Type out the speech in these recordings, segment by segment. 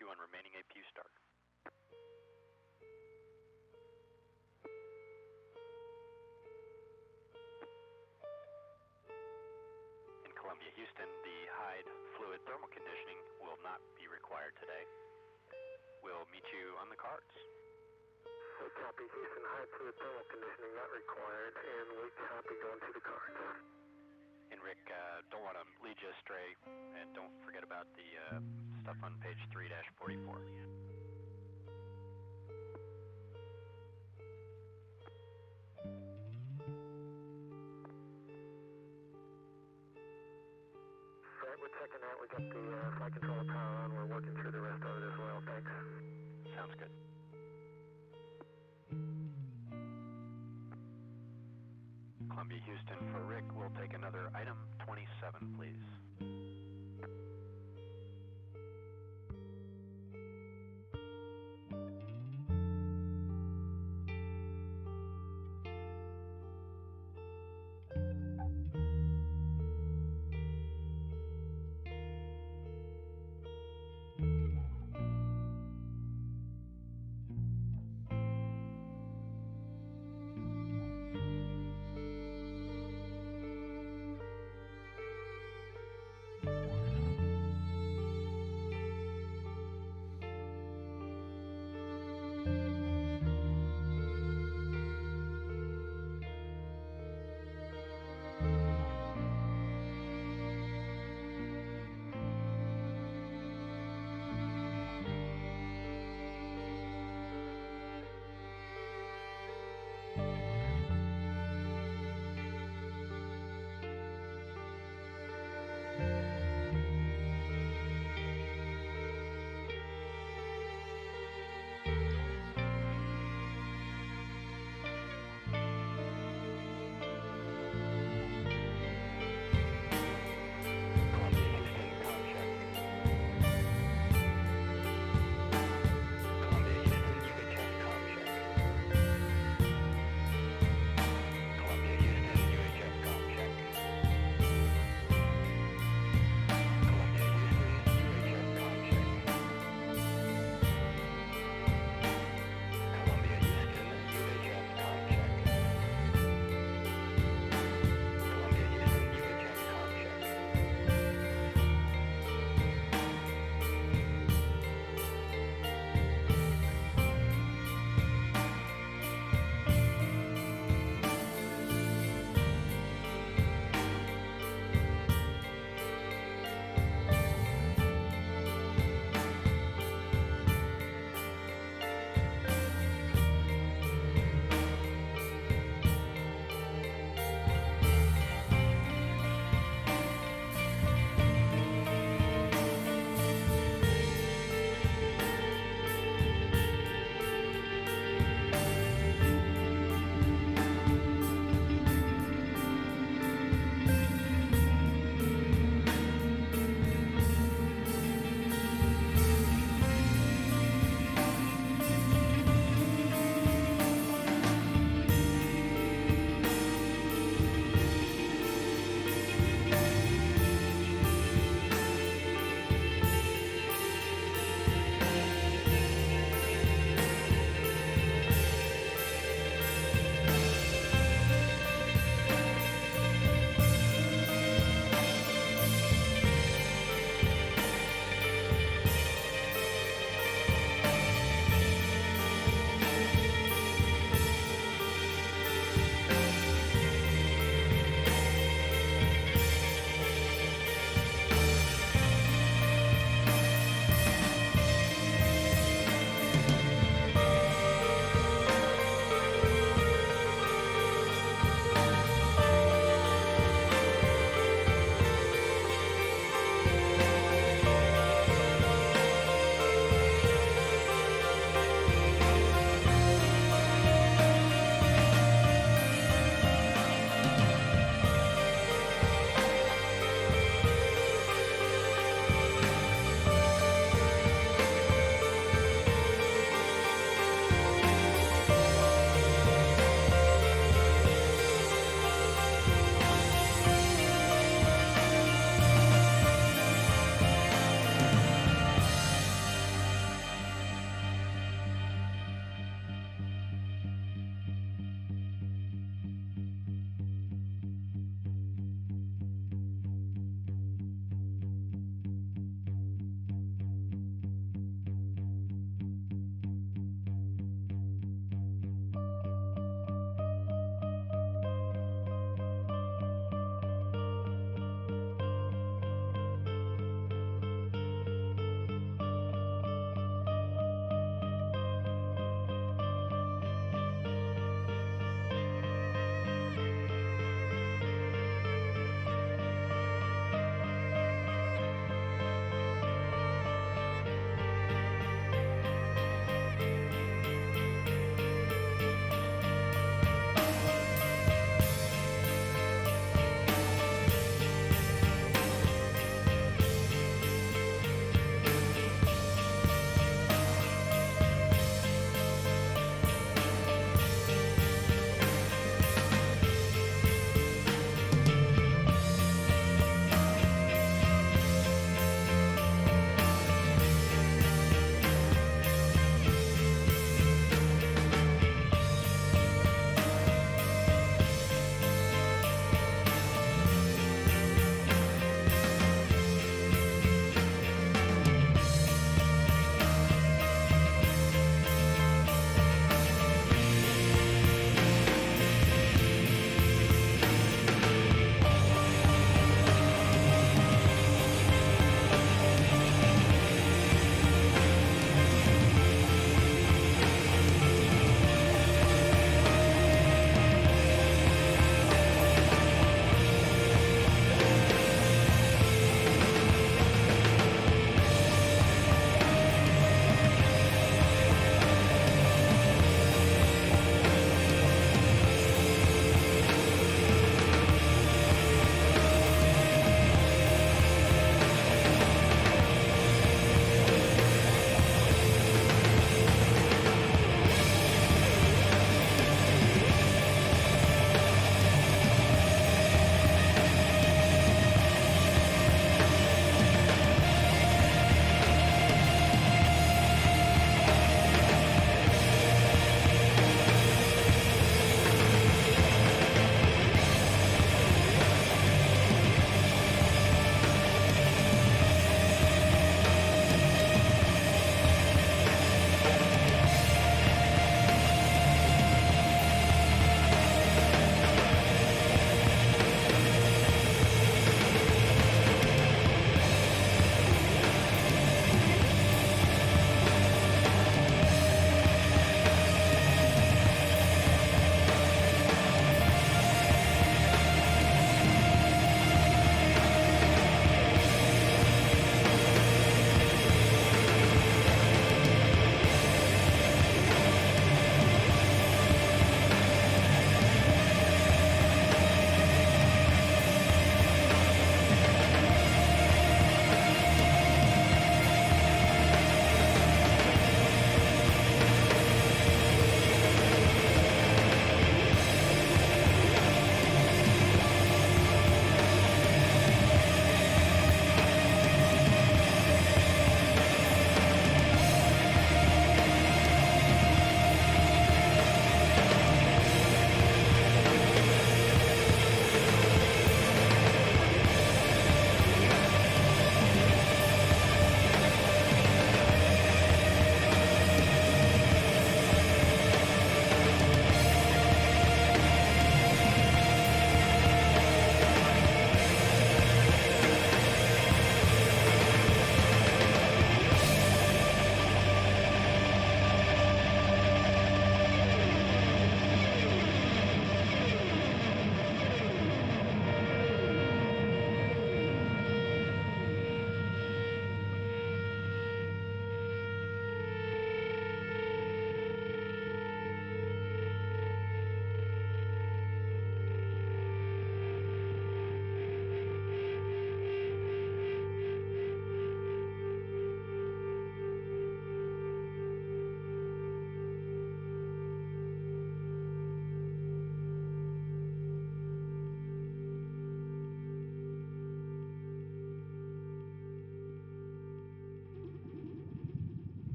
you on remaining APU start. In Columbia, Houston, the Hyde fluid thermal conditioning will not be required today. We'll meet you on the cards. Copy, Houston, high fluid thermal conditioning not required, and we copy going to the cards. And Rick, don't want to lead you astray, and don't forget about the stuff on page 3-44. Right, we're checking out. We got the flight controller power on. We're working through the rest of it as well. Thanks. Sounds good. Columbia, Houston, for Rick, we'll take another item 27, please.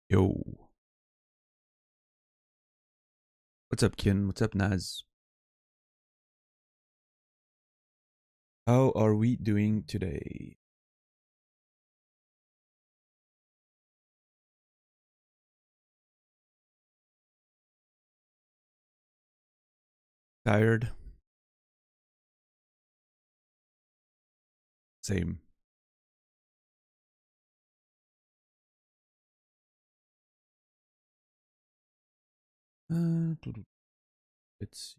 Yo. What's up, Kin? What's up, Naz? How are we doing today? Tired? Same. Let's see.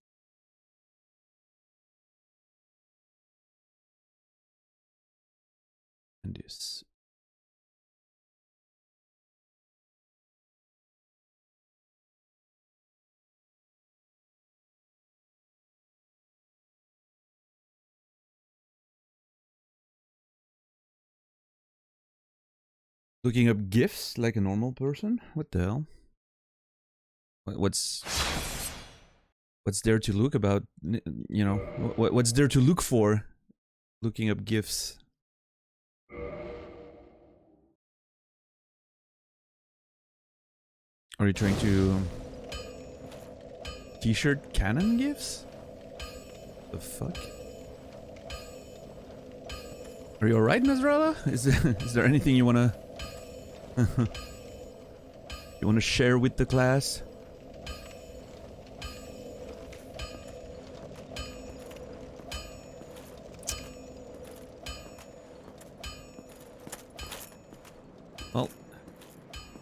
And this. Looking up GIFs like a normal person? What the hell? What's there to look about? You know, what's there to look for? Looking up GIFs. Are you trying to t-shirt canon GIFs? The fuck? Are you alright, Nasrallah? Is there anything you wanna share with the class? Well,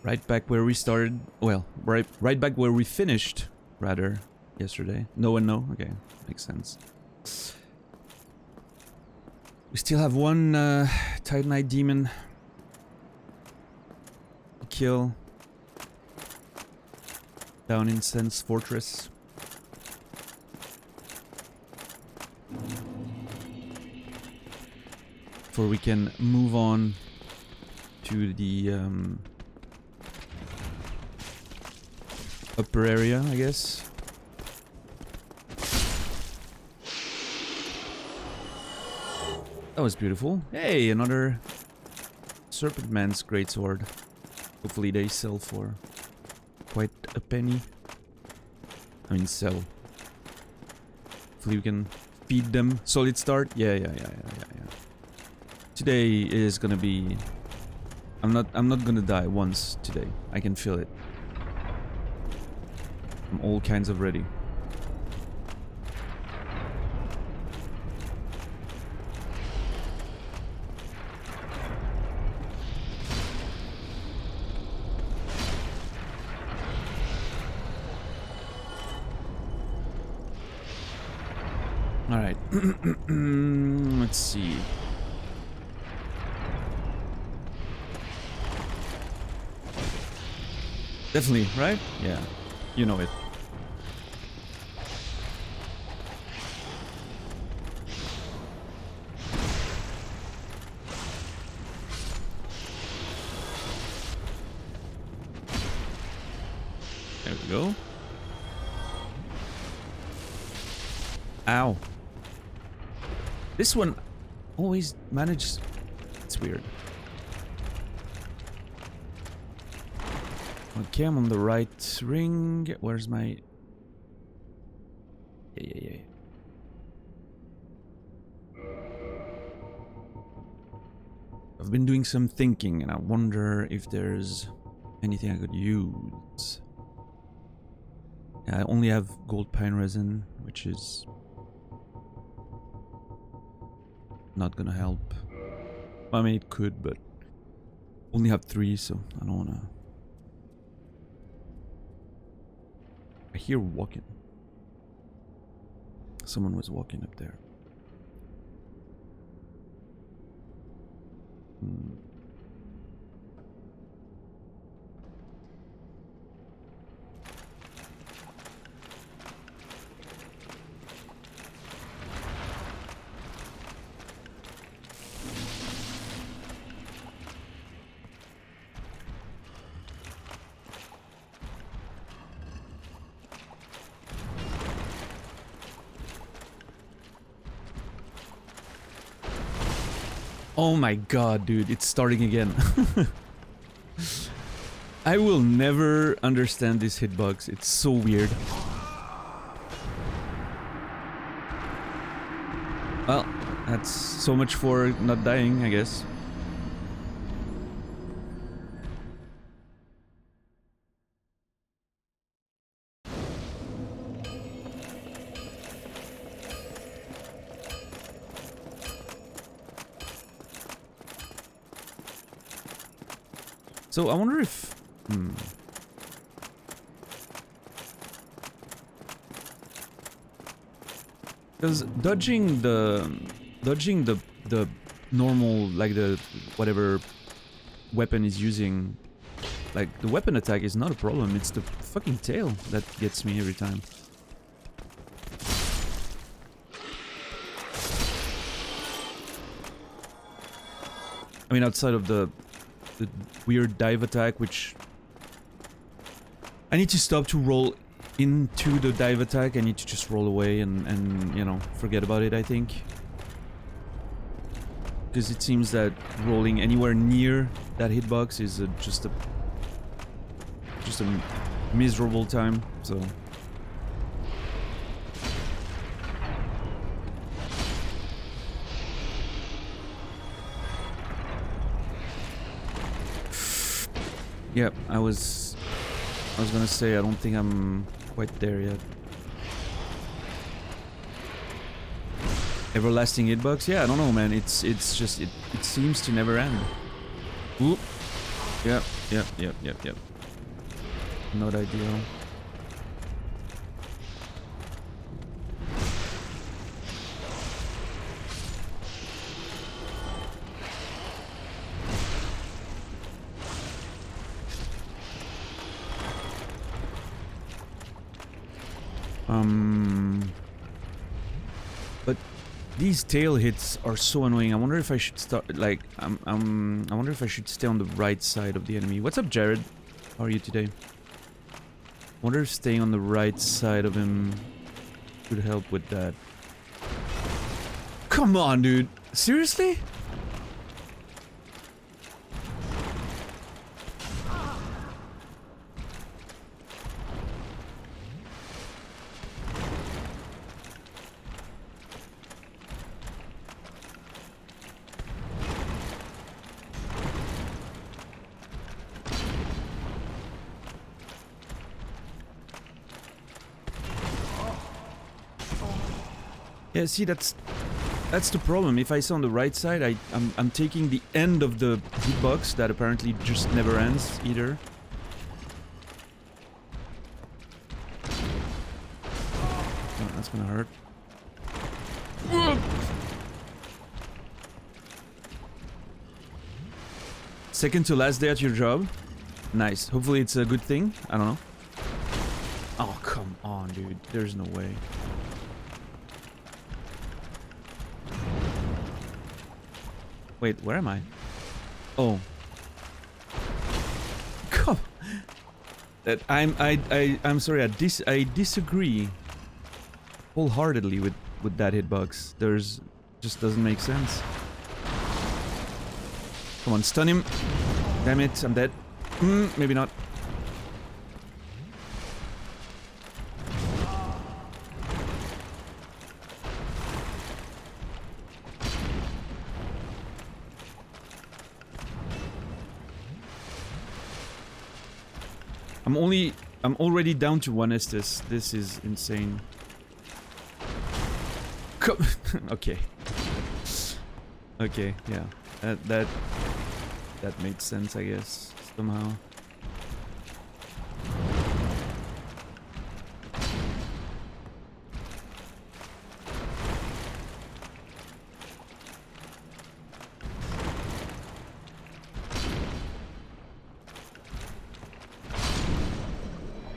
right back where we started. Well, right back where we finished, rather, yesterday. No and no? Okay, makes sense. We still have one Titanite demon to kill down in Sense Fortress. Before we can move on to the upper area, I guess. That was beautiful. Hey, another Serpent Man's greatsword. Hopefully they sell for quite a penny. I mean, sell. Hopefully we can feed them. Solid start? Yeah. Today is gonna be... I'm not gonna die once today. I can feel it. I'm all kinds of ready. Alright. Let's see. Definitely, right? Yeah. You know it. There we go. Ow. This one always manages... It's weird. Okay, I'm on the right ring. Where's my... Yeah. I've been doing some thinking and I wonder if there's anything I could use. I only have gold pine resin, which is not gonna help. I mean, it could, but only have 3, so I don't wanna... I hear walking. Someone was walking up there. Oh my god, dude, it's starting again. I will never understand this hitbox. It's so weird. Well, that's so much for not dying, I guess. So I wonder if... Because dodging the normal, like the whatever weapon is using, like the weapon attack is not a problem. It's the fucking tail that gets me every time. I mean, outside of the weird dive attack, which I need to stop to roll into the dive attack. I need to just roll away and you know, forget about it, I think. Because it seems that rolling anywhere near that hitbox is just a miserable time, so... Yep, I was gonna say, I don't think I'm quite there yet. Everlasting hitbox? Yeah, I don't know, man. It's just it seems to never end. Ooh. Yep. Not ideal. But these tail hits are so annoying. I wonder if I should start, like, I wonder if I should stay on the right side of the enemy. What's up, Jared? How are you today? Wonder if staying on the right side of him could help with that. Come on, dude. Seriously? Yeah, see, that's the problem. If I stay on the right side, I'm taking the end of the hitbox that apparently just never ends either. Oh, that's gonna hurt. Second to last day at your job. Nice. Hopefully it's a good thing. I don't know. Oh, come on, dude. There's no way. Wait, where am I? Oh. Come. That I'm sorry. I disagree wholeheartedly with that hitbox. There's just doesn't make sense. Come on, stun him. Damn it, I'm dead. Maybe not. I'm already down to 1 Estes. This is insane. Come. Okay. Okay, yeah. That made sense, I guess, somehow.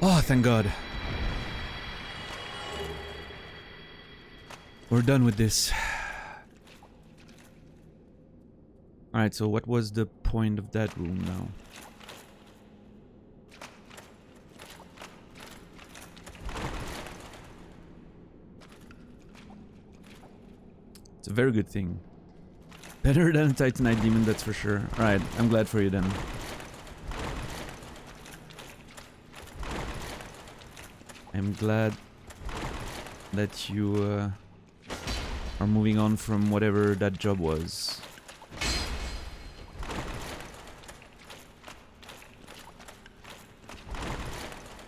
Oh, thank God. We're done with this. Alright, so what was the point of that room now? It's a very good thing. Better than a Titanite demon, that's for sure. Alright, I'm glad for you then. I'm glad that you are moving on from whatever that job was.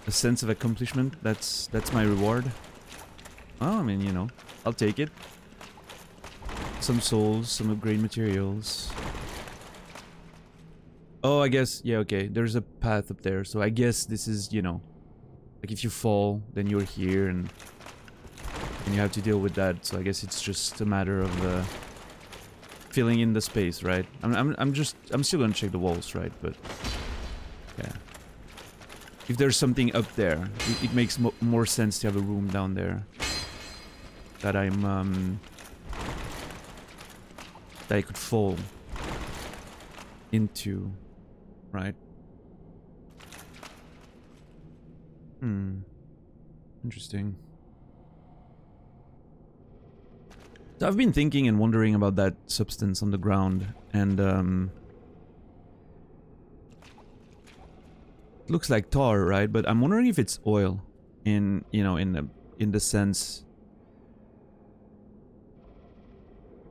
A sense of accomplishment, that's my reward. Oh, I mean, you know, I'll take it. Some souls, some upgrade materials. Oh, I guess, yeah, okay, there's a path up there, so I guess this is, you know, like if you fall, then you're here, and you have to deal with that, so I guess it's just a matter of filling in the space, right? I'm still gonna check the walls, right? But yeah, if there's something up there, it makes more sense to have a room down there that that I could fall into, right? Interesting. So I've been thinking and wondering about that substance on the ground, and it looks like tar, right? But I'm wondering if it's oil, in the sense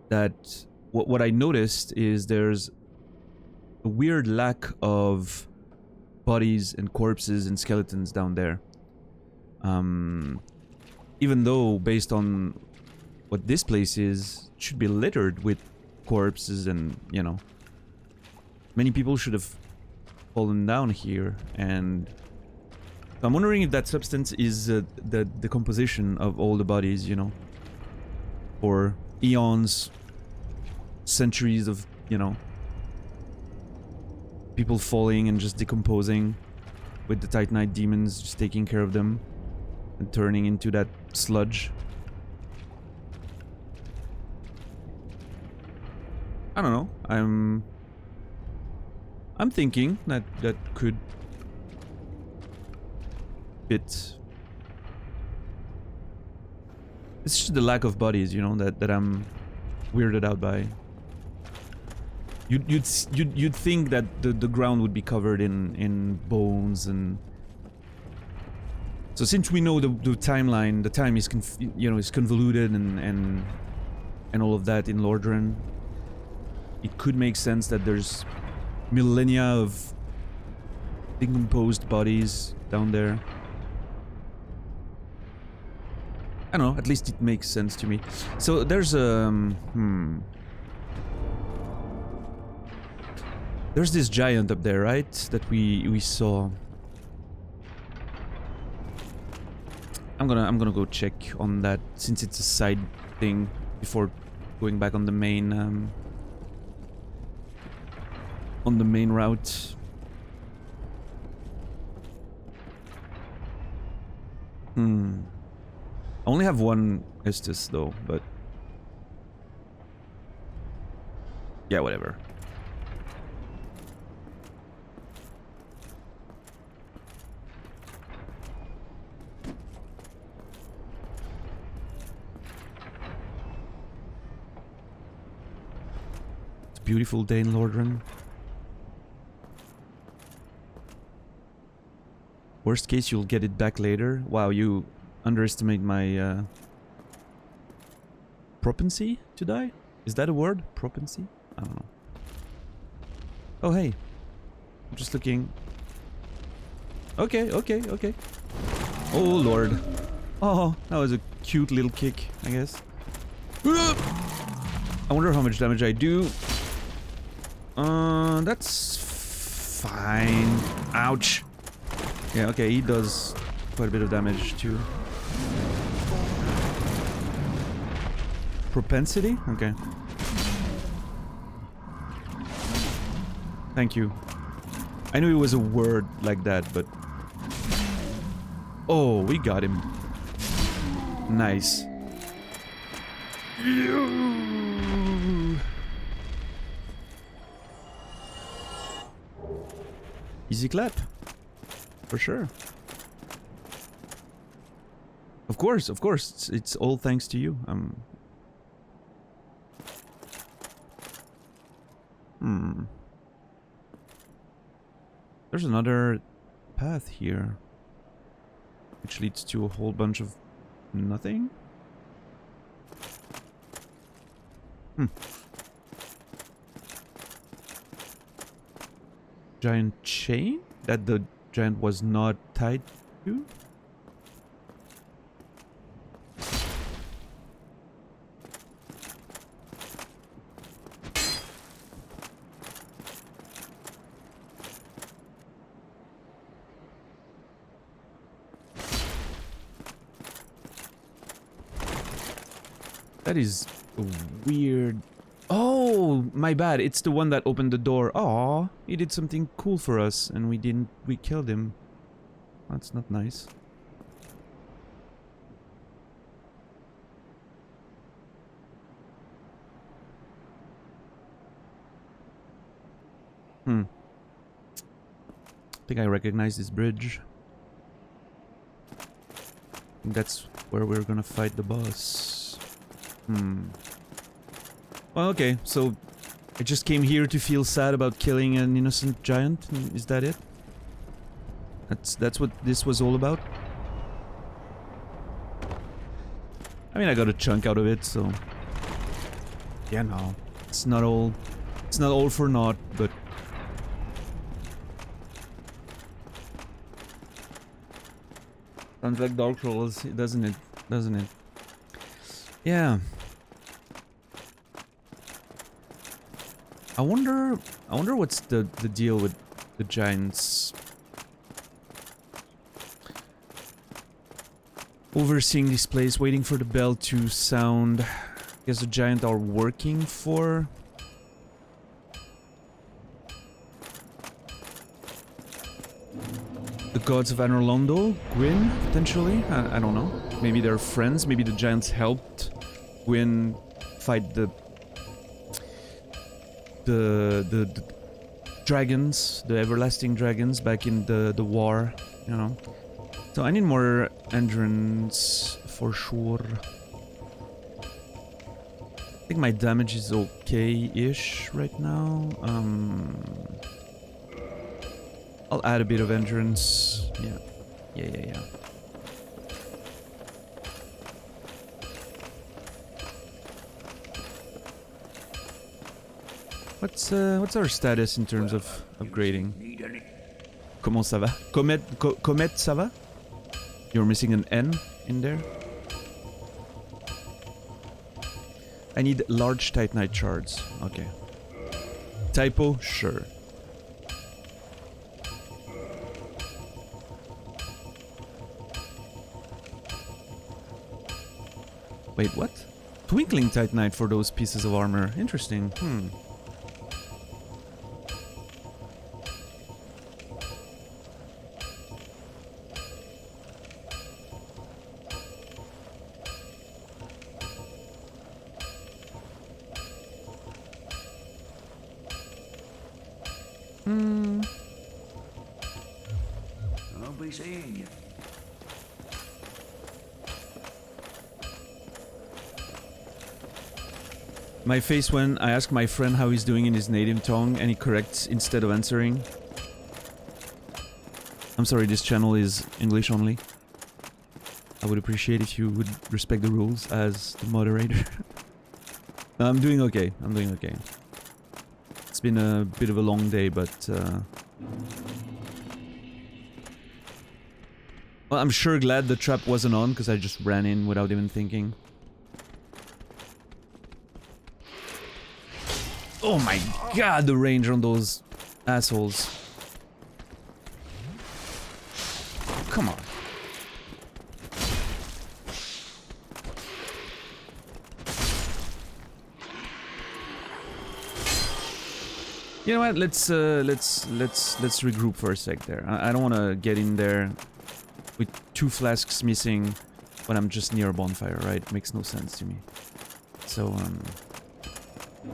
that what I noticed is there's a weird lack of bodies and corpses and skeletons down there. Even though, based on what this place is, it should be littered with corpses, and, you know, many people should have fallen down here, and I'm wondering if that substance is the decomposition of all the bodies, you know, or eons, centuries of, you know, people falling and just decomposing, with the Titanite demons just taking care of them and turning into that sludge. I don't know. I'm thinking that could fit. It's just the lack of bodies, you know, that I'm weirded out by. You'd think that the ground would be covered in bones, and so since we know the timeline, the time is is convoluted and all of that in Lordran, it could make sense that there's millennia of decomposed bodies down there. I don't know, at least it makes sense to me. So there's there's this giant up there, right? That we saw. I'm gonna go check on that, since it's a side thing, before going back on the main route. I only have one Estus though, but yeah, whatever. It's a beautiful day in Lordran. Worst case, you'll get it back later. Wow, you underestimate my propensity to die? Is that a word? Propensity? I don't know. Oh, hey. I'm just looking. Okay. Oh, Lord. Oh, that was a cute little kick, I guess. I wonder how much damage I do. That's fine. Ouch. Yeah, okay, he does quite a bit of damage too. Propensity? Okay. Thank you. I knew it was a word like that, but... Oh, we got him. Nice. Easy clap. For sure. Of course. It's all thanks to you. There's another path here. which leads to a whole bunch of nothing. Giant chain that the giant was not tied to? That is weird. Oh, my bad. It's the one that opened the door. Aw, he did something cool for us and we killed him. That's not nice. I think I recognize this bridge. I think that's where we're gonna fight the boss. Well, okay, so I just came here to feel sad about killing an innocent giant. Is that it? That's what this was all about? I mean, I got a chunk out of it, so yeah, no. It's not all for naught, but sounds like Dark Souls, doesn't it? Doesn't it? Yeah. I wonder what's the deal with the giants overseeing this place, waiting for the bell to sound. I guess the giants are working for the gods of Anorlondo, Gwyn, potentially. I don't know. Maybe they're friends. Maybe the giants helped Gwyn fight the dragons, the everlasting dragons back in the war, you know. So I need more endurance for sure. I think my damage is okay-ish right now. I'll add a bit of endurance. Yeah. What's our status in terms of upgrading? Comment ça va? Comet, ça va? You're missing an N in there? I need large titanite shards. Okay. Typo? Sure. Wait, what? Twinkling titanite for those pieces of armor. Interesting. I'll be seeing you. My face when I ask my friend how he's doing in his native tongue and he corrects instead of answering. I'm sorry, this channel is English only. I would appreciate if you would respect the rules as the moderator. I'm doing okay. I'm doing okay. It's been a bit of a long day, but well, I'm sure glad the trap wasn't on because I just ran in without even thinking. Oh my god, the range on those assholes. Come on. You know what? Let's regroup for a sec there. I don't want to get in there with 2 flasks missing when I'm just near a bonfire, right? Makes no sense to me. So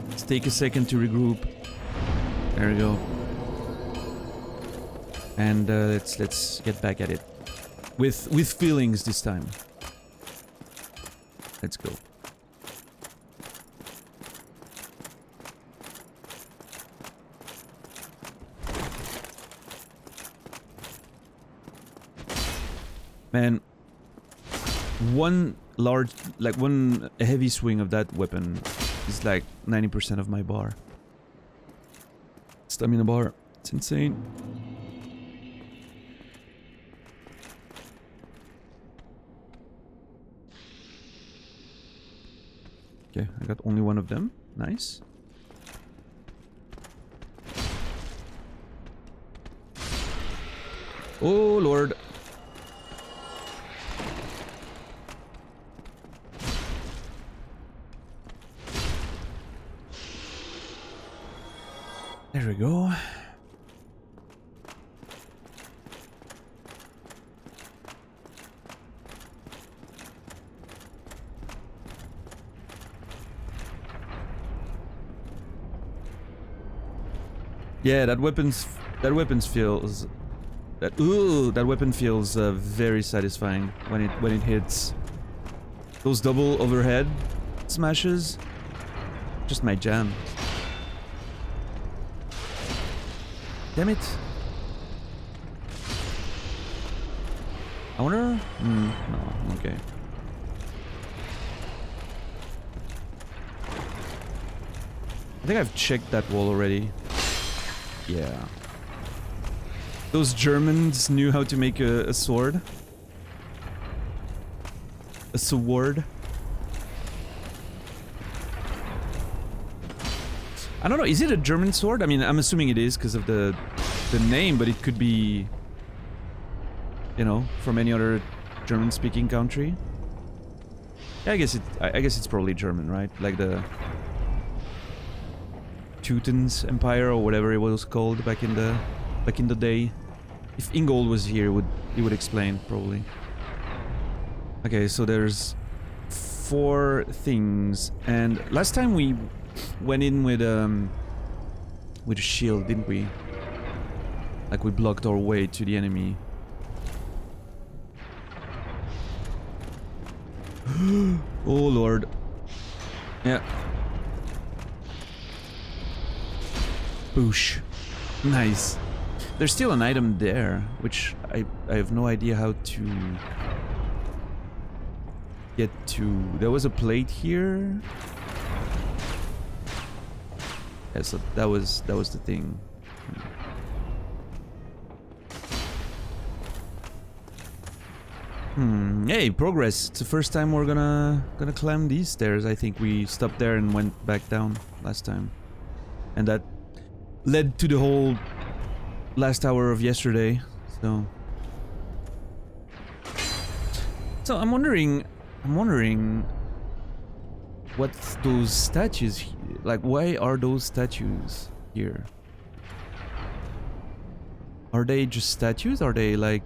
let's take a second to regroup. There we go. And let's get back at it with feelings this time. Let's go. Man, one large, like one heavy swing of that weapon is like 90% of my bar. Stamina bar. It's insane. Okay, I got only one of them. Nice. Oh, Lord. There we go. Yeah, that weapon feels that weapon feels very satisfying when it hits. Those double overhead smashes, just my jam. Damn it. I wonder... no, okay. I think I've checked that wall already. Yeah. Those Germans knew how to make a sword. A sword. I don't know, is it a German sword? I mean, I'm assuming it is because of the name, but it could be, you know, from any other German-speaking country. Yeah, I guess it's probably German, right? Like the Teuton's Empire or whatever it was called back in the day. If Ingold was here, he would explain probably. Okay, so there's 4 things, and last time we went in with a shield, didn't we? Like we blocked our way to the enemy. Oh Lord. Yeah. Boosh. Nice. There's still an item there, which I have no idea how to get to. There was a plate here. Yeah, so that was the thing. Hey, progress. It's the first time we're gonna climb these stairs. I think we stopped there and went back down last time. And that led to the whole last hour of yesterday. So I'm wondering what's those statues, like why are those statues here? Are they just statues? Are they like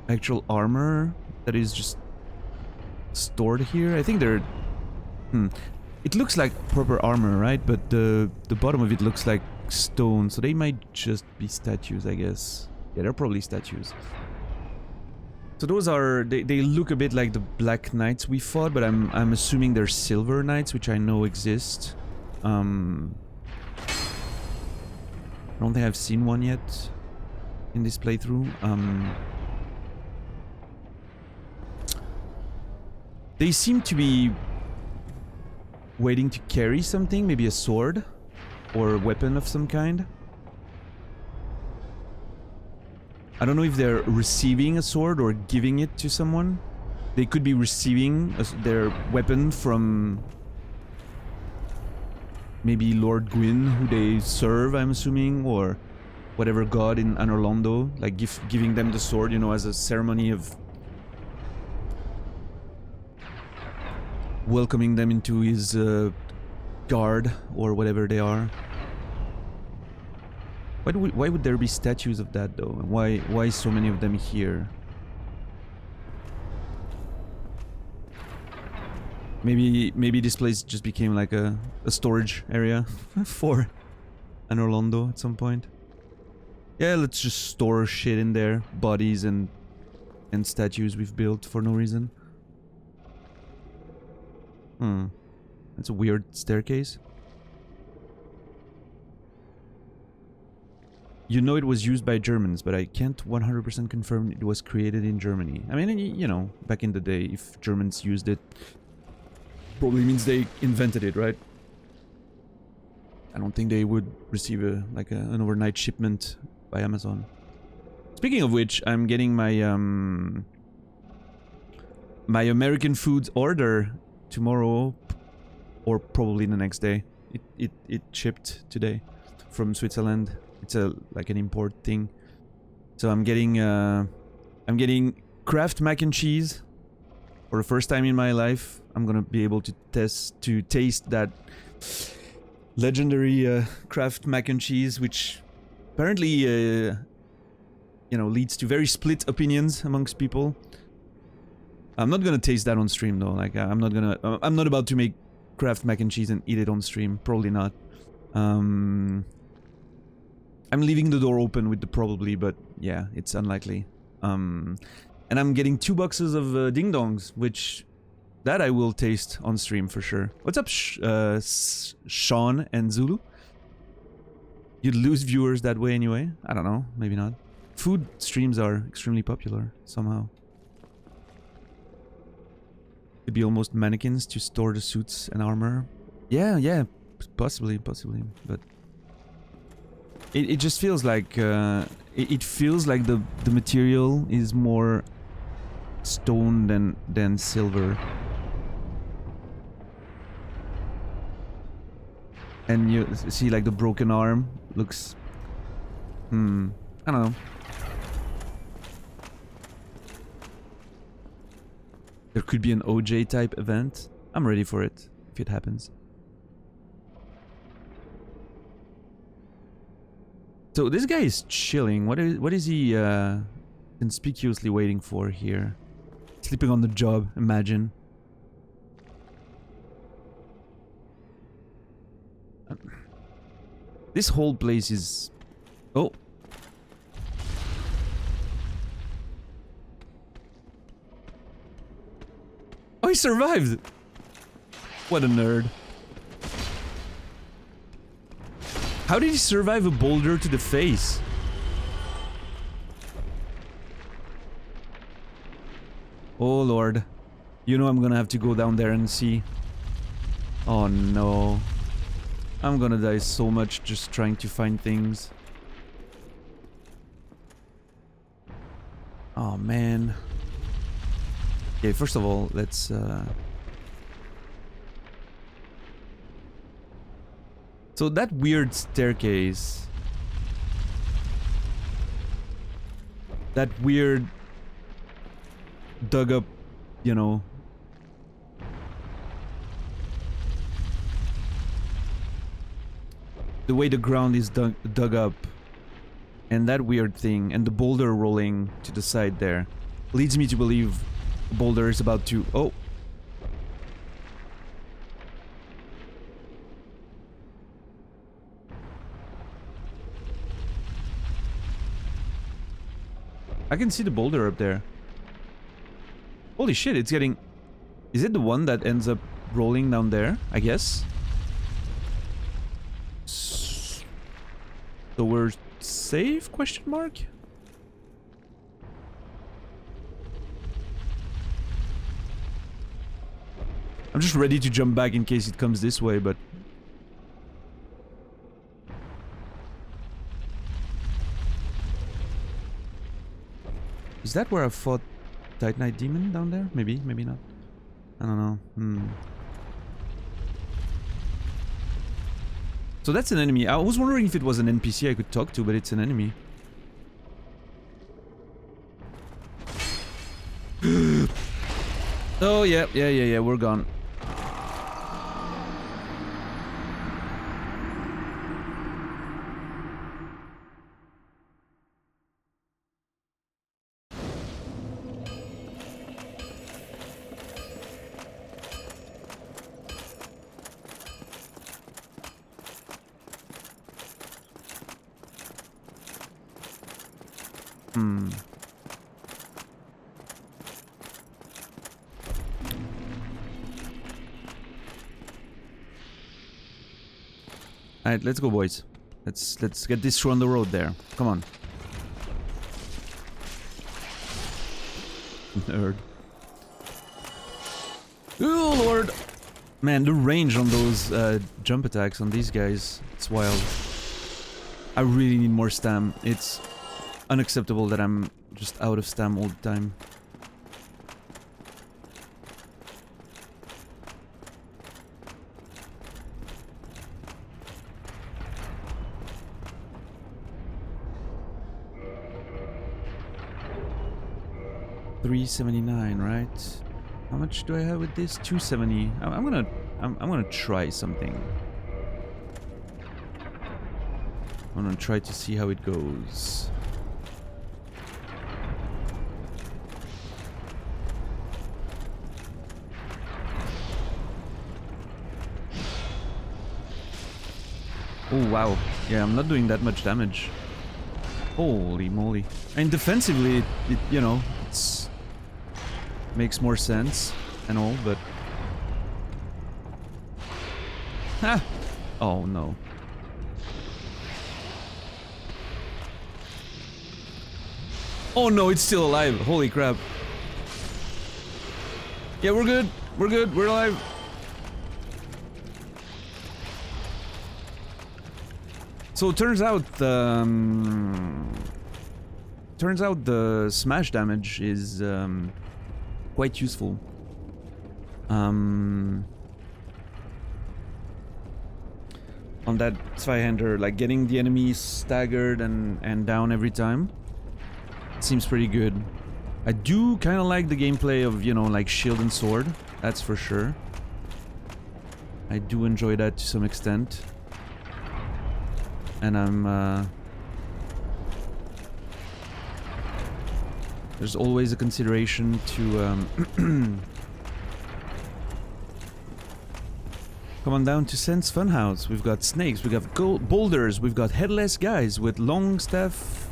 actual armor that is just stored here? I think they're... It looks like proper armor, right? But the bottom of it looks like stone, so they might just be statues, I guess. Yeah, they're probably statues. So those are... They look a bit like the Black Knights we fought, but I'm assuming they're Silver Knights, which I know exist. I don't think I've seen one yet in this playthrough. They seem to be waiting to carry something, maybe a sword or a weapon of some kind. I don't know if they're receiving a sword or giving it to someone. They could be receiving their weapon from maybe Lord Gwyn, who they serve, I'm assuming, or whatever god in Anor Londo, like giving them the sword, you know, as a ceremony of welcoming them into his guard or whatever they are. Why would there be statues of that though? And why so many of them here? Maybe this place just became like a storage area for Anor Londo at some point. Yeah, let's just store shit in there, bodies and statues we've built for no reason. That's a weird staircase. You know it was used by Germans, but I can't 100% confirm it was created in Germany. I mean, you know, back in the day, if Germans used it, probably means they invented it, right? I don't think they would receive an overnight shipment by Amazon. Speaking of which, I'm getting my my American Foods order tomorrow, or probably the next day. It shipped today from Switzerland. It's like an import thing. So I'm getting Kraft mac and cheese for the first time in my life. I'm gonna be able to taste that legendary Kraft mac and cheese, which apparently you know, leads to very split opinions amongst people. I'm not gonna taste that on stream though. Like I'm not about to make Kraft mac and cheese and eat it on stream. Probably not. I'm leaving the door open with the probably, but yeah, it's unlikely. And I'm getting 2 boxes of ding dongs, which that I will taste on stream for sure. What's up, Sean and Zulu? You'd lose viewers that way anyway. I don't know, maybe not. Food streams are extremely popular somehow. Could be almost mannequins to store the suits and armor. Yeah, possibly, but it just feels like it feels like the material is more stone than silver. And you see like the broken arm looks I don't know. There could be an OJ type event. I'm ready for it if it happens. So this guy is chilling. What is he conspicuously waiting for here? Sleeping on the job, imagine. This whole place is... Oh. Oh, he survived! What a nerd. How did he survive a boulder to the face? Oh lord. You know I'm gonna have to go down there and see. Oh no. I'm gonna die so much just trying to find things. Oh man. Okay, first of all, let's so that weird staircase, that weird dug up, you know, the way the ground is dug up, and that weird thing, and the boulder rolling to the side there, leads me to believe the boulder is about to... Oh! I can see the boulder up there. Holy shit, it's getting... Is it the one that ends up rolling down there? I guess? So we're safe? Question mark? I'm just ready to jump back in case it comes this way, but... Is that where I fought Titanite Demon down there? Maybe, maybe not. I don't know. So that's an enemy. I was wondering if it was an NPC I could talk to, but it's an enemy. Oh, yeah, we're gone. Alright, let's go, boys. Let's get this through on the road there. Come on. Nerd. Oh lord! Man, the range on those jump attacks on these guys, it's wild. I really need more stam. It's unacceptable that I'm just out of stam all the time. $379, right? How much do I have with this? 270. I'm gonna try something. I'm gonna try to see how it goes. Oh wow. Yeah, I'm not doing that much damage. Holy moly. And defensively, it you know, it's makes more sense and all, but... Ha! Oh no. Oh no, it's still alive. Holy crap. Yeah, we're good. We're good. We're alive. So it turns out the smash damage is quite useful. On that Zweihander, like getting the enemies staggered and down every time. Seems pretty good. I do kind of like the gameplay of, you know, like shield and sword. That's for sure. I do enjoy that to some extent. And I'm, there's always a consideration to, come on down to Sense Funhouse. We've got snakes, we've got boulders, we've got headless guys with long staff,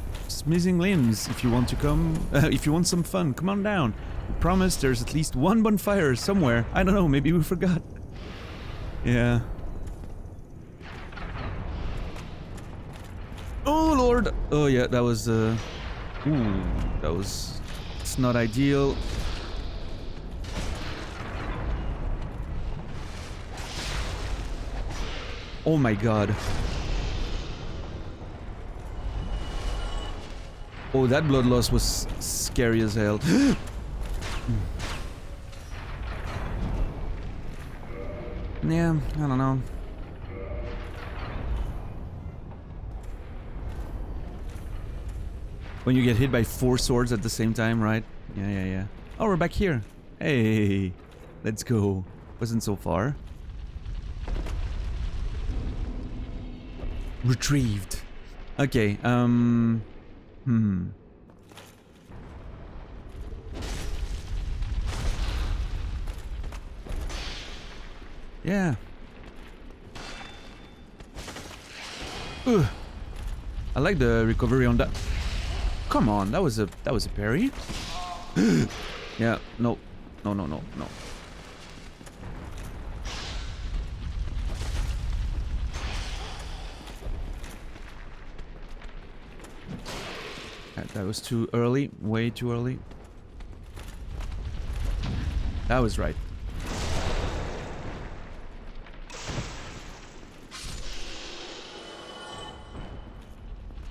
missing limbs. If you want to come, if you want some fun, come on down. I promise there's at least one bonfire somewhere. I don't know, maybe we forgot. Yeah. Oh lord! Oh yeah, that was ooh, that was... It's not ideal. Oh my god. Oh, that blood loss was scary as hell. Yeah, I don't know. When you get hit by 4 swords at the same time, right? Yeah. Oh, we're back here. Hey, let's go. Wasn't so far. Retrieved. Okay, Yeah. Ugh. I like the recovery on that. Come on, that was a parry. Yeah, no. No. That was too early, way too early. That was right.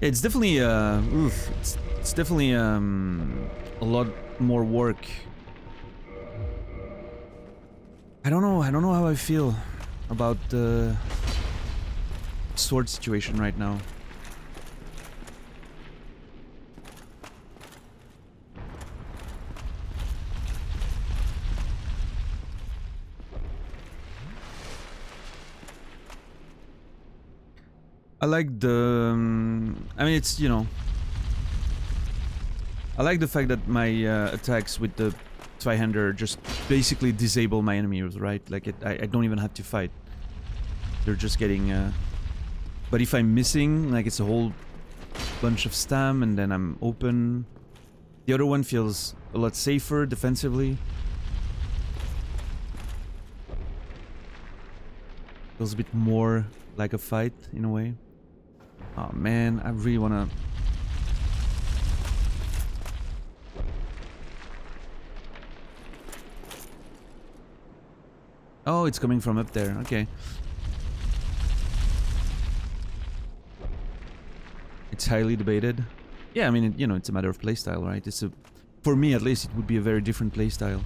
It's definitely it's definitely a lot more work. I don't know how I feel about the sword situation right now. I like the... I mean, it's, you know... I like the fact that my attacks with the Zweihander just basically disable my enemies, right? Like, I don't even have to fight. They're just getting... But if I'm missing, like, it's a whole bunch of stam and then I'm open. The other one feels a lot safer defensively. Feels a bit more like a fight, in a way. Oh man, I really wanna... Oh, it's coming from up there. Okay. It's highly debated. Yeah, I mean, you know, it's a matter of playstyle, right? It's a... For me, at least, it would be a very different playstyle.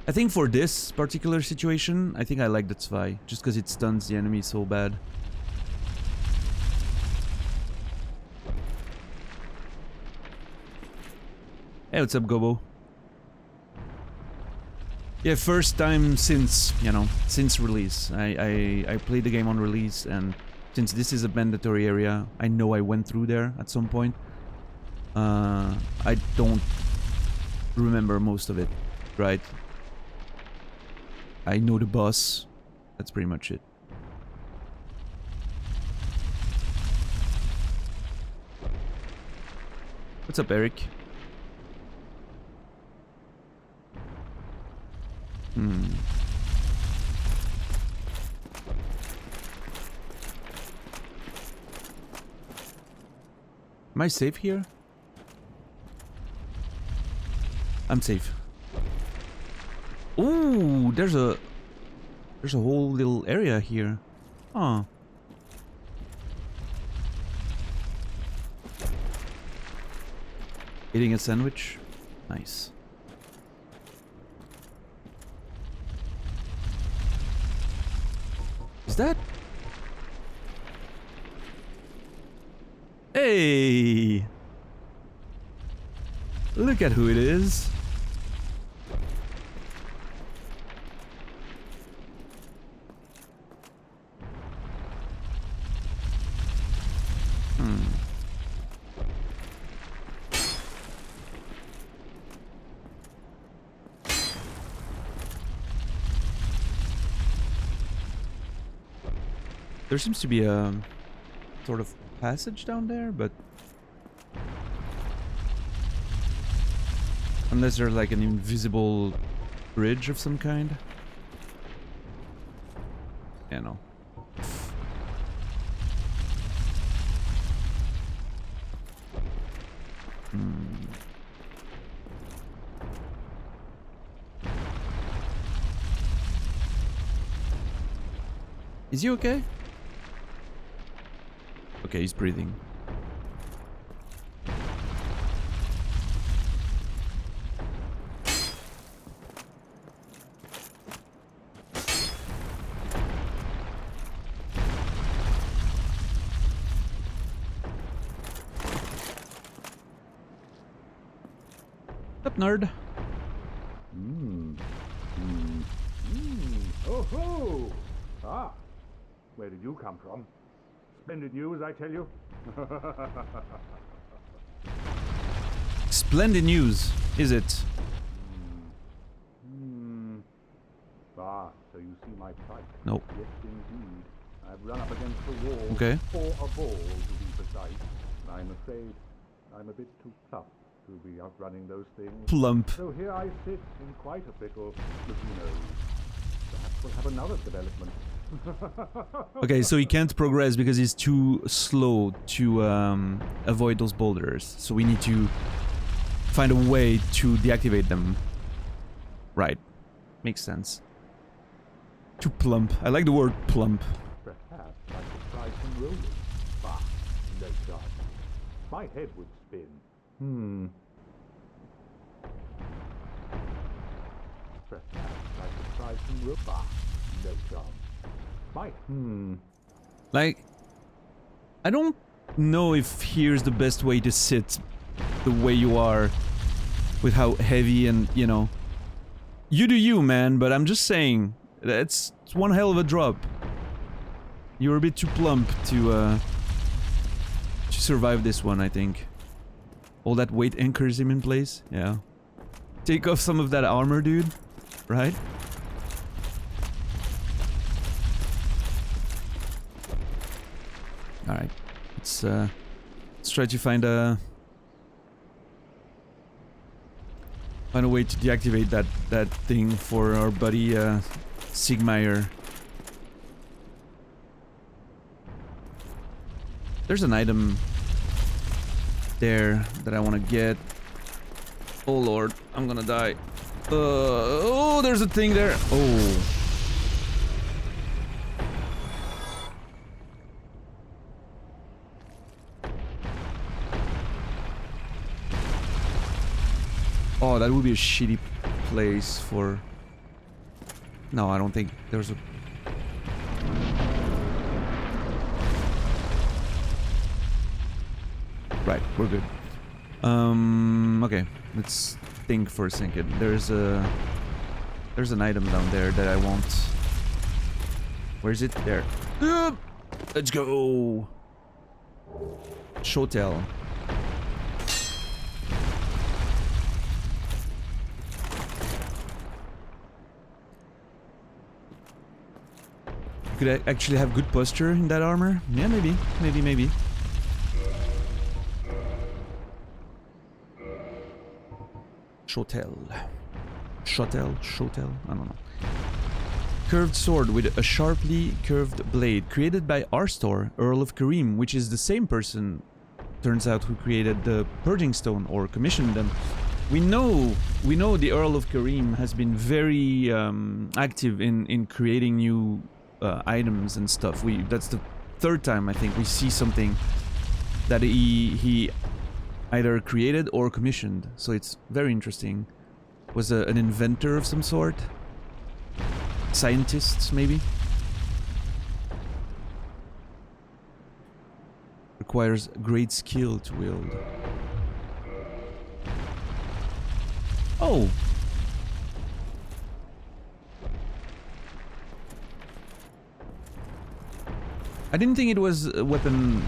I think for this particular situation, I think I like the Zwei, just because it stuns the enemy so bad. Hey, what's up, Gobo? Yeah, first time since, you know, since release. I played the game on release, and since this is a mandatory area, I know I went through there at some point. I don't remember most of it, right? I know the boss. That's pretty much it. What's up, Eric? Hmm. Am I safe here? I'm safe. Ooh, there's a whole little area here. Huh. Eating a sandwich? Nice. Is that? Hey! Look at who it is. There seems to be a sort of passage down there, but unless there's like an invisible bridge of some kind. Yeah, no. Is he okay? Okay, he's breathing. Up, nerd. Oh ho! Ah, where did you come from? Splendid news, I tell you. Splendid news, is it? Ah, so you see my plight. Nope. Yes, indeed. I've run up against the wall. Okay. For a ball, to be precise. I'm afraid I'm a bit too plump to be outrunning those things. Plump. So here I sit in quite a pickle. But who knows? Perhaps we'll have another development. Okay, so he can't progress because he's too slow to avoid those boulders. So we need to find a way to deactivate them. Right. Makes sense. Too plump. I like the word plump. Perhaps I could try some rolling. Bah, no chance. My head would spin. Perhaps I could try some rolling. Bah, no chance. Like, I don't know if here's the best way to sit the way you are with how heavy and, you know, you do you, man, but I'm just saying, it's one hell of a drop. You're a bit too plump to survive this one, I think. All that weight anchors him in place, yeah. Take off some of that armor, dude, right? Alright, let's try to find a way to deactivate that thing for our buddy Sigmire. There's an item there that I want to get. Oh lord, I'm gonna die. Oh, there's a thing there. Oh. Oh, that would be a shitty place for... No, I don't think there's a... Right, we're good. Okay, let's think for a second. There's an item down there that I want. Where is it? There. Let's go. Shotel. Could I actually have good posture in that armor? Yeah, maybe. Maybe. Shotel. I don't know. Curved sword with a sharply curved blade, created by Arstor, Earl of Kareem, which is the same person, turns out, who created the Purging Stone or commissioned them. We know the Earl of Kareem has been very active in creating new items and stuff. That's the third time I think we see something that he either created or commissioned, so it's very interesting. Was an inventor of some sort? Scientists, maybe? Requires great skill to wield. Oh! I didn't think it was a weapon,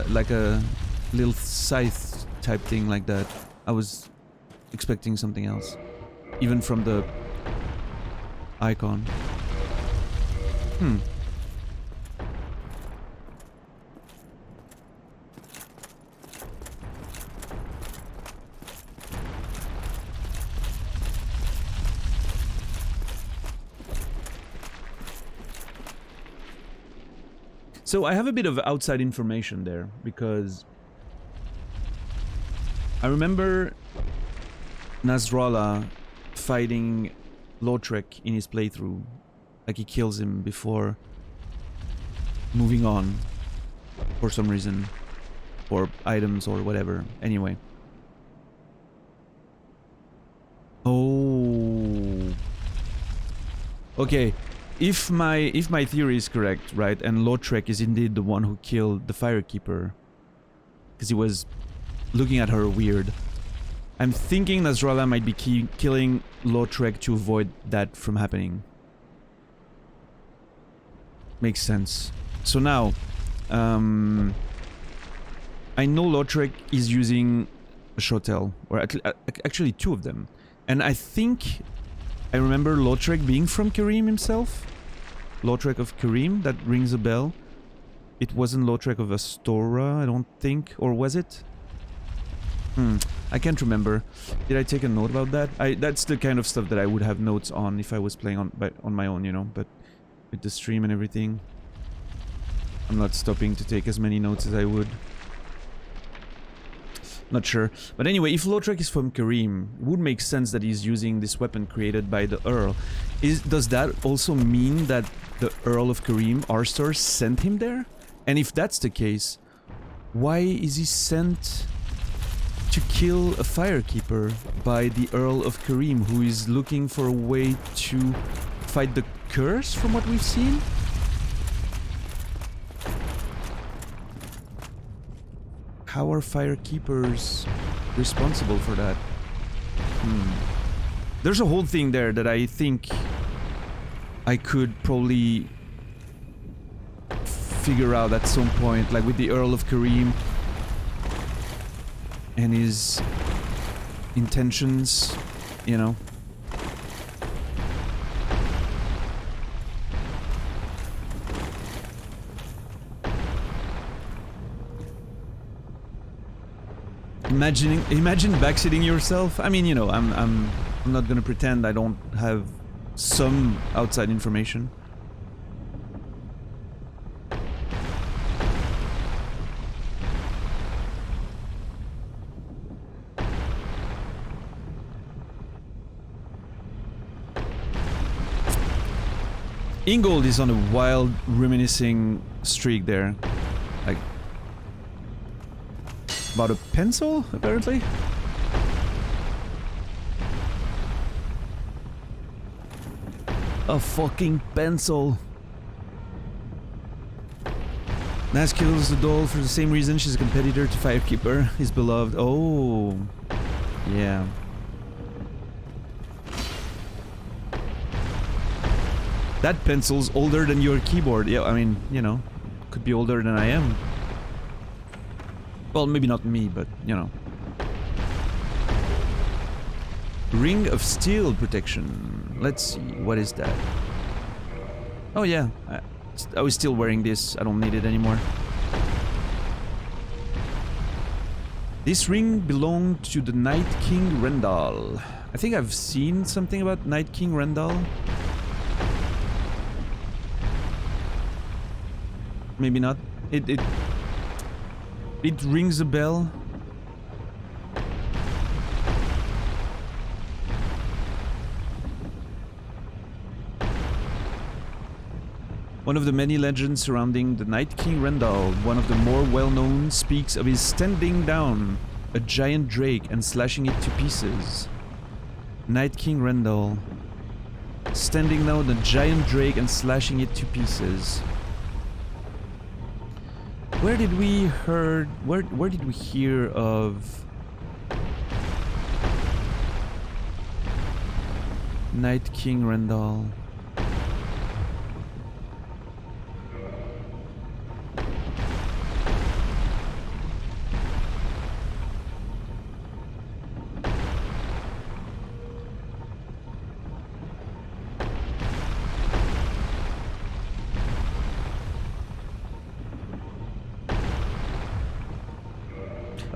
like a little scythe type thing like that. I was expecting something else. Even from the icon. So I have a bit of outside information there, because I remember Nasrallah fighting Lautrec in his playthrough. Like, he kills him before moving on for some reason, or items or whatever. Anyway. Oh. Okay. If my theory is correct, right, and Lautrec is indeed the one who killed the Firekeeper, because he was looking at her weird, I'm thinking Nasrallah might be killing Lautrec to avoid that from happening. Makes sense. So now, I know Lautrec is using a Shotel, or actually two of them, and I think I remember Lautrec being from Kareem himself. Lautrec of Kareem, that rings a bell. It wasn't Lautrec of Astora, I don't think, or was it? I can't remember. Did I take a note about that? That's the kind of stuff that I would have notes on if I was playing on my own, you know, but with the stream and everything, I'm not stopping to take as many notes as I would. Not sure. But anyway, if Lautrec is from Kareem, it would make sense that he's using this weapon created by the Earl. Does that also mean that the Earl of Kareem, Arstor, sent him there? And if that's the case, why is he sent to kill a Firekeeper by the Earl of Kareem, who is looking for a way to fight the curse, from what we've seen? How are Firekeepers responsible for that? There's a whole thing there that I think I could probably figure out at some point, like with the Earl of Kareem and his intentions, you know. Imagine backseating yourself. I mean, you know, I'm not gonna pretend I don't have some outside information. Ingold is on a wild reminiscing streak there. Like... about a pencil, apparently? A fucking pencil. Nash kills the doll for the same reason. She's a competitor to Firekeeper, his beloved. Oh, yeah. That pencil's older than your keyboard. Yeah, I mean, you know, could be older than I am. Well, maybe not me, but, you know. Ring of Steel protection. Let's see, what is that? Oh yeah, I was still wearing this. I don't need it anymore. This ring belonged to the Night King Rendal. I think I've seen something about Night King Rendal. Maybe not. It rings a bell. One of the many legends surrounding the Night King Rendal, one of the more well-known, speaks of his standing down a giant drake and slashing it to pieces. Night King Rendal. Standing down a giant drake and slashing it to pieces. Where did we hear of Night King Rendal?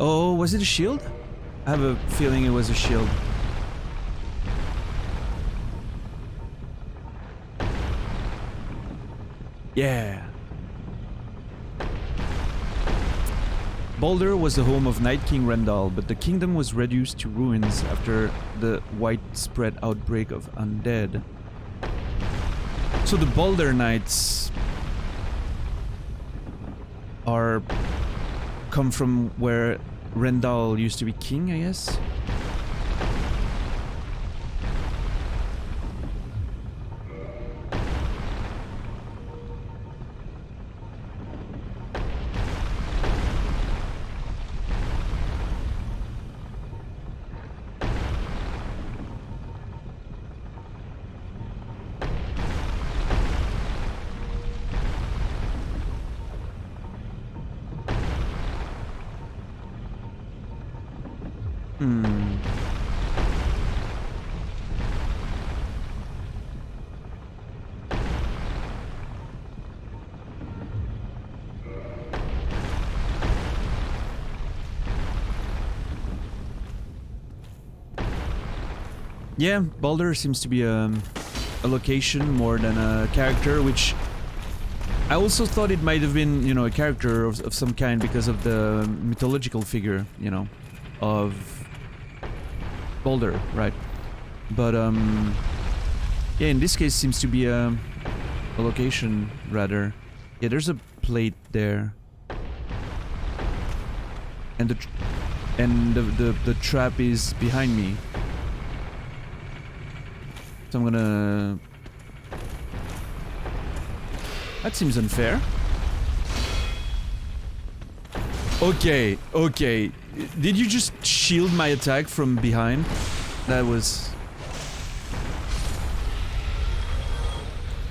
Oh, was it a shield? I have a feeling it was a shield. Yeah. Boulder was the home of Night King Rendal, but the kingdom was reduced to ruins after the widespread outbreak of undead. So the Boulder Knights come from where Rendal used to be king, I guess? Yeah, Boulder seems to be a location more than a character, which I also thought it might have been, you know, a character of some kind because of the mythological figure, you know, of Boulder, right? But, yeah, in this case seems to be a location, rather. Yeah, there's a plate there. And the trap is behind me. So I'm gonna... That seems unfair. Okay, okay. Did you just shield my attack from behind? That was...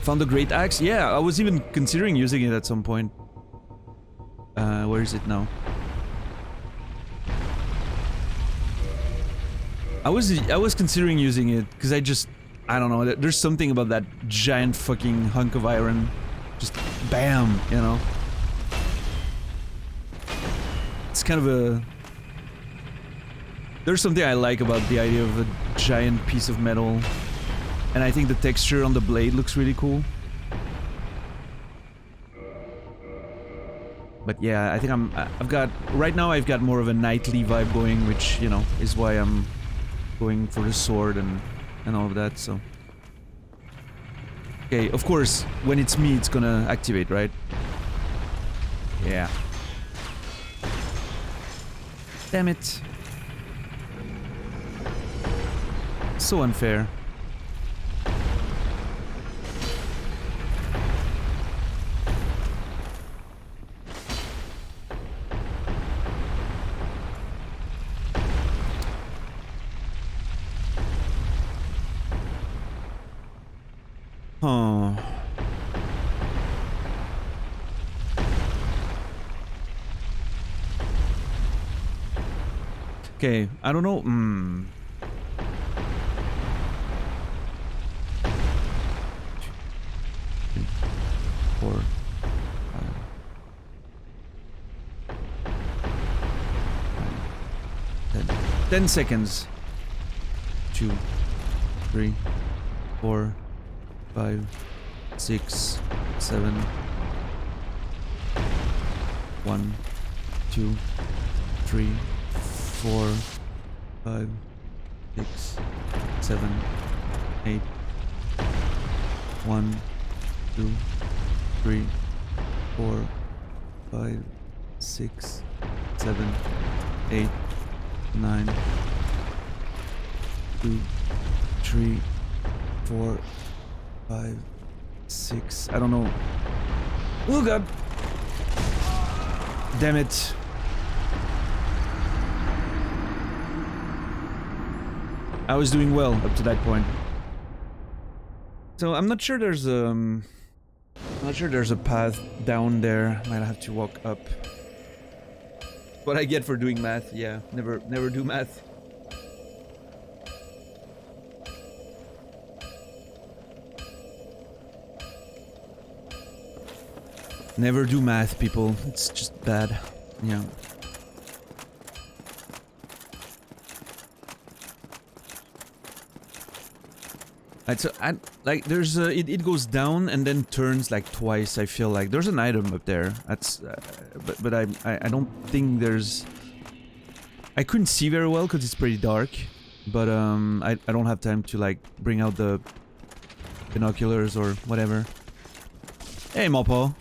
Found a great axe? Yeah, I was even considering using it at some point. Where is it now? I was considering using it, because I don't know, there's something about that giant fucking hunk of iron. Just bam, you know? It's kind of a... There's something I like about the idea of a giant piece of metal. And I think the texture on the blade looks really cool. But yeah, I think right now I've got more of a knightly vibe going, which, you know, is why I'm going for the sword and all of that, so... Okay, of course, when it's me, it's gonna activate, right? Yeah. Damn it. So unfair. Oh. Okay, I don't know. 4, 5. 10 seconds. 2, 3, 4, 5, 6, 7. 1, 2, 3, 4, 5, 6, 7, 8. 1, 2, 3, 4, 5, 6, 7, 8, 9. 2, 3, 4, 5, 6. I don't know. Oh god! Damn it. I was doing well up to that point. So I'm not sure there's a path down there. Might have to walk up. What I get for doing math, yeah. Never do math. Never do math, people. It's just bad. Yeah. Right, so like there's it goes down and then turns like twice. I feel like there's an item up there. That's but I don't think there's. I couldn't see very well because it's pretty dark. But I don't have time to like bring out the binoculars or whatever. Hey, Mopo.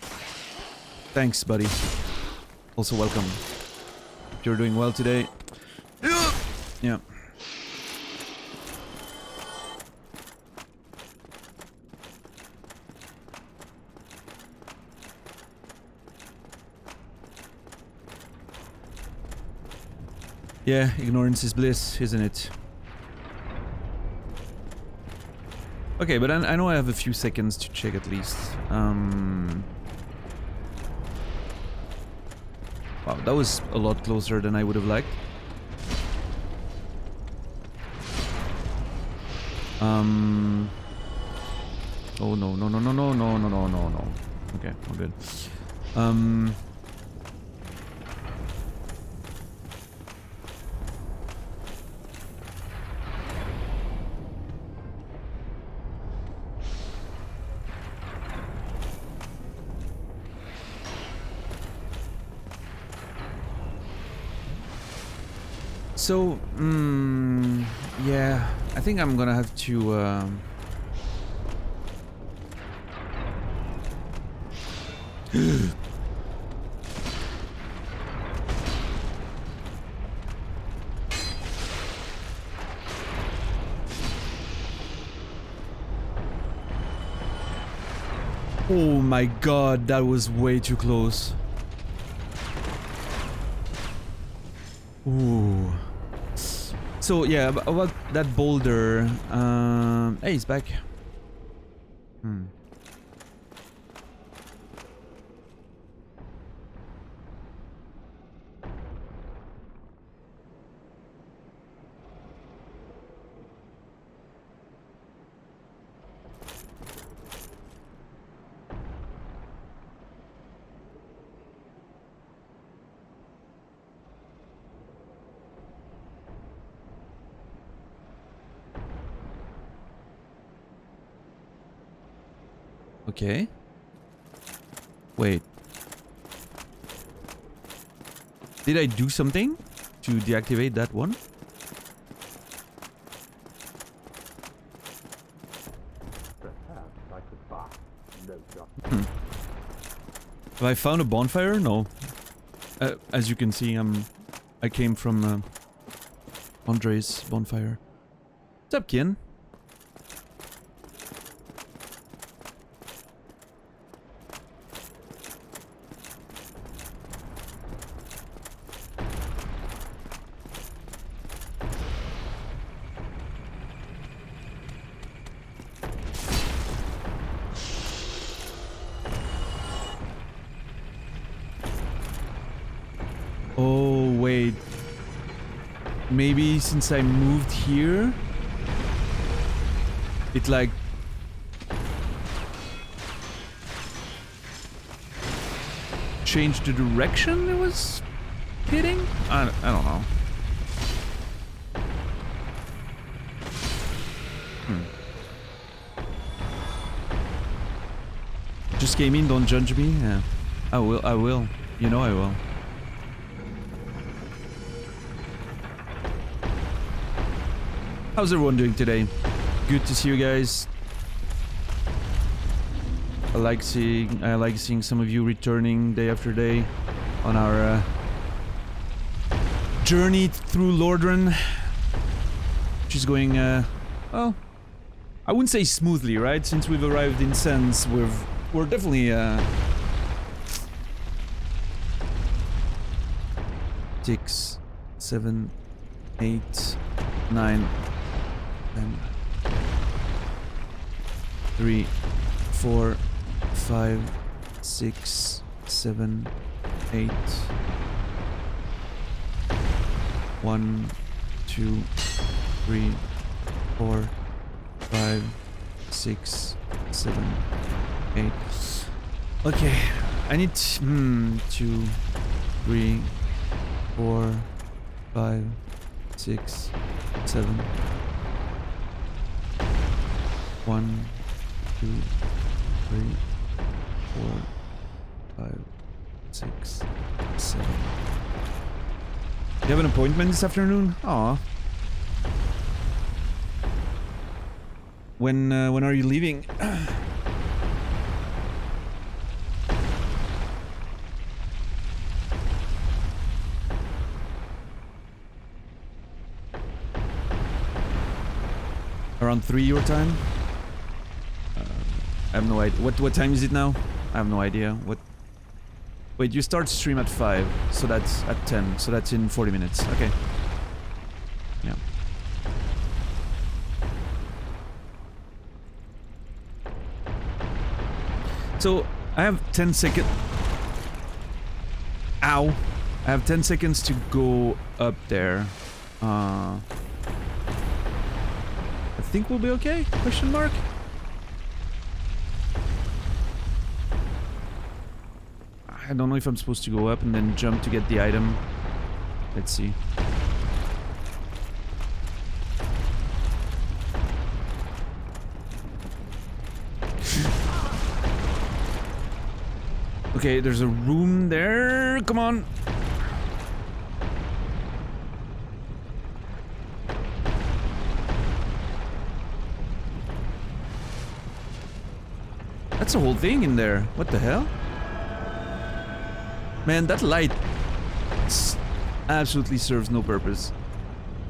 Thanks, buddy. Also welcome. If you're doing well today. Yeah. Yeah, ignorance is bliss, isn't it? Okay, but I know I have a few seconds to check at least. Wow, that was a lot closer than I would have liked. Oh no, no, no, no, no, no, no, no, no, no. Okay, we're good. So, yeah, I think I'm gonna have to, oh my god, that was way too close. Ooh. So yeah, about that boulder. Hey, he's back. Okay. Wait. Did I do something to deactivate that one? Perhaps I could buy just... Have I found a bonfire? No. As you can see, I came from Andre's bonfire. What's up, Kin? Oh, wait. Maybe since I moved here, it like... changed the direction it was hitting? I don't know. Just came in, don't judge me. Yeah. I will. You know I will. How's everyone doing today? Good to see you guys. I like seeing some of you returning day after day on our journey through Lordran. Which is going well, I wouldn't say smoothly, right? Since we've arrived in Sens, we're definitely 6, 7, 8, 9, 10, 3, 4, 5, 6, 7, 8. 1, 2, 3, 4, 5, 6, 7, 8. Okay, I need 2, 3, 4, 5, 6, 7. 1, 2, 3, 4, 5, 6, 7. You have an appointment this afternoon? Aw. When are you leaving? Around 3 your time? I have no idea. What time is it now? I have no idea. What? Wait, you start stream at 5, so that's at 10, so that's in 40 minutes. Okay. Yeah. So, I have 10 seconds... Ow! I have 10 seconds to go up there. I think we'll be okay? Question mark? I don't know if I'm supposed to go up and then jump to get the item. Let's see. Okay, there's a room there. Come on. That's a whole thing in there. What the hell? Man, that light absolutely serves no purpose.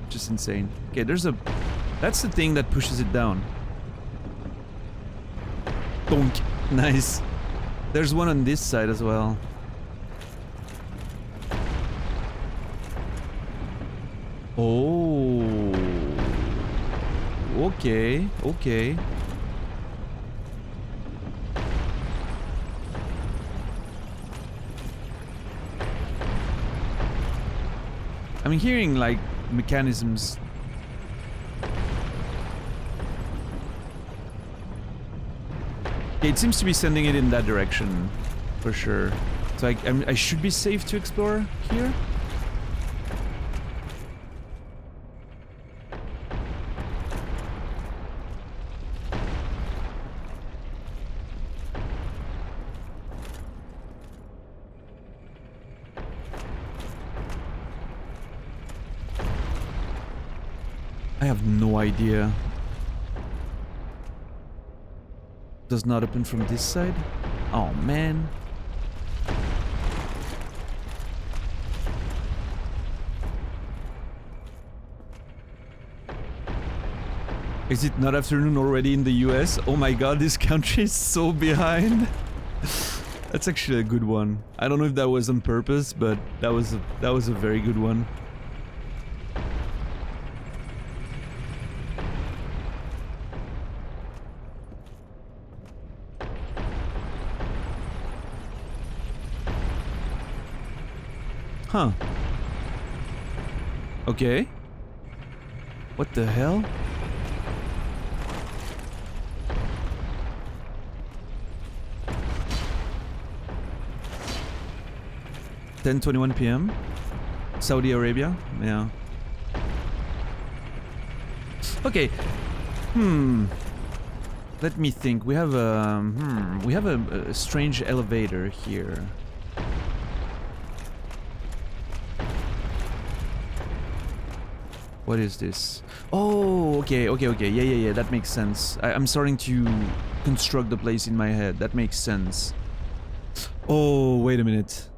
Just insane. Okay, there's a... That's the thing that pushes it down. Donk. Nice. There's one on this side as well. Oh. Okay, okay. I'm hearing, like, mechanisms. Okay, it seems to be sending it in that direction, for sure. So I should be safe to explore here? I have no idea. Does not open from this side. Oh man. Is it not afternoon already in the US? Oh my god, this country is so behind. That's actually a good one. I don't know if that was on purpose, but that was a very good one. Huh. Okay. What the hell? (10:21 p.m.) Saudi Arabia. Yeah. Okay. Let me think. We have a strange elevator here. What is this? Oh, okay. Yeah. That makes sense. I'm starting to construct the place in my head. That makes sense. Oh, wait a minute.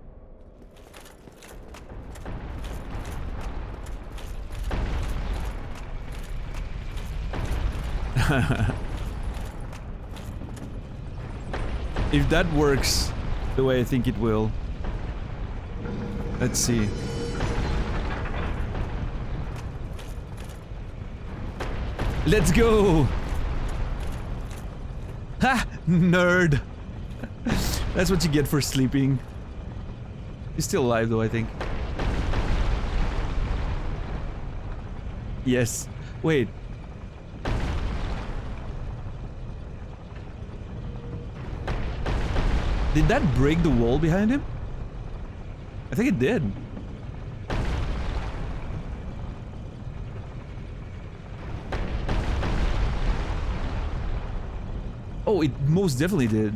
If that works the way I think it will. Let's see. Let's go! Ha! Nerd! That's what you get for sleeping. He's still alive though, I think. Yes. Wait. Did that break the wall behind him? I think it did. Oh, it most definitely did.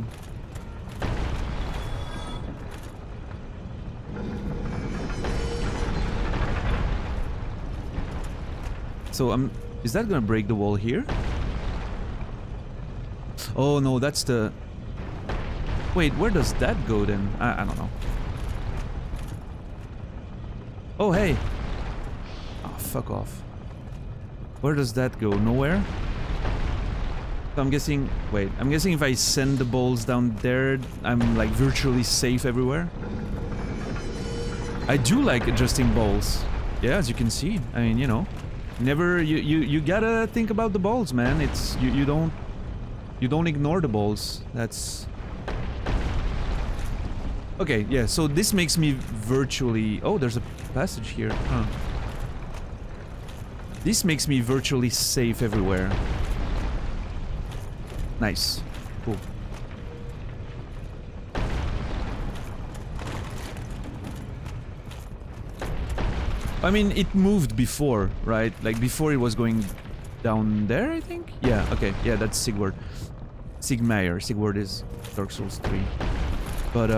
So, is that gonna break the wall here? Oh no, that's the... Wait, where does that go then? I don't know. Oh, hey! Oh, fuck off. Where does that go? Nowhere? So I'm guessing... Wait, I'm guessing if I send the balls down there, I'm like virtually safe everywhere? I do like adjusting balls. Yeah, as you can see. I mean, you know. Never... You gotta think about the balls, man. It's... You don't... You don't ignore the balls. That's... Okay, yeah, so this makes me virtually... Oh, there's a passage here. Huh. This makes me virtually safe everywhere. Nice. Cool. I mean, it moved before, right? Like, before it was going down there, I think? Yeah, okay. Yeah, that's Sigurd. Sigmar. Sigurd is Dark Souls 3. But,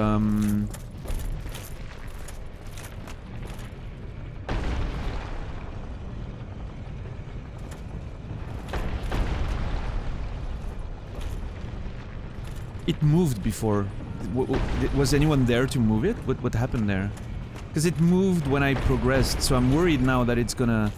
it moved before. Was anyone there to move it? What happened there? Because it moved when I progressed, so I'm worried now that it's gonna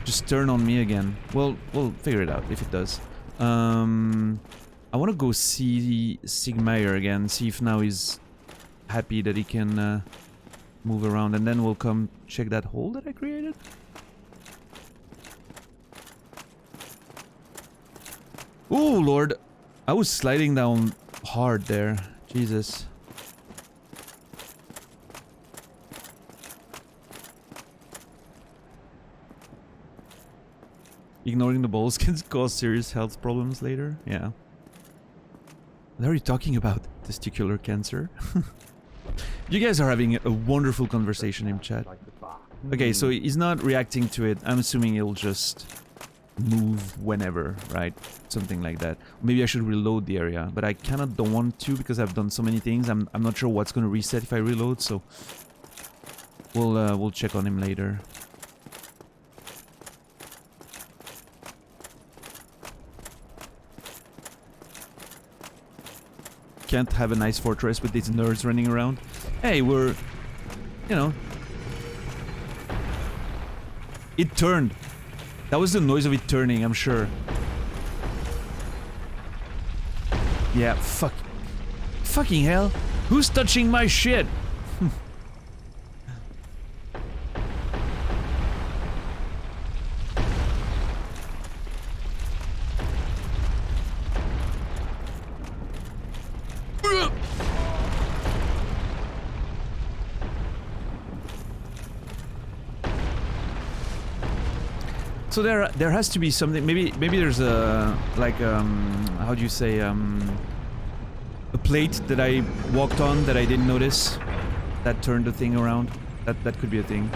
just turn on me again. Well, we'll figure it out if it does. I want to go see Sigmar again, see if now he's happy that he can move around, and then we'll come check that hole that I created. Oh, Lord. I was sliding down hard there. Jesus. Ignoring the balls can cause serious health problems later. Yeah. What are you talking about? Testicular cancer? You guys are having a wonderful conversation in chat. Okay, so he's not reacting to it. I'm assuming he'll just move whenever, right? Something like that. Maybe I should reload the area, but I cannot don't want to because I've done so many things. I'm not sure what's going to reset if I reload, so we'll check on him later. can't have a nice fortress with these nerds running around. Hey, we're... You know... It turned. That was the noise of it turning, I'm sure. Yeah, fuck. Fucking hell. Who's touching my shit? So there has to be something. Maybe there's a like how do you say a plate that I walked on that I didn't notice that turned the thing around. That could be a thing.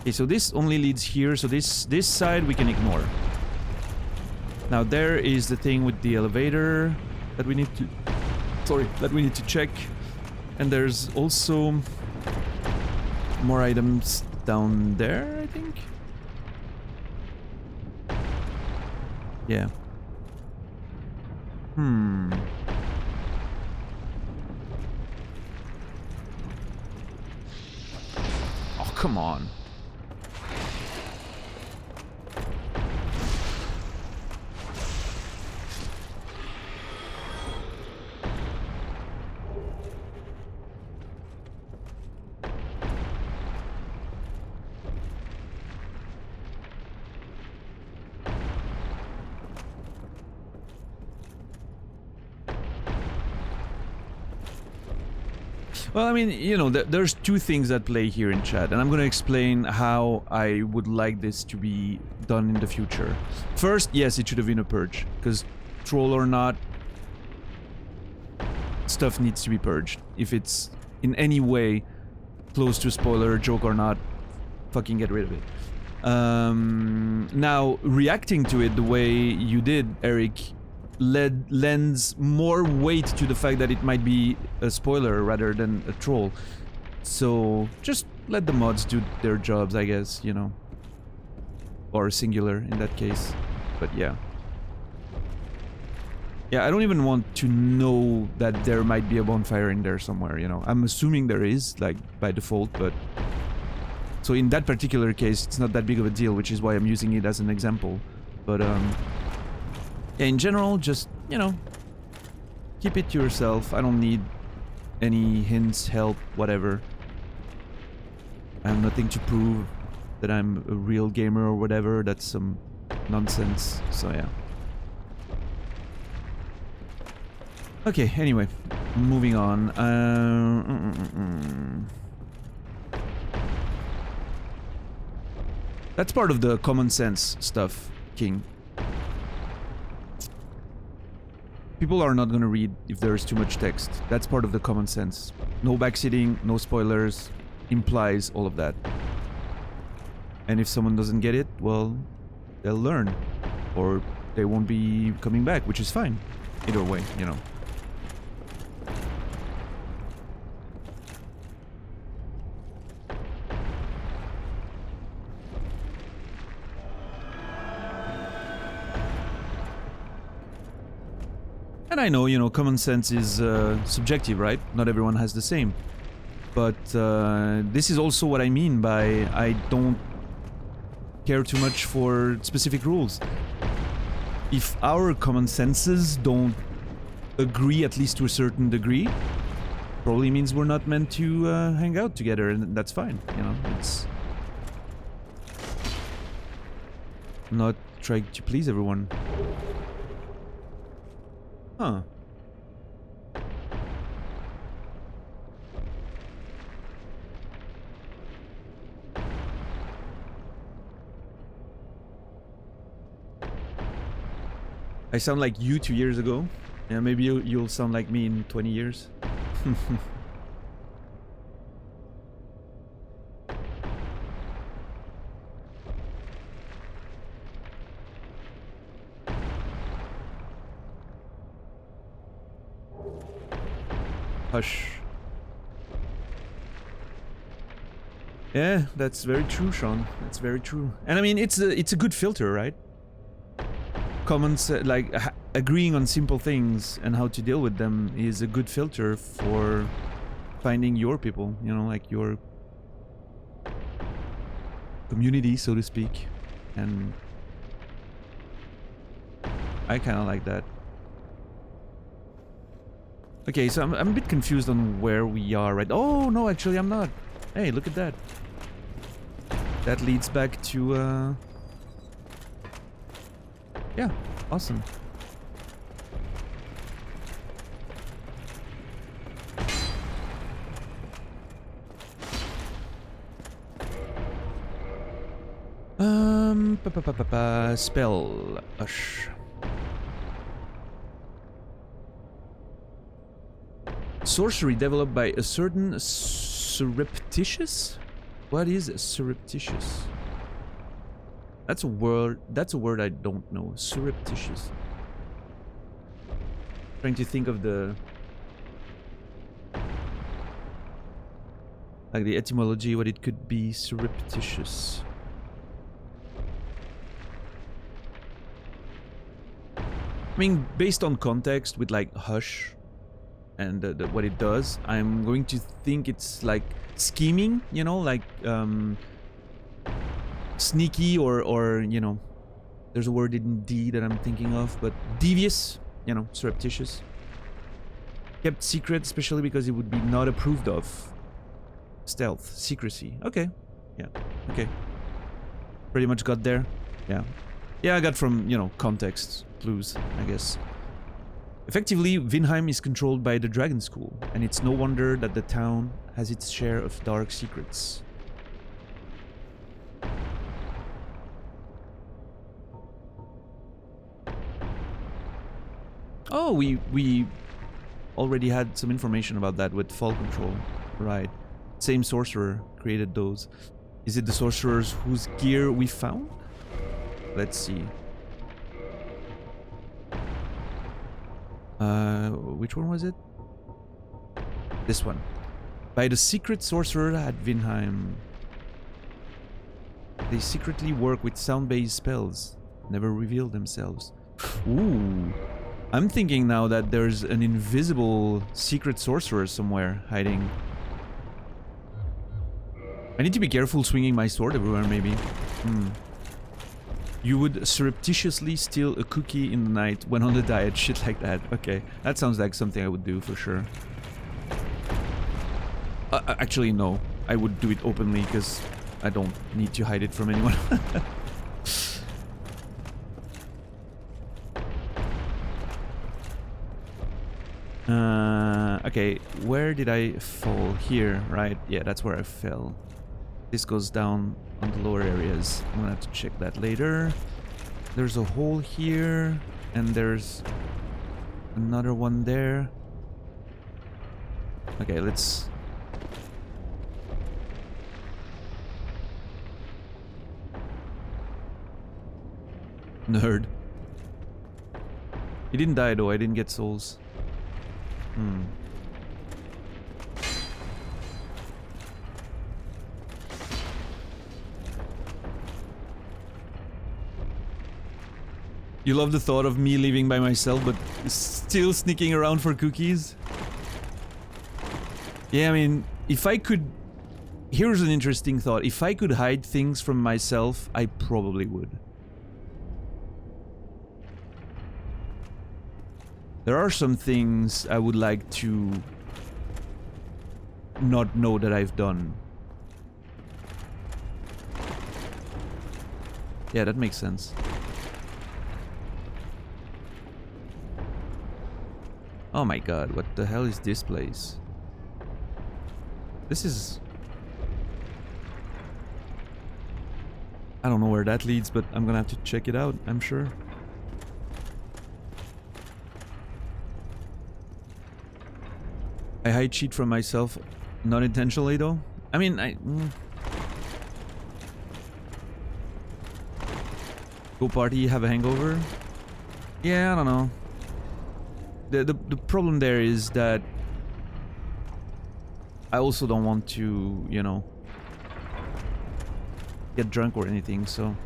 Okay, so this only leads here. So this side we can ignore. Now there is the thing with the elevator that we need to. Sorry, that we need to check. And there's also more items down there, I think. Yeah. Oh, come on. Well, I mean, you know, there's two things at play here in chat, and I'm going to explain how I would like this to be done in the future. First, yes, it should have been a purge, because troll or not, stuff needs to be purged. If it's in any way close to a spoiler, joke or not, fucking get rid of it. Now, reacting to it the way you did, Eric, lends more weight to the fact that it might be a spoiler rather than a troll. So just let the mods do their jobs, I guess, you know. Or singular in that case. But yeah. Yeah, I don't even want to know that there might be a bonfire in there somewhere, you know. I'm assuming there is, like, by default, but... So in that particular case, it's not that big of a deal, which is why I'm using it as an example. But, yeah, in general, just, you know, keep it to yourself. I don't need any hints, help, whatever. I have nothing to prove that I'm a real gamer or whatever. That's some nonsense. So, yeah. Okay, anyway, moving on. That's part of the common sense stuff, King. People are not gonna read if there's too much text. That's part of the common sense. No backseating, no spoilers, implies all of that. And if someone doesn't get it, well, they'll learn. Or they won't be coming back, which is fine. Either way, you know. And I know, you know, common sense is subjective, right? Not everyone has the same. But this is also what I mean by I don't care too much for specific rules. If our common senses don't agree, at least to a certain degree, probably means we're not meant to hang out together, and that's fine, you know, it's... I'm not trying to please everyone. Huh. I sound like you 2 years ago. Yeah, maybe you'll sound like me in 20 years. Hush. Yeah, that's very true, Sean. That's very true. And I mean, it's a good filter, right? Comments like agreeing on simple things and how to deal with them is a good filter for finding your people, you know, like your community, so to speak. And I kind of like that. Okay, so I'm a bit confused on where we are, right? Oh, no, actually I'm not. Hey, look at that. That leads back to, yeah, awesome. Spell Ush. Sorcery developed by a certain surreptitious? What is surreptitious? That's a word I don't know. Surreptitious. Trying to think of the etymology, what it could be. Surreptitious. I mean, based on context with like hush and what it does, I'm going to think it's like scheming, you know, like sneaky or you know, there's a word in D that I'm thinking of, but devious, you know, surreptitious. Kept secret, especially because it would be not approved of. Stealth, secrecy. Okay, yeah, okay. Pretty much got there. Yeah. Yeah, I got from, you know, context clues, I guess. Effectively, Vinheim is controlled by the Dragon School, and it's no wonder that the town has its share of dark secrets. Oh, we already had some information about that with Fall Control. Right. Same sorcerer created those. Is it the sorcerers whose gear we found? Let's see. Which one was it? This one. By the secret sorcerer at Vinheim. They secretly work with sound-based spells. Never reveal themselves. Ooh. I'm thinking now that there's an invisible secret sorcerer somewhere hiding. I need to be careful swinging my sword everywhere, maybe. You would surreptitiously steal a cookie in the night when on the diet, shit like that. Okay, that sounds like something I would do for sure. Actually, no. I would do it openly because I don't need to hide it from anyone. Okay, where did I fall? Here, right? Yeah, that's where I fell. This goes down on the lower areas. I'm gonna have to check that later. There's a hole here, and there's another one there. Okay, let's... Nerd. He didn't die though, I didn't get souls. You love the thought of me leaving by myself, but still sneaking around for cookies? Yeah, I mean, if I could... Here's an interesting thought. If I could hide things from myself, I probably would. There are some things I would like to not know that I've done. Yeah, that makes sense. Oh my god, what the hell is this place? This is... I don't know where that leads, but I'm gonna have to check it out, I'm sure. I hide cheat from myself, not intentionally though. I mean, Go party, have a hangover? Yeah, I don't know. The problem there is that I also don't want to, you know, get drunk or anything, so...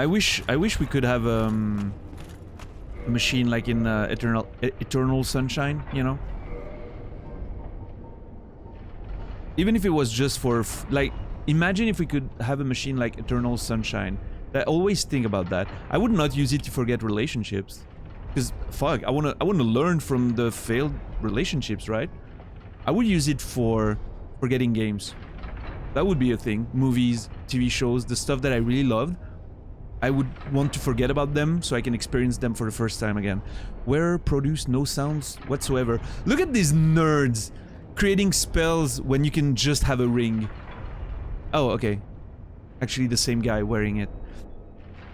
I wish we could have a machine like in Eternal Sunshine, you know? Even if it was just for like, imagine if we could have a machine like Eternal Sunshine. I always think about that. I would not use it to forget relationships, because fuck, I wanna learn from the failed relationships, right? I would use it for forgetting games. That would be a thing. Movies, TV shows, the stuff that I really loved. I would want to forget about them so I can experience them for the first time again. Where produce no sounds whatsoever. Look at these nerds creating spells when you can just have a ring. Oh, okay. Actually, the same guy wearing it.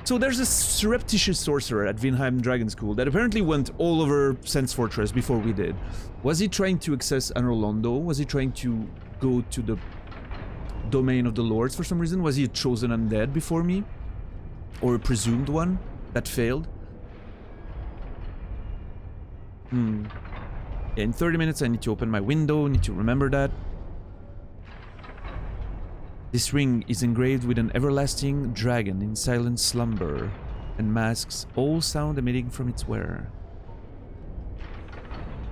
So there's a surreptitious sorcerer at Vinheim Dragon School that apparently went all over Sense Fortress before we did. Was he trying to access Anor Londo? Was he trying to go to the domain of the lords for some reason? Was he a chosen undead before me? Or a presumed one that failed? Yeah, in 30 minutes I need to open my window, need to remember that. This ring is engraved with an everlasting dragon in silent slumber and masks all sound emitting from its wearer.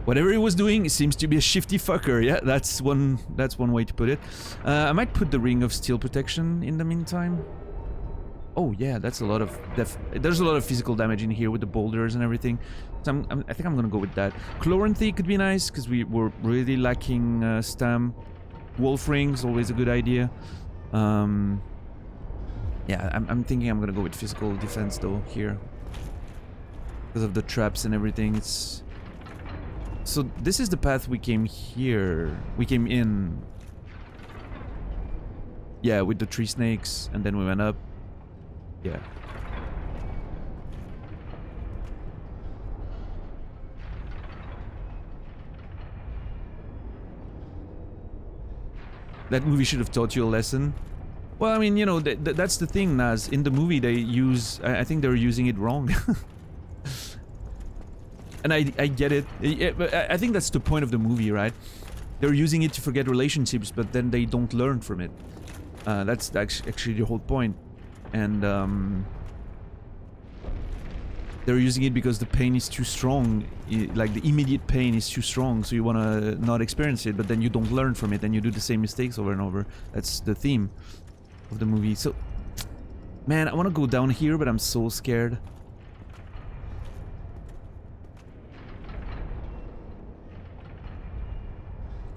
Whatever he was doing, it seems to be a shifty fucker. Yeah, that's one way to put it. I might put the ring of steel protection in the meantime. Oh yeah, that's a lot of there's a lot of physical damage in here with the boulders and everything. So I think I'm gonna go with that. Chloranthy could be nice because we were really lacking stam. Wolf rings, always a good idea. Yeah, I'm thinking I'm gonna go with physical defense though here because of the traps and everything. It's so this is the path we came here. We came in. Yeah, with the tree snakes, and then we went up. Yeah. That movie should have taught you a lesson. Well, I mean, you know, that's the thing, Naz. In the movie, they use... I think they're using it wrong. And I get it. I think that's the point of the movie, right? They're using it to forget relationships, but then they don't learn from it. That's actually the whole point. And they're using it because the pain is too strong. Like the immediate pain is too strong, so you want to not experience it, but then you don't learn from it and you do the same mistakes over and over. That's the theme of the movie. So, man, I want to go down here, but I'm so scared.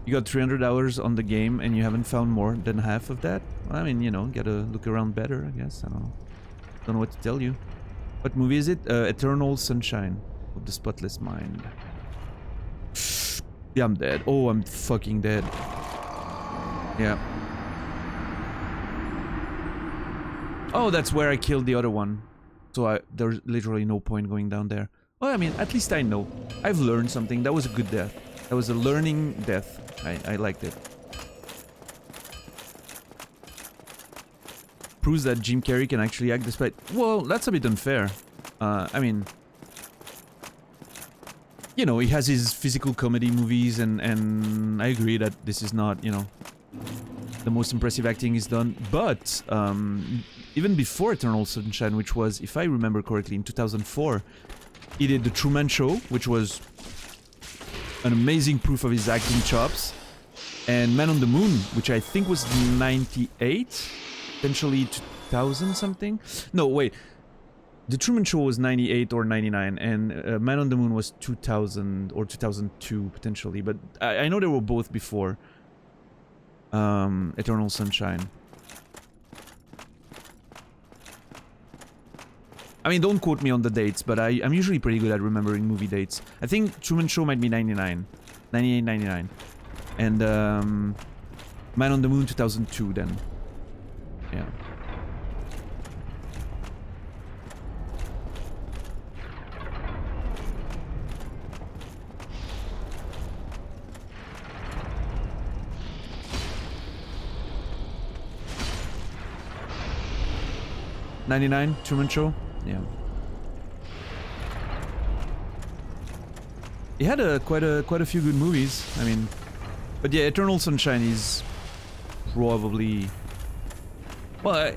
You got 300 hours on the game and you haven't found more than half of that? Well, I mean, you know, gotta look around better, I guess. I don't know. Don't know what to tell you. What movie is it? Eternal Sunshine of the Spotless Mind. Yeah, I'm dead. Oh, I'm fucking dead. Yeah. Oh, that's where I killed the other one. So there's literally no point going down there. Well, I mean, at least I know. I've learned something. That was a good death. That was a learning death. I liked it. Proves that Jim Carrey can actually act despite... Well, that's a bit unfair. I mean... You know, he has his physical comedy movies and I agree that this is not, you know, the most impressive acting he's done. But, even before Eternal Sunshine, which was, if I remember correctly, in 2004, he did The Truman Show, which was an amazing proof of his acting chops, and Man on the Moon, which I think was 98, potentially 2000 something. No, wait. The Truman Show was 98 or 99, and Man on the Moon was 2000 or 2002 potentially, but I know they were both before Eternal Sunshine. I mean, don't quote me on the dates, but I'm usually pretty good at remembering movie dates. I think Truman Show might be 99. 98, 99. And Man on the Moon 2002 then. Yeah. '99 Truman Show. Yeah. He had quite a few good movies. I mean, But yeah, Eternal Sunshine is probably... Well,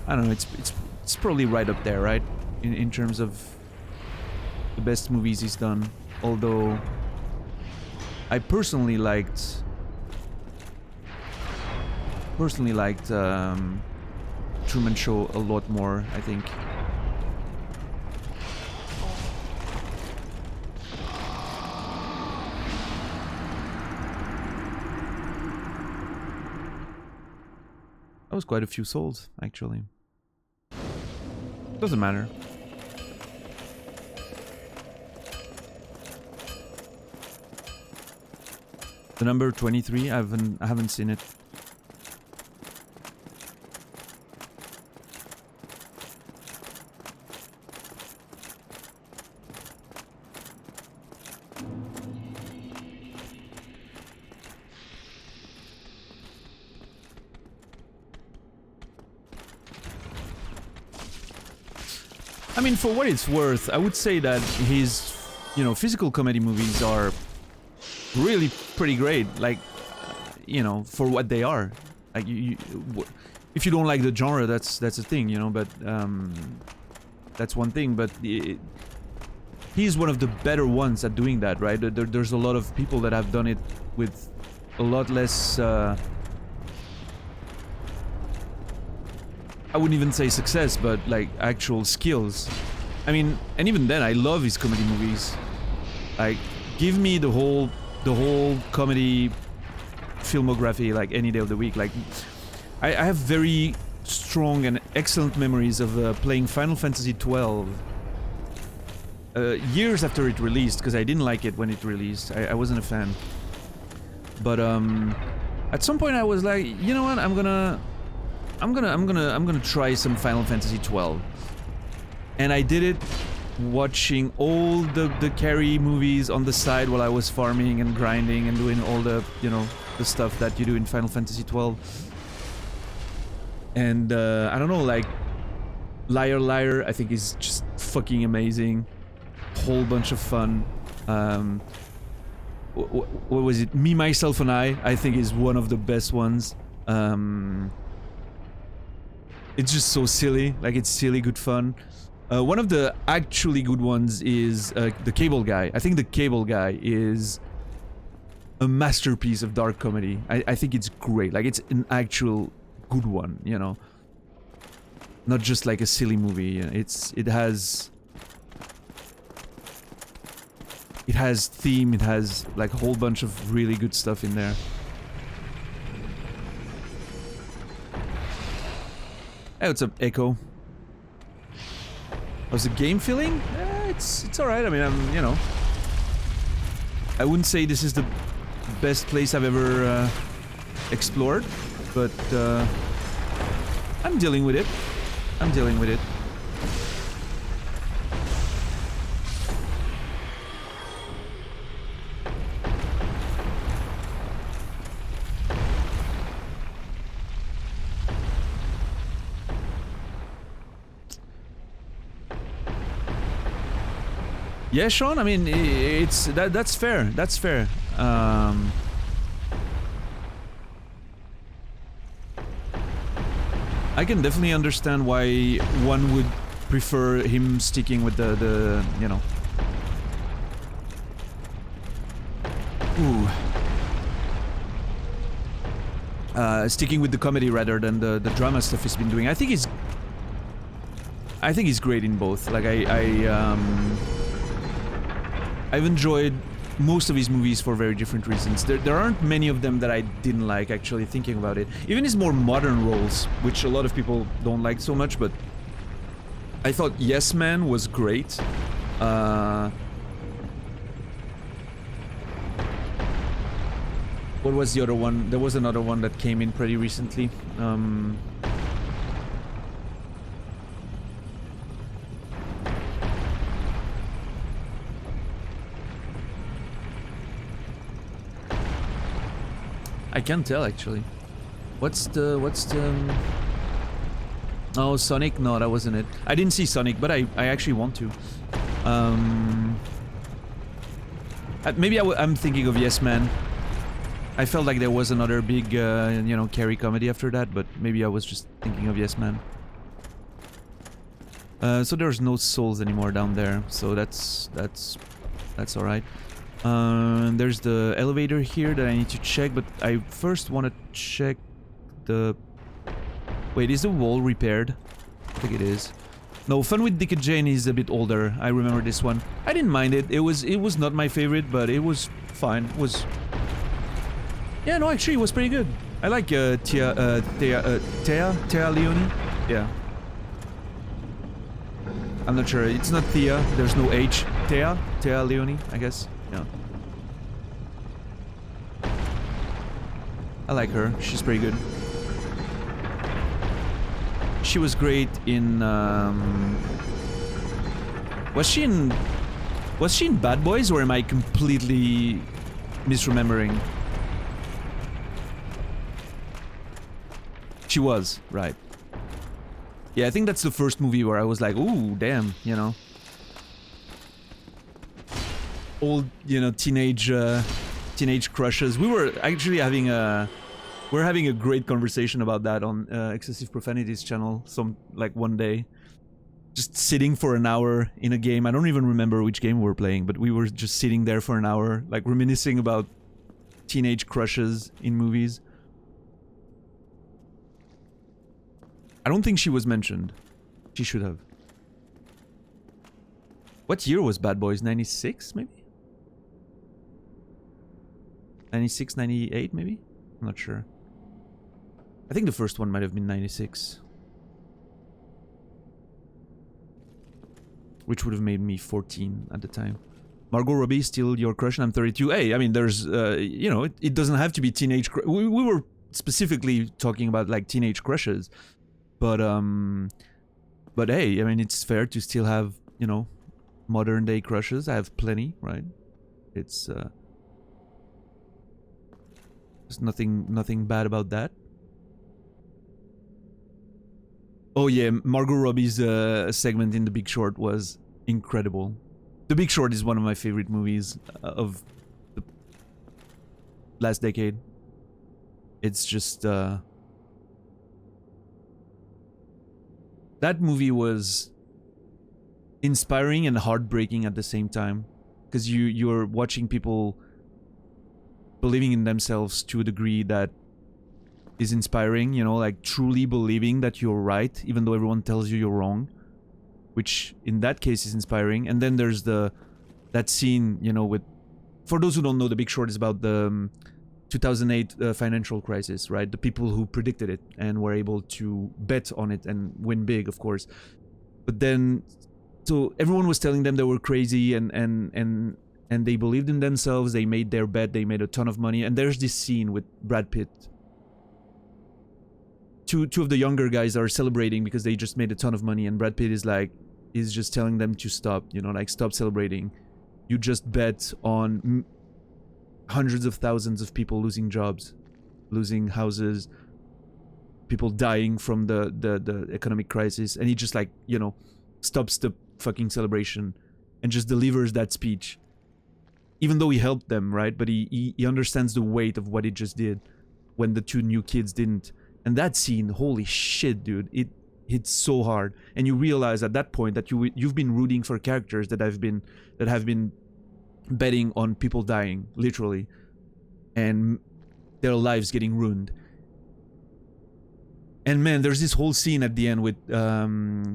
I don't know, it's probably right up there, right? In terms of the best movies he's done. Although I personally liked Truman Show a lot more, I think. That was quite a few souls, actually. Doesn't matter. The number 23, I haven't seen it. I mean, for what it's worth, I would say that his, you know, physical comedy movies are really pretty great. Like, you know, for what they are. Like, if you don't like the genre, that's a thing, you know. But that's one thing. But he's one of the better ones at doing that, right? There's a lot of people that have done it with a lot less. I wouldn't even say success, but like actual skills. I mean, and even then, I love his comedy movies. Like, give me the whole comedy filmography, like any day of the week. Like, I have very strong and excellent memories of playing Final Fantasy XII years after it released, because I didn't like it when it released. I wasn't a fan. But at some point, I was like, you know what? I'm gonna try some Final Fantasy XII, and I did it watching all the carry movies on the side while I was farming and grinding and doing all the, you know, the stuff that you do in Final Fantasy XII. And I don't know, like Liar Liar, I think is just fucking amazing, whole bunch of fun. What was it? Me, Myself, and I think is one of the best ones. It's just so silly, like it's silly good fun. One of the actually good ones is The Cable Guy. I think The Cable Guy is a masterpiece of dark comedy. I think it's great, like it's an actual good one, you know? Not just like a silly movie, you know? It has theme, it has like a whole bunch of really good stuff in there. Hey, what's up, Echo? How's the game feeling? It's alright. I mean, you know, I wouldn't say this is the best place I've ever explored, but I'm dealing with it. I'm dealing with it. Yeah, Sean. I mean, it's that's fair. That's fair. I can definitely understand why one would prefer him sticking with the you know. Sticking with the comedy rather than the drama stuff he's been doing. I think he's great in both. Like I've enjoyed most of his movies for very different reasons. There aren't many of them that I didn't like, actually, thinking about it. Even his more modern roles, which a lot of people don't like so much, but I thought Yes Man was great. What was the other one? There was another one that came in pretty recently. I can't tell, actually. What's the... Oh, Sonic? No, that wasn't it. I didn't see Sonic, but I actually want to. Maybe I'm thinking of Yes Man. I felt like there was another big, you know, Carrie comedy after that, but maybe I was just thinking of Yes Man. So there's no souls anymore down there, so that's all right. There's the elevator here that I need to check, but I first want to check the... Wait, is the wall repaired? I think it is. No, Fun with Dick and Jane is a bit older. I remember this one. I didn't mind it. It was not my favorite, but it was fine. It was... Yeah, no, actually, it was pretty good. I like Tia Leone. Yeah. I'm not sure. It's not Thea. There's no H. Tia Leone, I guess. Yeah. I like her. She's pretty good. She was great in... Was she in Bad Boys, or am I completely misremembering? She was, right. Yeah, I think that's the first movie where I was like, ooh, damn, you know. Old, you know, teenage crushes. We were actually having a great conversation about that on Excessive Profanities channel one day. Just sitting for an hour in a game. I don't even remember which game we were playing, but we were just sitting there for an hour, like reminiscing about teenage crushes in movies. I don't think she was mentioned. She should have. What year was Bad Boys? 96, maybe? 96, 98, maybe? I'm not sure. I think the first one might have been 96. Which would have made me 14 at the time. Margot Robbie, still your crush, and I'm 32. Hey, I mean, there's, you know, it doesn't have to be teenage... We were specifically talking about, like, teenage crushes. But hey, I mean, it's fair to still have, you know, modern day crushes. I have plenty, right? It's there's nothing bad about that. Oh yeah, Margot Robbie's segment in The Big Short was incredible. The Big Short is one of my favorite movies of the last decade. It's just that movie was inspiring and heartbreaking at the same time, because you're watching people believing in themselves to a degree that is inspiring, you know, like truly believing that you're right even though everyone tells you you're wrong, which in that case is inspiring. And then there's that scene, you know, with, for those who don't know, The Big Short is about the 2008 financial crisis, right? The people who predicted it and were able to bet on it and win big, of course. But then, so everyone was telling them they were crazy, and they believed in themselves. They made their bet. They made a ton of money. And there's this scene with Brad Pitt. Two of the younger guys are celebrating because they just made a ton of money, and Brad Pitt is just telling them to stop, you know, like, stop celebrating. You just bet on hundreds of thousands of people losing jobs, losing houses, people dying from the economic crisis, and he just, like, you know, stops the fucking celebration and just delivers that speech, even though he helped them, right? But he understands the weight of what he just did when the two new kids didn't. And that scene, holy shit, dude, it hits so hard, and you realize at that point that you've been rooting for characters that have been betting on people dying, literally, and their lives getting ruined. And man, there's this whole scene at the end with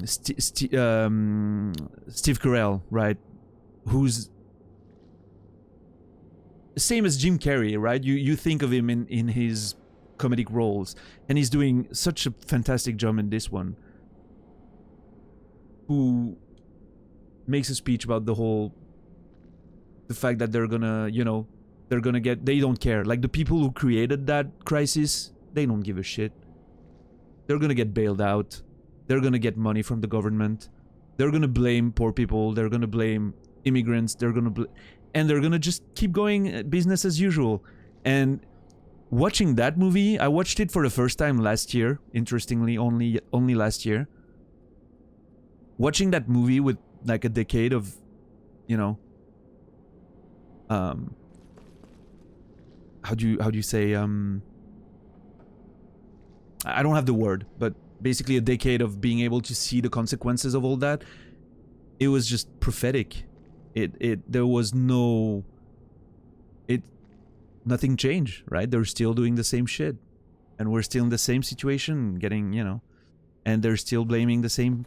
Steve Carell, right? Who's same as Jim Carrey, right? You think of him in his comedic roles, and he's doing such a fantastic job in this one. Who makes a speech about the fact that they're gonna, you know, they don't care. Like, the people who created that crisis, they don't give a shit. They're gonna get bailed out. They're gonna get money from the government. They're gonna blame poor people. They're gonna blame immigrants. And they're gonna just keep going business as usual. And watching that movie, I watched it for the first time last year. Interestingly, only last year. Watching that movie with, like, a decade of, you know, how do you say, I don't have the word, but basically a decade of being able to see the consequences of all that. It was just prophetic. There was nothing changed, right? They're still doing the same shit, and we're still in the same situation, getting, and they're still blaming the same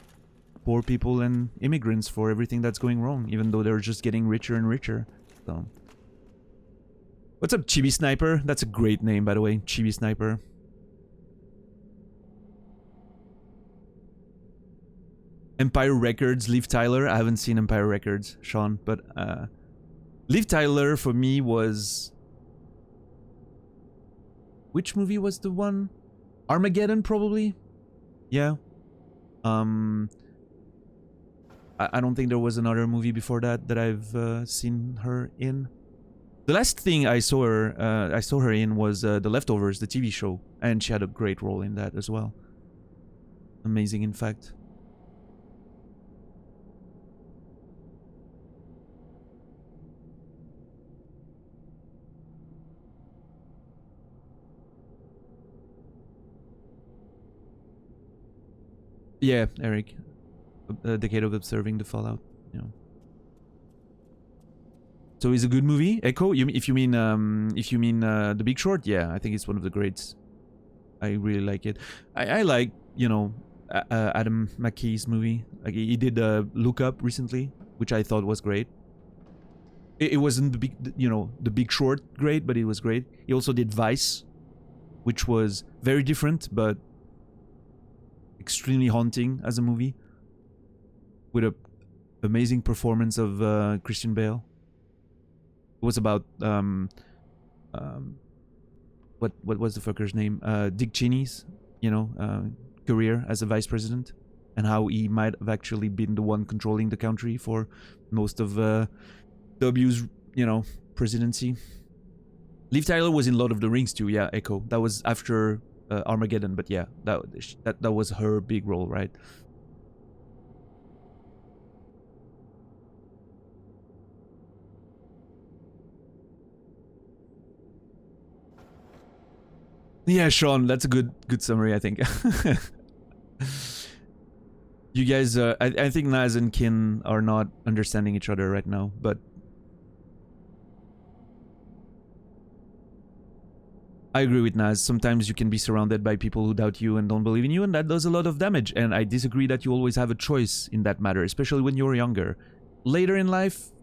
poor people and immigrants for everything that's going wrong, even though they're just getting richer and richer. So, what's up, Chibi Sniper? That's a great name, by the way, Chibi Sniper. Empire Records, Liv Tyler. I haven't seen Empire Records, Sean, but Liv Tyler for me was... Which movie was the one? Armageddon, probably? Yeah. I don't think there was another movie before that I've seen her in. The last thing I saw her in was The Leftovers, the TV show, and she had a great role in that as well. Amazing, in fact. Yeah, Eric. A decade of observing the fallout. So it's a good movie. Echo. If you mean The Big Short, yeah, I think it's one of the greats. I really like it. I like Adam McKay's movie. Like he did Look Up recently, which I thought was great. It wasn't the Big Short great, but it was great. He also did Vice, which was very different, but extremely haunting as a movie, with a amazing performance of Christian Bale. It was about what was the fucker's name? Dick Cheney's career as a vice president, and how he might have actually been the one controlling the country for most of W's presidency. Liv Tyler was in Lord of the Rings too. Yeah, Echo. That was after Armageddon, but yeah, that was her big role, right? Yeah, Sean, that's a good summary, I think. You guys, I think Naz and Kin are not understanding each other right now, but I agree with Naz. Sometimes you can be surrounded by people who doubt you and don't believe in you, and that does a lot of damage. And I disagree that you always have a choice in that matter, especially when you're younger. Later in life,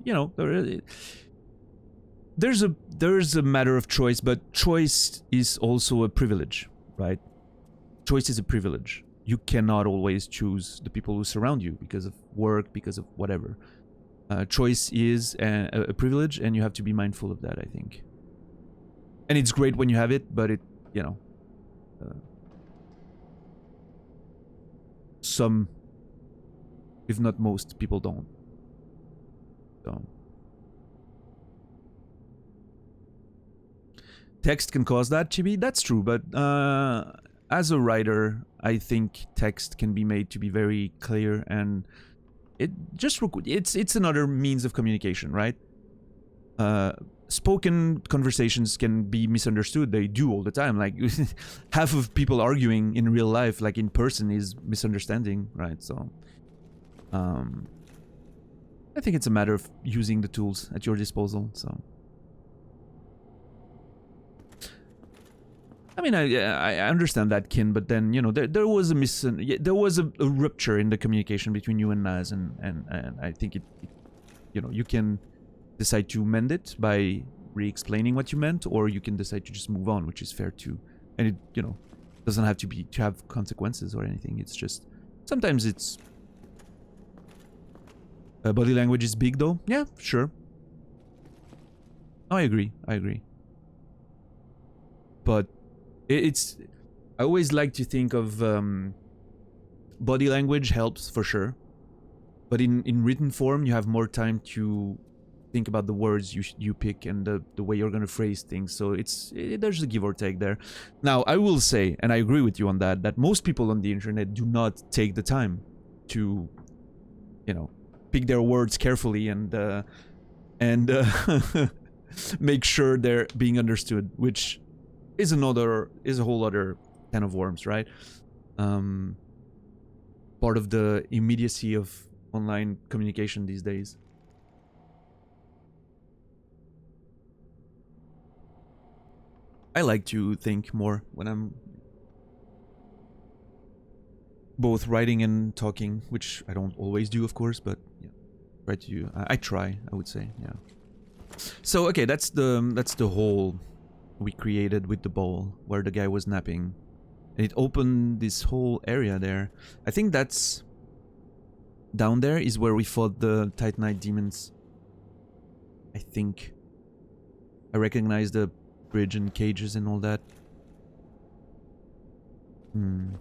there's a matter of choice, but choice is also a privilege, right? Choice is a privilege. You cannot always choose the people who surround you because of work, because of whatever. Choice is a privilege, and you have to be mindful of that, I think. And it's great when you have it, but some, if not most, people don't. So. Text can cause that, Chibi. That's true, but as a writer, I think text can be made to be very clear, and it's another means of communication, right? Spoken conversations can be misunderstood. They do all the time. Like half of people arguing in real life, like in person, is misunderstanding, right? So, I think it's a matter of using the tools at your disposal. So. I mean, I understand that, Kin, but then there was a rupture in the communication between you and Naz, and I think you can decide to mend it by re-explaining what you meant, or you can decide to just move on, which is fair too. And it doesn't have to have consequences or anything. It's just sometimes it's body language is big though. Yeah, sure. I agree. But I always like to think of body language helps for sure, but in written form you have more time to think about the words you pick and the way you're gonna phrase things. So there's a give or take there. Now I will say, and I agree with you on that most people on the internet do not take the time to pick their words carefully and make sure they're being understood, which is a whole other can of worms, right? Part of the immediacy of online communication these days. I like to think more when I'm both writing and talking, which I don't always do, of course, but yeah, I try, I would say, yeah. So okay, that's the hole we created with the bowl where the guy was napping. And it opened this whole area there. I think that's down there is where we fought the Titanite demons. I think. I recognize the bridge and cages and all that. And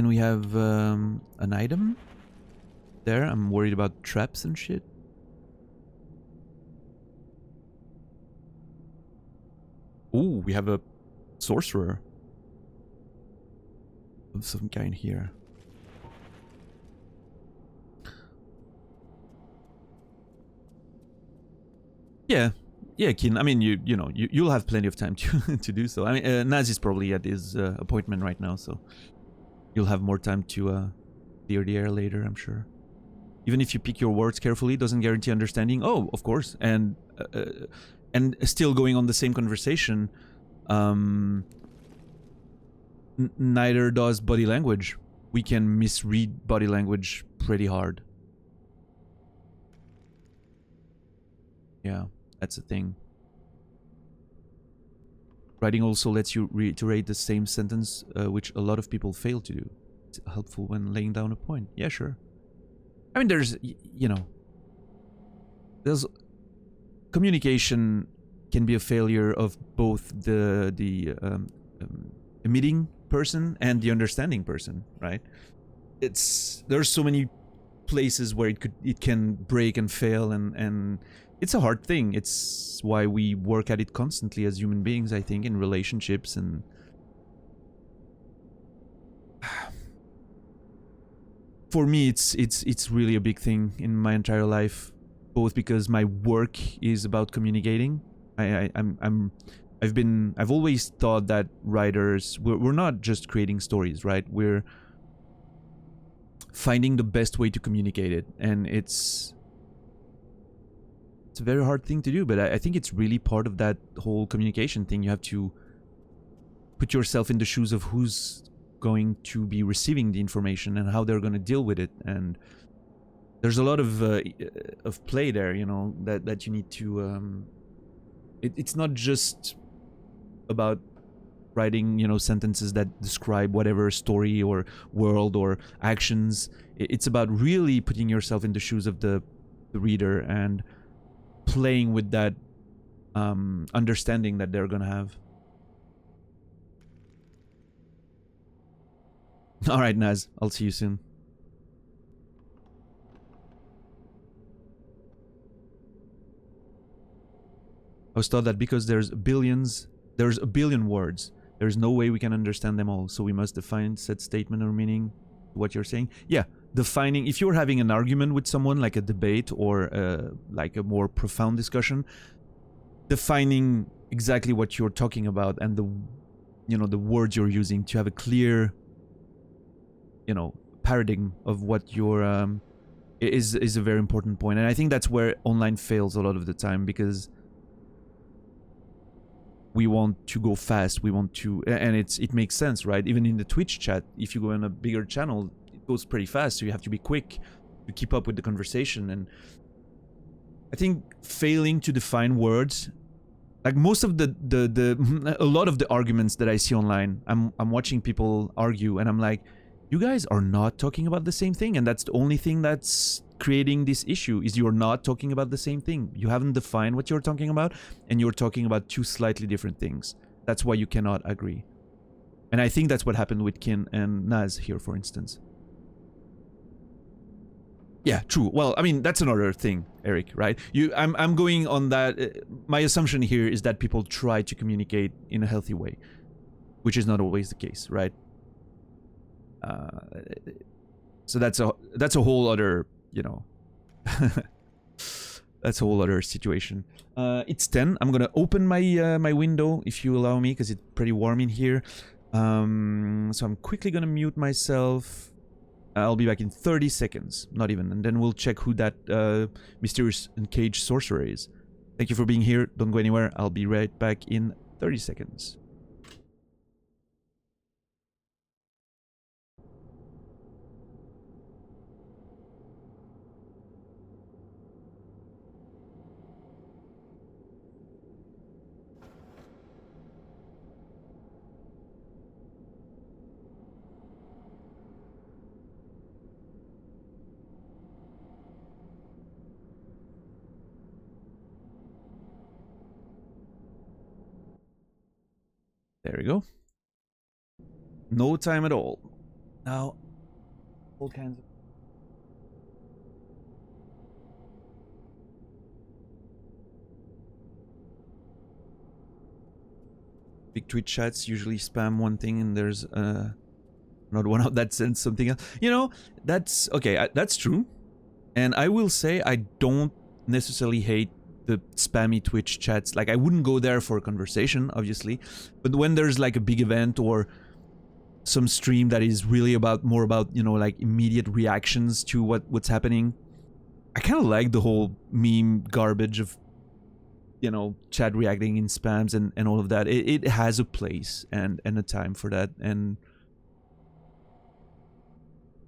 we have an item there. I'm worried about traps and shit. Ooh, we have a sorcerer of some kind here. Yeah, Keen. I mean, you'll have plenty of time to to do so. I mean, Naz is probably at his appointment right now, so you'll have more time to clear the air later, I'm sure. Even if you pick your words carefully, doesn't guarantee understanding. Oh, of course, and still going on the same conversation. Neither does body language. We can misread body language pretty hard. Yeah, that's the thing. Writing also lets you reiterate the same sentence, which a lot of people fail to do. It's helpful when laying down a point. Yeah, sure. I mean, there's communication can be a failure of both the emitting person and the understanding person, right? There's so many places where it can break and fail, and it's a hard thing. It's why we work at it constantly as human beings, I think, in relationships. And for me, it's really a big thing in my entire life, both because my work is about communicating. I've always thought that writers, we're not just creating stories, right? We're finding the best way to communicate it, and it's a very hard thing to do, but I think it's really part of that whole communication thing. You have to put yourself in the shoes of who's going to be receiving the information and how they're going to deal with it, and there's a lot of play there, that you need to. It's not just about writing, sentences that describe whatever story or world or actions. It's about really putting yourself in the shoes of the reader and playing with that understanding that they're gonna have. Alright, Naz, I'll see you soon. I was taught that because there's a billion words, there's no way we can understand them all, so we must define said statement or meaning. What you're saying? Yeah, defining. If you're having an argument with someone, like a debate or like a more profound discussion, defining exactly what you're talking about and the words you're using to have a clear paradigm of what you're is a very important point. And I think that's where online fails a lot of the time, because we want to go fast, we want to, and it makes sense, right? Even in the Twitch chat, if you go on a bigger channel, it goes pretty fast, so you have to be quick to keep up with the conversation. And I think failing to define words, like most of a lot of the arguments that I see online, I'm watching people argue, and I'm like, you guys are not talking about the same thing, and that's the only thing that's creating this issue, is you're not talking about the same thing. You haven't defined what you're talking about, and you're talking about two slightly different things. That's why you cannot agree. And I think that's what happened with Kin and Naz here, for instance. Yeah, true. Well, I mean, that's another thing, Eric, right? I'm going on that. My assumption here is that people try to communicate in a healthy way, which is not always the case, right? So that's a whole other, you know, that's a whole other situation. It's 10. I'm gonna open my my window if you allow me, because it's pretty warm in here. So I'm quickly gonna mute myself. I'll be back in 30 seconds, not even, and then we'll check who that mysterious and caged sorcerer is. Thank you for being here. Don't go anywhere. I'll be right back in 30 seconds. There we go. No time at all. Now, all kinds of... Big Twitch chats usually spam one thing and there's another one out that sends something else. You know, that's... Okay, that's true. And I will say I don't necessarily hate the spammy Twitch chats. Like, I wouldn't go there for a conversation, obviously. But when there's like a big event or some stream that is really about more about, you know, like immediate reactions to what's happening, I kind of like the whole meme garbage of, you know, chat reacting in spams and all of that. It has a place and a time for that. And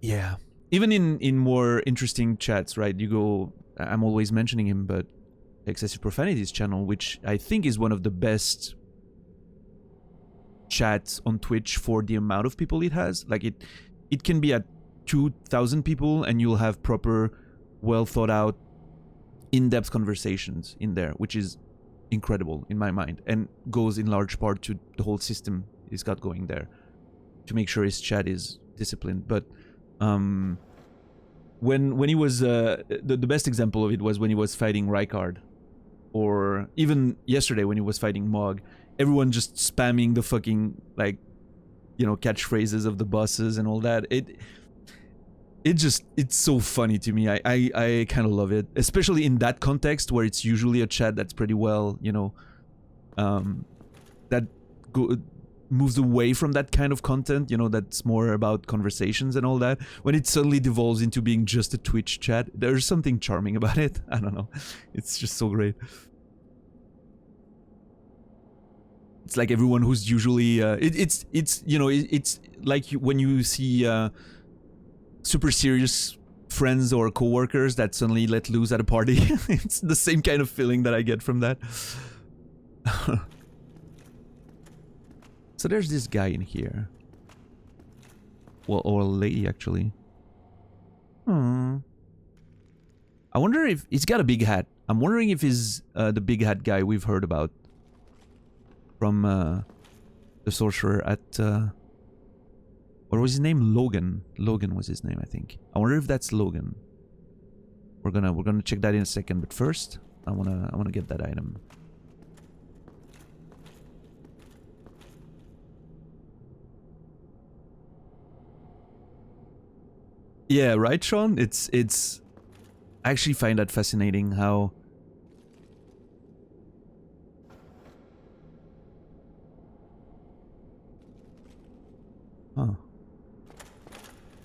yeah, even in more interesting chats, right? You go, I'm always mentioning him, but Excessive Profanities channel, which I think is one of the best chats on Twitch for the amount of people it has. Like it can be at 2,000 people and you'll have proper, well thought out, in-depth conversations in there, which is incredible in my mind, and goes in large part to the whole system he's got going there to make sure his chat is disciplined. But when he was the best example of it was when he was fighting Rykard, or even yesterday when he was fighting Mog, everyone just spamming the fucking, like, you know, catchphrases of the bosses and all that. It's so funny to me. I kind of love it, especially in that context where it's usually a chat that's pretty well, you know, that moves away from that kind of content, you know, that's more about conversations and all that. When it suddenly devolves into being just a Twitch chat, there's something charming about it. I don't know. It's just so great. It's like everyone who's usually it's you know, it's like when you see super serious friends or coworkers that suddenly let loose at a party. It's the same kind of feeling that I get from that. So there's this guy in here. Well, or a lady, actually. I wonder if... He's got a big hat. I'm wondering if he's the big hat guy we've heard about from the sorcerer at... what was his name? Logan. Logan was his name, I think. I wonder if that's Logan. We're gonna check that in a second, but first, I wanna get that item. Yeah, right, Sean? It's... I actually find that fascinating how... Huh.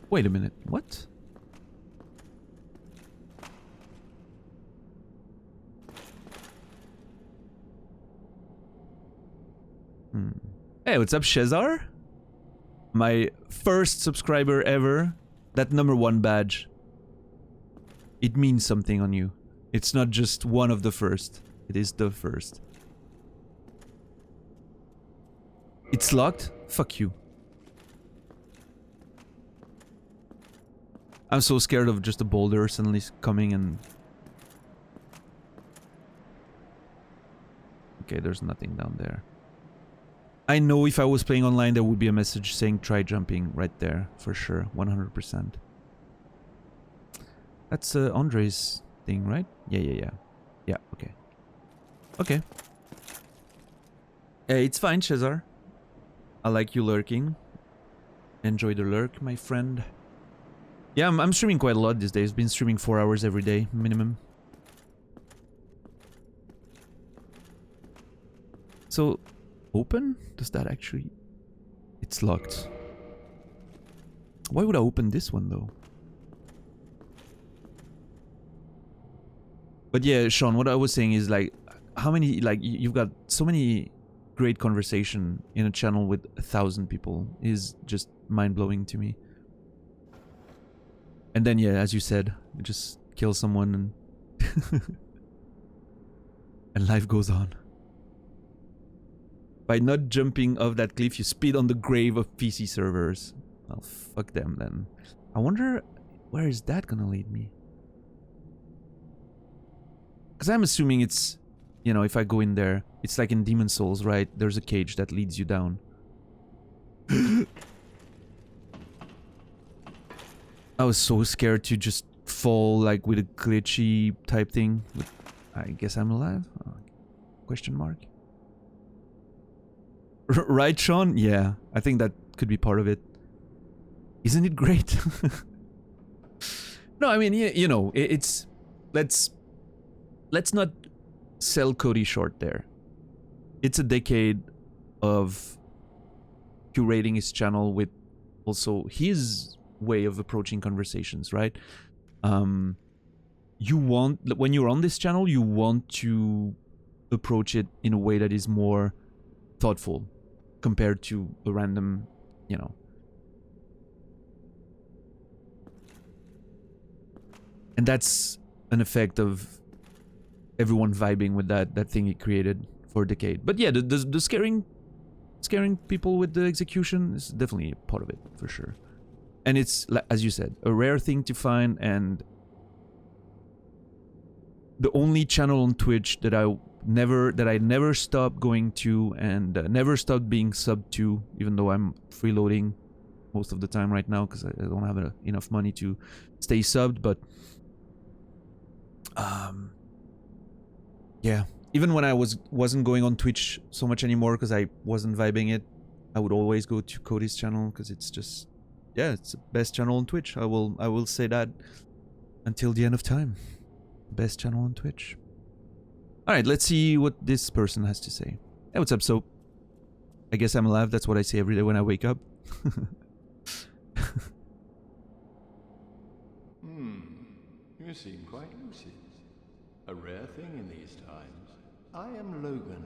Wait a minute, what? Hey, what's up, Shezar? My first subscriber ever. That #1 badge. It means something on you. It's not just one of the first. It is the first. It's locked? Fuck you. I'm so scared of just a boulder suddenly coming and... Okay, there's nothing down there. I know if I was playing online there would be a message saying try jumping right there, for sure, 100%. That's Andre's thing, right? Yeah, okay. Okay. Hey, it's fine, Cesar. I like you lurking. Enjoy the lurk, my friend. Yeah, I'm streaming quite a lot these days. Been streaming 4 hours every day, minimum. So, open? Does that actually... It's locked. Why would I open this one, though? But yeah, Sean, what I was saying is, like, how many... Like, you've got so many great conversation in a channel with 1,000 people is just mind-blowing to me. And then, yeah, as you said, you just kill someone and... and life goes on. By not jumping off that cliff, you speed on the grave of PC servers. Oh, fuck them then. I wonder, where is that gonna lead me? Because I'm assuming it's, you know, if I go in there, it's like in Demon Souls, right? There's a cage that leads you down. I was so scared to just fall, like, with a glitchy type thing. I guess I'm alive? Oh, question mark? Right, Sean? Yeah, I think that could be part of it. Isn't it great? No, I mean, you know, it's... Let's not sell Cody short there. It's a decade of curating his channel with also his way of approaching conversations, right? You want... When you're on this channel, you want to approach it in a way that is more thoughtful compared to a random, you know. And that's an effect of everyone vibing with that thing he created for a decade. But yeah, the scaring people with the execution is definitely a part of it, for sure. And it's, as you said, a rare thing to find, and the only channel on Twitch that I never stopped going to and never stopped being subbed to, even though I'm freeloading most of the time right now because I don't have enough money to stay subbed. But yeah, even when I wasn't going on Twitch so much anymore because I wasn't vibing it, I would always go to Cody's channel because it's just, yeah, it's the best channel on Twitch. I will say that until the end of time. Best channel on Twitch. Alright, let's see what this person has to say. Hey, what's up, Soap? I guess I'm alive. That's what I say every day when I wake up. You seem quite lucid. A rare thing in these times. I am Logan.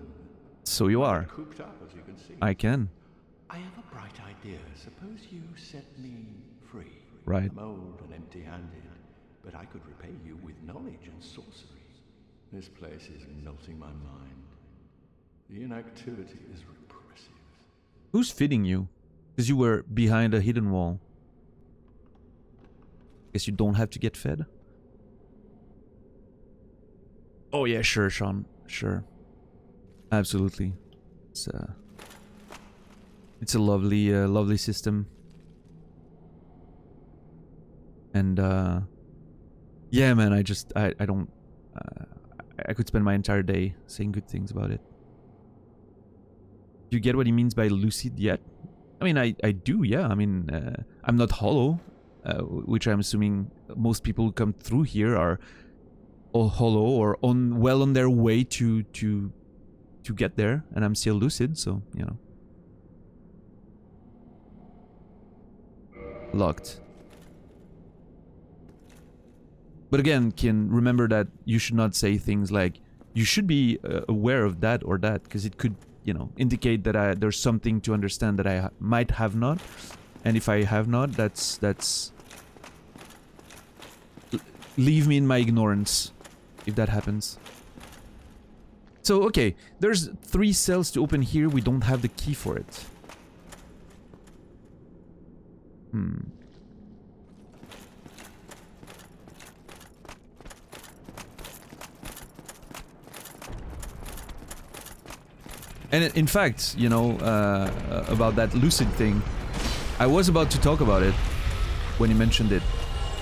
So you are. Cooped up, as you can see. I can. I have a bright idea. Suppose you set me free. Right. I'm old and empty-handed, but I could repay you with knowledge and sorcery. This place is melting my mind. The inactivity is repressive. Who's feeding you? Because you were behind a hidden wall. Guess you don't have to get fed? Oh yeah, sure, Sean. Sure. Absolutely. It's a lovely, lovely system. And, yeah, man, I don't... I could spend my entire day saying good things about it. Do you get what he means by lucid yet? I mean, I do, yeah. I mean, I'm not hollow, which I'm assuming most people who come through here are all hollow or well on their way to get there, and I'm still lucid, so, you know. Locked. But again, Kin, remember that you should not say things like, you should be aware of that or that, because it could, you know, indicate that there's something to understand that I might have not. And if I have not, that's... Leave me in my ignorance, if that happens. So, okay, there's 3 cells to open here. We don't have the key for it. And in fact, you know, about that lucid thing, I was about to talk about it when you mentioned it.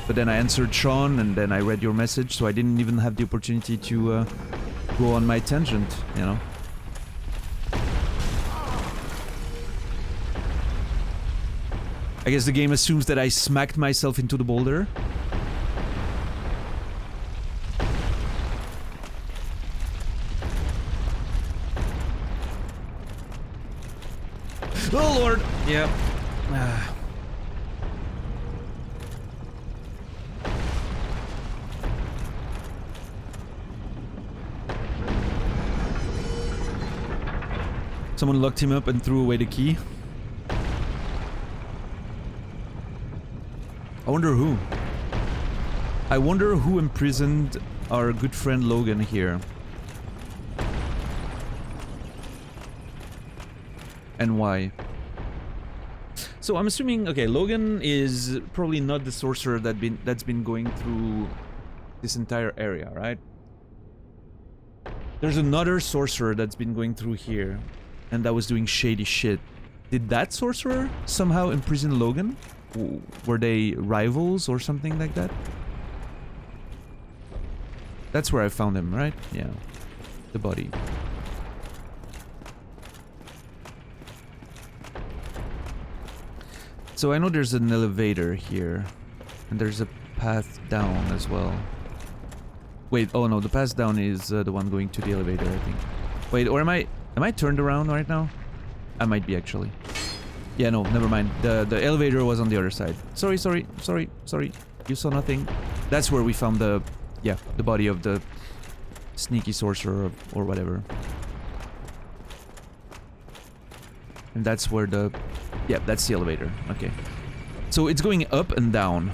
But then I answered Sean, and then I read your message, so I didn't even have the opportunity to go on my tangent, you know. I guess the game assumes that I smacked myself into the boulder. Oh lord! Yeah. Someone locked him up and threw away the key. I wonder who. I wonder who imprisoned our good friend Logan here. And why? So I'm assuming, okay, Logan is probably not the sorcerer that's been going through this entire area, right? There's another sorcerer that's been going through here, and that was doing shady shit. Did that sorcerer somehow imprison Logan? Were they rivals or something like that? That's where I found him, right? Yeah. The body. So I know there's an elevator here, and there's a path down as well. Wait, oh no, the path down is the one going to the elevator, I think. Wait, or am I turned around right now? I might be actually. Yeah, no, never mind. The elevator was on the other side. Sorry. You saw nothing. That's where we found the body of the sneaky sorcerer or whatever. And that's where the... Yeah, that's the elevator. Okay. So it's going up and down.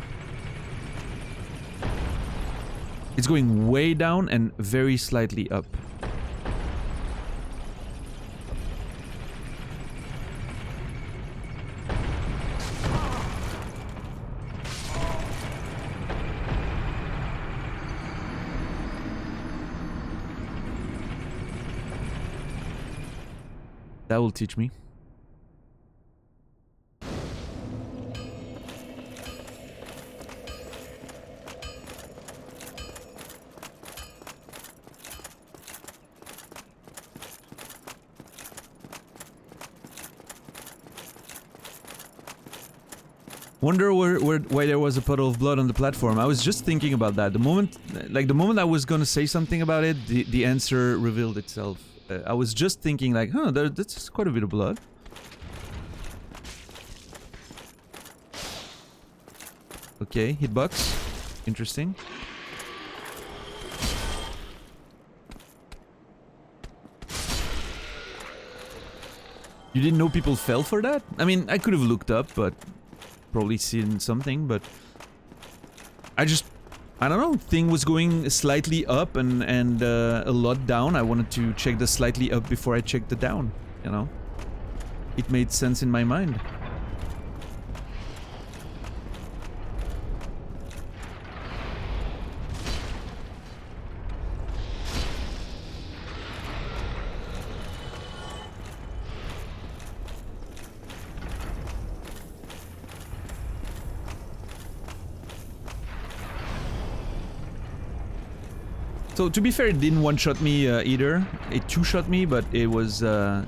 It's going way down and very slightly up. That will teach me. Wonder why there was a puddle of blood on the platform. I was just thinking about that. The moment I was gonna say something about it, the answer revealed itself. I was just thinking like, huh, that's quite a bit of blood. Okay, hitbox. Interesting. You didn't know people fell for that? I mean, I could have looked up, but probably seen something, but I don't know, thing was going slightly up and a lot down. I wanted to check the slightly up before I checked the down, you know? It made sense in my mind. So, to be fair, it didn't one-shot me either. It two-shot me, but it was... the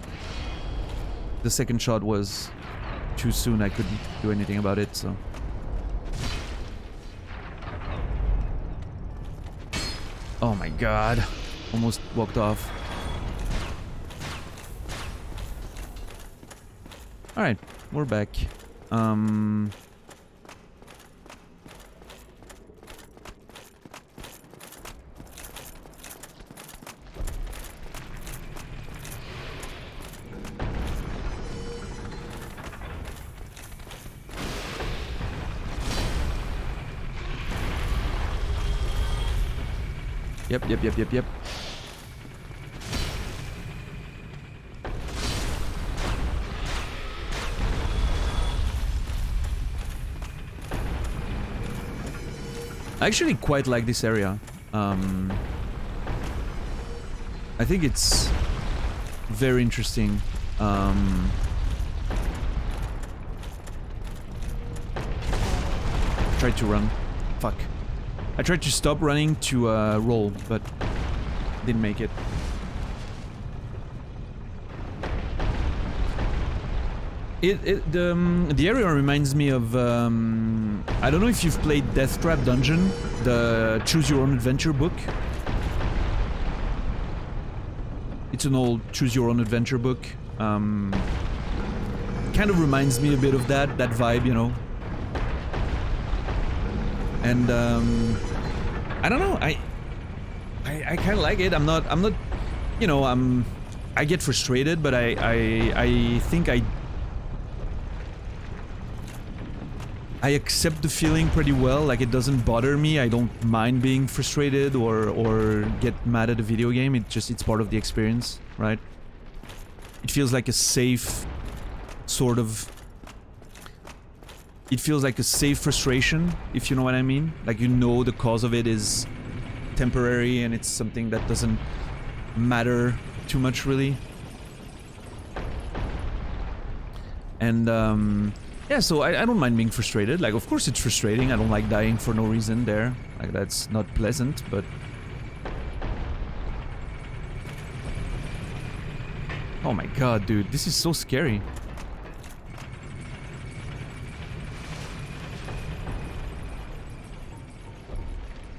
second shot was too soon. I couldn't do anything about it, so... Oh my god. Almost walked off. Alright, we're back. Yep. I actually quite like this area. I think it's very interesting. Tried to run. Fuck. I tried to stop running to roll, but didn't make it. The area reminds me of I don't know if you've played Death Trap Dungeon, the Choose Your Own Adventure book. It's an old Choose Your Own Adventure book. Kind of reminds me a bit of that vibe, you know. And I don't know. I kind of like it. I'm not. You know. I get frustrated, but I think I accept the feeling pretty well. Like, it doesn't bother me. I don't mind being frustrated or get mad at a video game. It's part of the experience, right? It feels like a safe sort of... It feels like a safe frustration, if you know what I mean. Like, you know the cause of it is temporary and it's something that doesn't matter too much, really. And, yeah, so I don't mind being frustrated. Like, of course it's frustrating. I don't like dying for no reason there. Like, that's not pleasant, but... Oh my god, dude. This is so scary.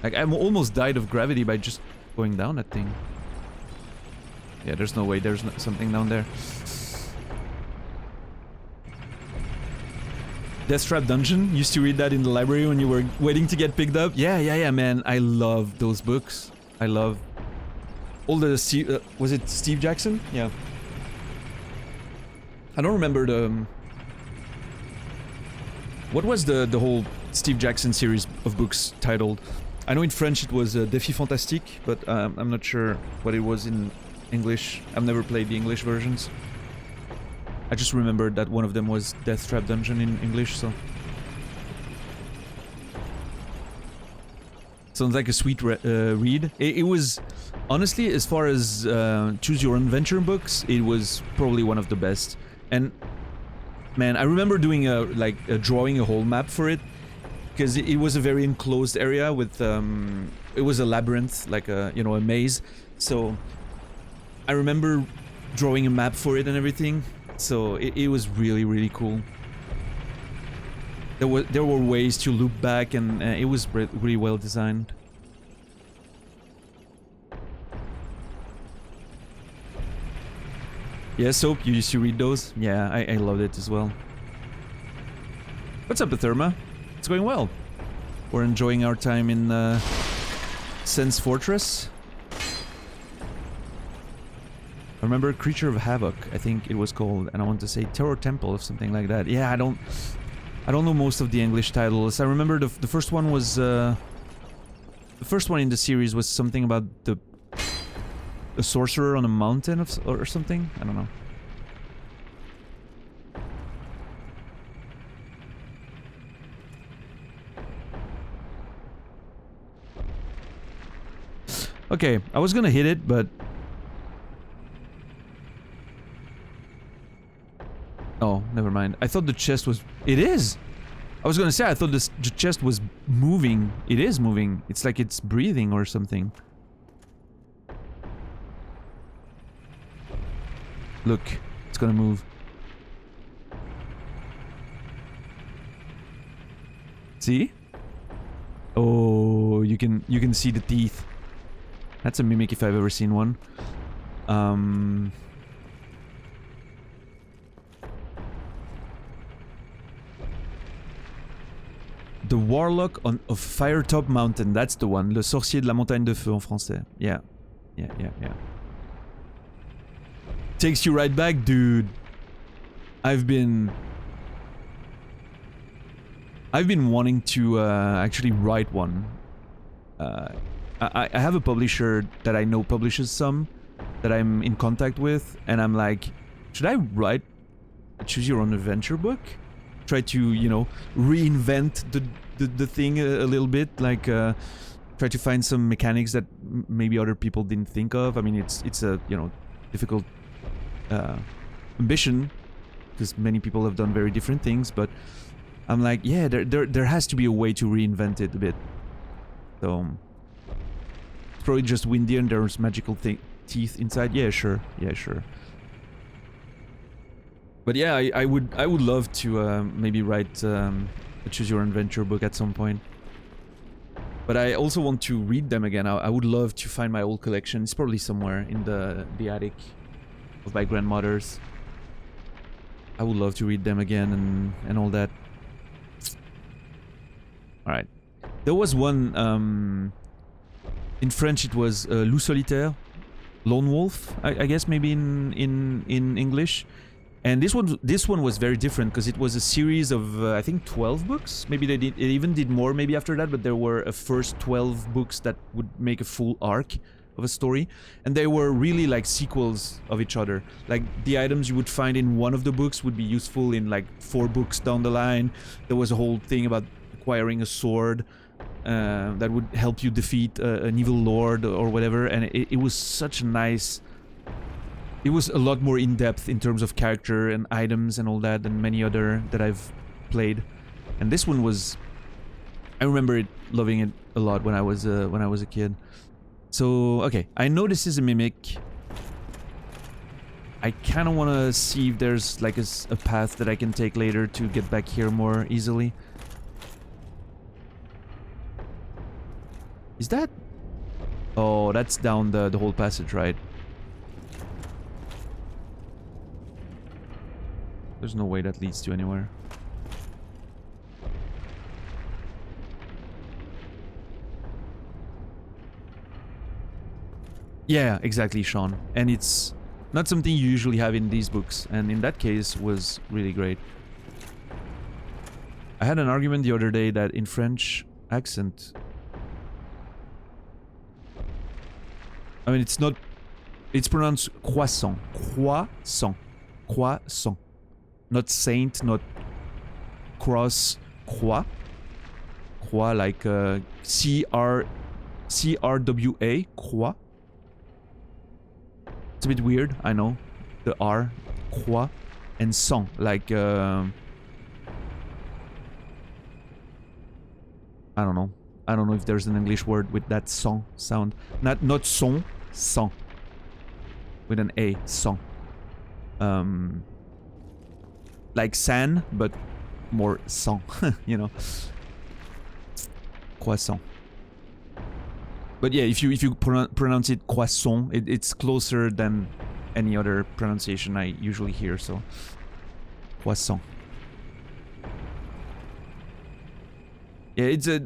Like, I almost died of gravity by just going down that thing. Yeah, there's no way there's something down there. Death Trap Dungeon? Used to read that in the library when you were waiting to get picked up? Yeah, man. I love those books. I love... all the... was it Steve Jackson? Yeah. I don't remember the... what was the whole Steve Jackson series of books titled? I know in French it was Défi Fantastique, but I'm not sure what it was in English. I've never played the English versions. I just remembered that one of them was Death Trap Dungeon in English, so... Sounds like a sweet read. It was... honestly, as far as Choose Your Own Adventure books, it was probably one of the best. And... man, I remember doing drawing a whole map for it. Because it was a very enclosed area with... it was a labyrinth, like a, you know, a maze. So... I remember drawing a map for it and everything. So it was really, really cool. There were ways to loop back, and it was really well designed. Yeah, Soap, you used to read those? Yeah, I loved it as well. What's up, Atherma? It's going well. We're enjoying our time in Sense Fortress. I remember Creature of Havoc, I think it was called, and I want to say Terror Temple or something like that. Yeah, I don't know most of the English titles. I remember the first one was the first one in the series was something about a sorcerer on a mountain or something. I don't know. Okay, I was gonna hit it, but... oh, never mind. I thought the chest was... it is! I was gonna say, I thought the chest was moving. It is moving. It's like it's breathing or something. Look, it's gonna move. See? Oh, you can see the teeth. That's a mimic if I've ever seen one. The Warlock of Firetop Mountain, that's the one. Le Sorcier de la Montagne de Feu en français. Yeah. Yeah. Takes you right back, dude. I've been wanting to actually write one. I have a publisher that I know publishes some that I'm in contact with, and I'm like, should I write a Choose Your Own Adventure book? Try to, you know, reinvent the thing a little bit, like try to find some mechanics that maybe other people didn't think of. I mean, it's a, you know, difficult ambition because many people have done very different things, but I'm like, yeah, there has to be a way to reinvent it a bit. So it's probably just windy and there's magical teeth inside. Yeah, sure. But yeah, I would love to maybe write a Choose Your Adventure book at some point. But I also want to read them again. I would love to find my old collection. It's probably somewhere in the attic of my grandmother's. I would love to read them again and all that. Alright. There was one, in French it was Loup Solitaire, Lone Wolf, I guess maybe in English. And this one was very different because it was a series of I think 12 books. Maybe they even did more maybe after that, but there were a first 12 books that would make a full arc of a story, and they were really like sequels of each other. Like the items you would find in one of the books would be useful in like 4 books down the line. There was a whole thing about acquiring a sword that would help you defeat an evil lord or whatever, and it was such a nice... It was a lot more in-depth in terms of character and items and all that than many other that I've played. And this one was... I remember loving it a lot when I was a kid. So, okay, I know this is a mimic. I kind of want to see if there's like a path that I can take later to get back here more easily. Is that... Oh, that's down the whole passage, right? There's no way that leads to anywhere. Yeah, exactly, Sean. And it's not something you usually have in these books, and in that case was really great. I had an argument the other day that in French accent... I mean, it's not... It's pronounced croissant. Croissant. Croissant. Not saint, not cross, croix. Croix like C-R-W-A, croix. It's a bit weird, I know. The R, croix, and sang, like I don't know. I don't know if there's an English word with that sang sound. Not son, sang. With an A, sang. Like san, but more sang, you know. Croissant. But yeah, if you pronounce it croissant, it's closer than any other pronunciation I usually hear, so... Croissant. Yeah, it's a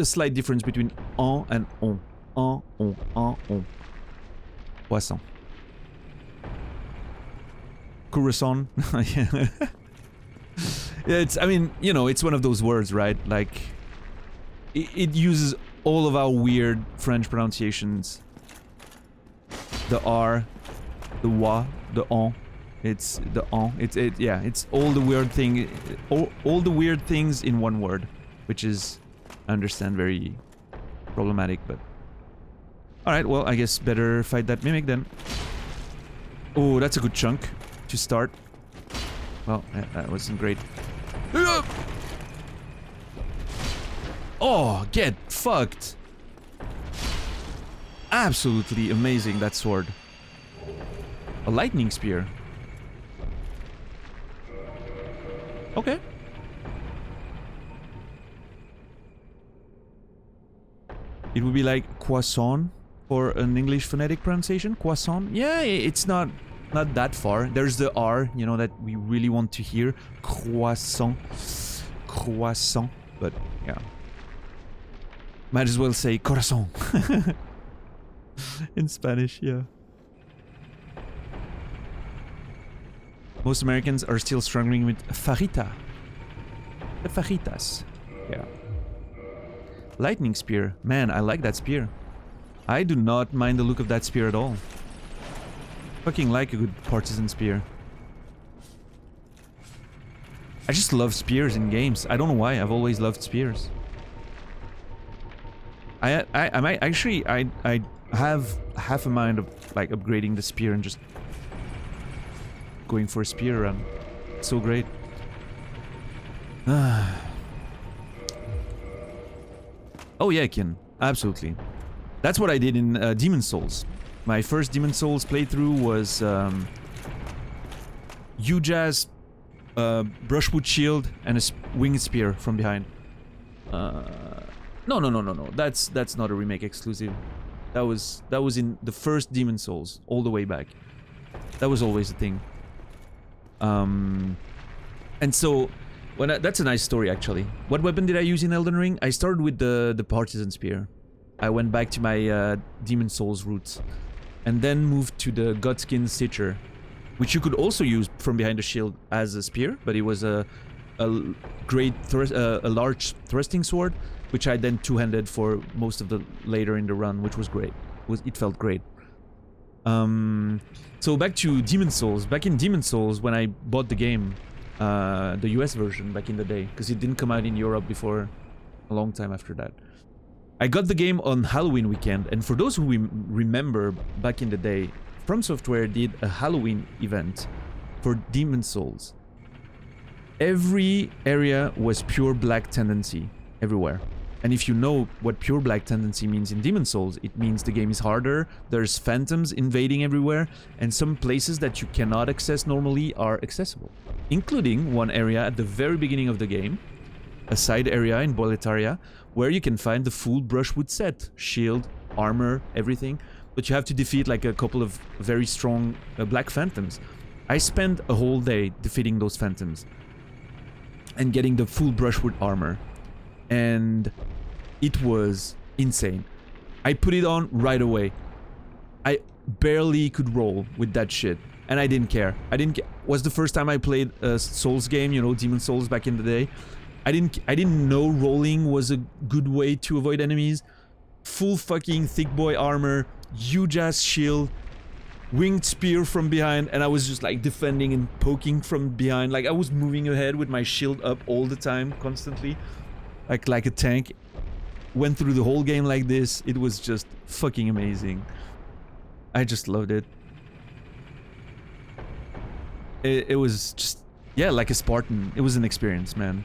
slight difference between en and on. En, on. Croissant. Curacao. Yeah. Yeah, it's, I mean, you know, it's one of those words, right? Like, it uses all of our weird French pronunciations. The R, the wa, the on. It's the on. Yeah, it's all the weird thing, all the weird things in one word, which is, I understand, very problematic, but... Alright, well, I guess better fight that mimic then. Oh, that's a good chunk to start. Well, that wasn't great. Oh, get fucked. Absolutely amazing, that sword. A lightning spear. Okay. It would be like croissant for an English phonetic pronunciation. Croissant. Yeah, it's not that far. There's the R, you know, that we really want to hear. Croissant. Croissant. But, yeah. Might as well say corazón. In Spanish, yeah. Most Americans are still struggling with fajita. The fajitas. Yeah. Lightning spear. Man, I like that spear. I do not mind the look of that spear at all. Fucking like a good partisan spear. I just love spears in games. I don't know why. I've always loved spears. I might actually I have half a mind of like upgrading the spear and just going for a spear run. It's so great. Oh yeah, Kin. Absolutely. That's what I did in Demon's Souls. My first Demon's Souls playthrough was huge ass brushwood shield and a winged spear from behind. No. That's not a remake exclusive. That was in the first Demon Souls all the way back. That was always a thing. And so that's a nice story actually. What weapon did I use in Elden Ring? I started with the partisan spear. I went back to my Demon Souls roots, and then moved to the Godskin Stitcher, which you could also use from behind the shield as a spear, but it was a large thrusting sword, which I then two-handed for most of the later in the run, which was great. It felt great. So back to Demon Souls. Back in Demon Souls, when I bought the game, the US version back in the day, because it didn't come out in Europe before a long time after that. I got the game on Halloween weekend, and for those who remember back in the day, From Software did a Halloween event for Demon Souls. Every area was pure black tendency, everywhere. And if you know what pure black tendency means in Demon Souls, it means the game is harder, there's phantoms invading everywhere, and some places that you cannot access normally are accessible. Including one area at the very beginning of the game, a side area in Boletaria, where you can find the full brushwood set, shield, armor, everything, but you have to defeat like a couple of very strong black phantoms. I spent a whole day defeating those phantoms and getting the full brushwood armor, and it was insane. I put it on right away. I barely could roll with that shit, and I didn't care. Was the first time I played a Souls game, you know, Demon Souls back in the day. I didn't know rolling was a good way to avoid enemies. Full fucking thick boy armor, huge ass shield, winged spear from behind, and I was just like defending and poking from behind. Like I was moving ahead with my shield up all the time, constantly, like a tank. Went through the whole game like this. It was just fucking amazing. I just loved it. It was just, yeah, like a Spartan. It was an experience, man.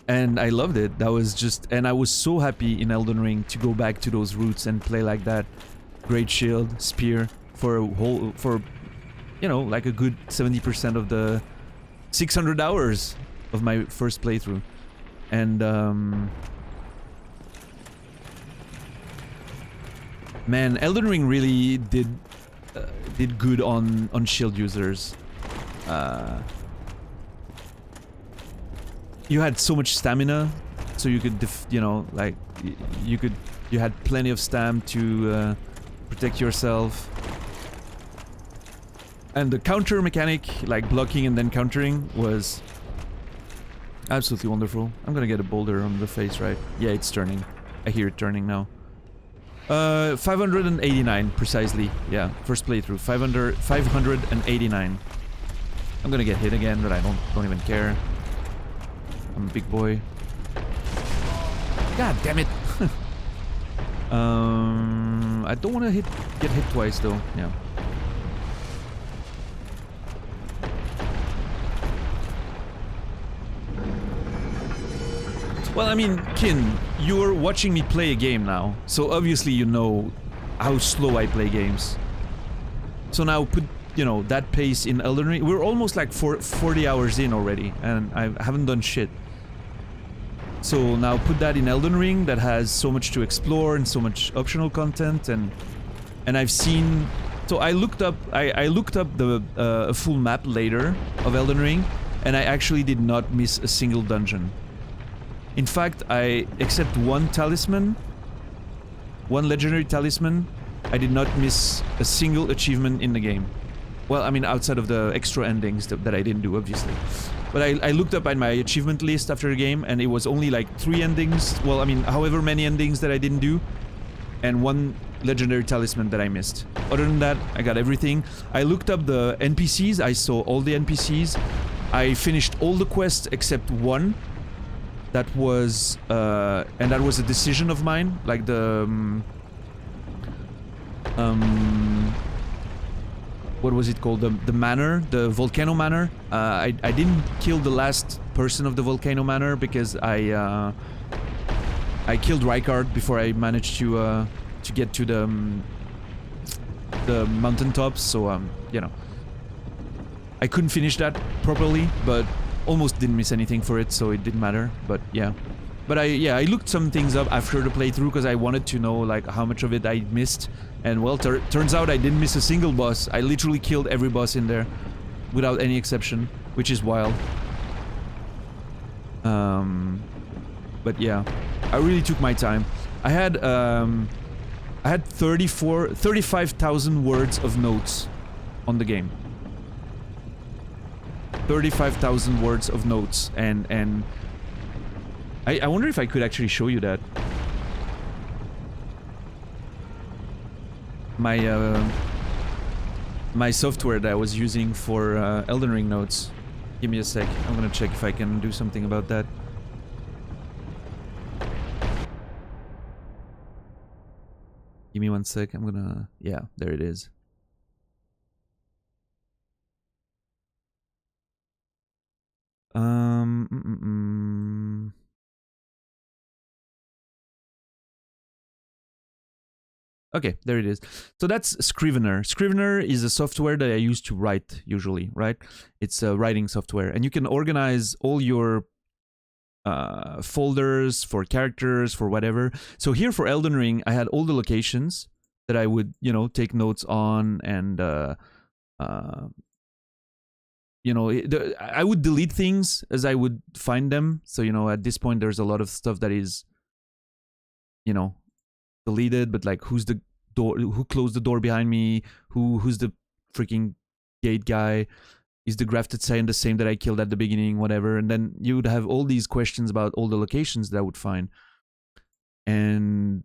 And I loved it. That was just, and I was so happy in Elden Ring to go back to those roots and play like that. Great shield, spear for you know, like a good 70% of the 600 hours of my first playthrough. And man, Elden Ring really did good on shield users. You had so much stamina, so you could, you know, like you had plenty of stam to protect yourself. And the counter mechanic, like blocking and then countering, was absolutely wonderful. I'm gonna get a boulder on the face, right? Yeah, it's turning. I hear it turning now. 589 precisely. Yeah, first playthrough. 589. I'm gonna get hit again, but I don't even care. I'm a big boy. God damn it! I don't want to get hit twice though. Yeah. Well, I mean, Kin, you're watching me play a game now, so obviously you know how slow I play games. So now put, you know, that pace in Elden Ring. We're almost like 40 hours in already, and I haven't done shit. So now put that in Elden Ring that has so much to explore and so much optional content, and I've seen. So I looked up the full map later of Elden Ring, and I actually did not miss a single dungeon. In fact, except one talisman, one legendary talisman, I did not miss a single achievement in the game. Well, I mean, outside of the extra endings that I didn't do, obviously. But I looked up at my achievement list after the game, and it was only like 3 endings, well, I mean, however many endings that I didn't do, and one legendary talisman that I missed. Other than that, I got everything. I looked up the NPCs, I saw all the NPCs. I finished all the quests except one. That was, and that was a decision of mine, like the, what was it called? The manor, the volcano manor. I didn't kill the last person of the volcano manor because I killed Rykard before I managed to get to the mountaintops, so you know, I couldn't finish that properly, but almost didn't miss anything for it, so it didn't matter. But yeah, but I looked some things up after the playthrough because I wanted to know like how much of it I missed, and well, turns out I didn't miss a single boss. I literally killed every boss in there without any exception, which is wild. But yeah, I really took my time. I had 35,000 words of notes on the game. 35,000 words of notes, and I wonder if I could actually show you that. My software that I was using for Elden Ring notes. Give me a sec. I'm gonna check if I can do something about that. Give me 1 sec. I'm gonna... Yeah, there it is. Okay, there it is. So that's Scrivener. Scrivener is a software that I use to write, usually, right? It's a writing software. And you can organize all your folders for characters, for whatever. So here for Elden Ring, I had all the locations that I would, you know, take notes on, and you know, I would delete things as I would find them. So, you know, at this point, there's a lot of stuff that is, you know, deleted, but like, who's the door, who closed the door behind me, who's the freaking gate guy, is the grafted sign the same that I killed at the beginning, whatever. And then you would have all these questions about all the locations that I would find, and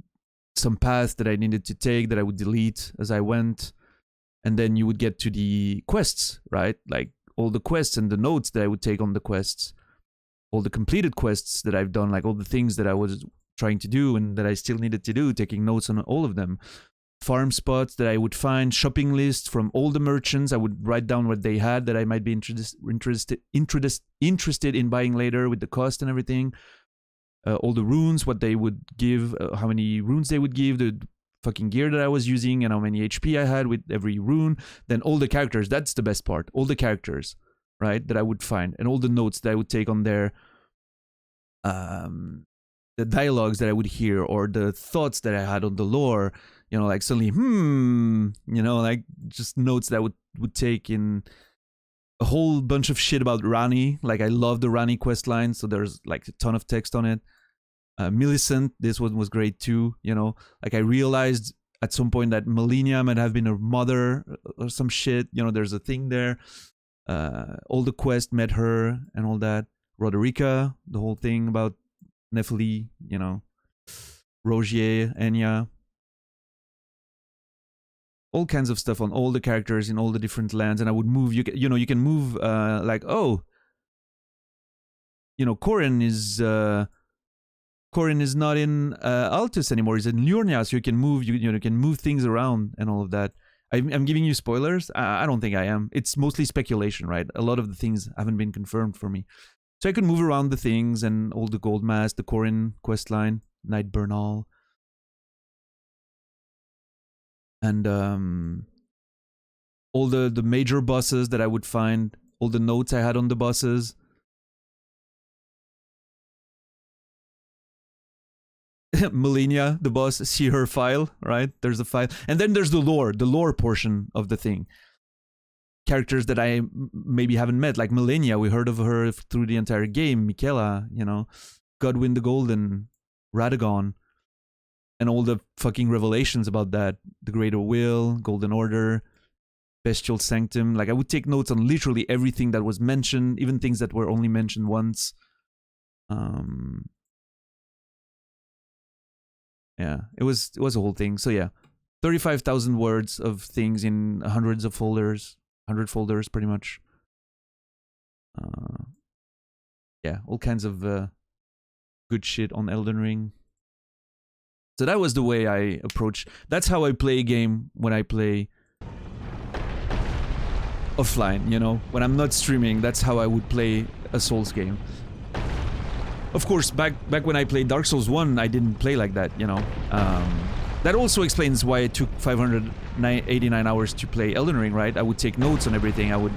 some paths that I needed to take that I would delete as I went. And then you would get to the quests, right? Like all the quests and the notes that I would take on the quests, all the completed quests that I've done, like all the things that I was trying to do and that I still needed to do, taking notes on all of them. Farm spots that I would find, shopping lists from all the merchants. I would write down what they had that I might be interested in buying later with the cost and everything. All the runes, what they would give, how many runes they would give, the fucking gear that I was using, and how many HP I had with every rune. Then all the characters, that's the best part. All the characters, right, that I would find, and all the notes that I would take on there. The dialogues that I would hear, or the thoughts that I had on the lore, you know, like suddenly, you know, like just notes that I would take in a whole bunch of shit about Rani. Like I love the Rani quest line, so there's like a ton of text on it. Millicent, this one was great too, you know, like I realized at some point that Melina might have been her mother or some shit, you know, there's a thing there. All the quest met her and all that. Roderica, the whole thing about Nephili, you know, Rogier, Enya, all kinds of stuff on all the characters in all the different lands. And I would move, you can move, like, oh, you know, Corin is not in Altus anymore, he's in Liurnia, so you can move, you can move things around and all of that. I'm giving you spoilers? I don't think I am. It's mostly speculation, right? A lot of the things haven't been confirmed for me. So I could move around the things and all the gold mask, the Corin questline, Knight Bernal. And all the major bosses that I would find, all the notes I had on the bosses. Melina, the boss, see her file, right? There's a file. And then there's the lore portion of the thing. Characters that I maybe haven't met, like Melina, we heard of her through the entire game. Michaela, you know, Godwyn the Golden, Radagon, and all the fucking revelations about that. The Greater Will, Golden Order, Bestial Sanctum. Like I would take notes on literally everything that was mentioned, even things that were only mentioned once. Yeah, it was a whole thing. So yeah, 35,000 words of things in hundreds of folders, 100 folders pretty much. Yeah, all kinds of good shit on Elden Ring. So that was the way I approach. That's how I play a game when I play offline, you know? When I'm not streaming, that's how I would play a Souls game. Of course, back when I played Dark Souls 1, I didn't play like that, you know? That also explains why it took 589 hours to play Elden Ring, right? I would take notes on everything. I would...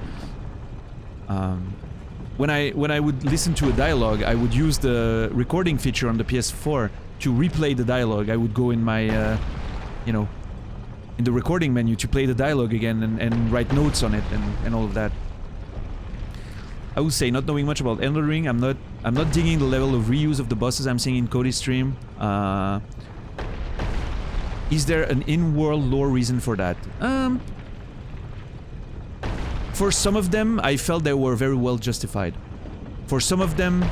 when I would listen to a dialogue, I would use the recording feature on the PS4 to replay the dialogue. I would go in my, you know, in the recording menu to play the dialogue again and write notes on it and all of that. I would say, not knowing much about Elden Ring, I'm not digging the level of reuse of the bosses I'm seeing in Cody's stream. Is there an in-world lore reason for that? For some of them, I felt they were very well justified. For some of them,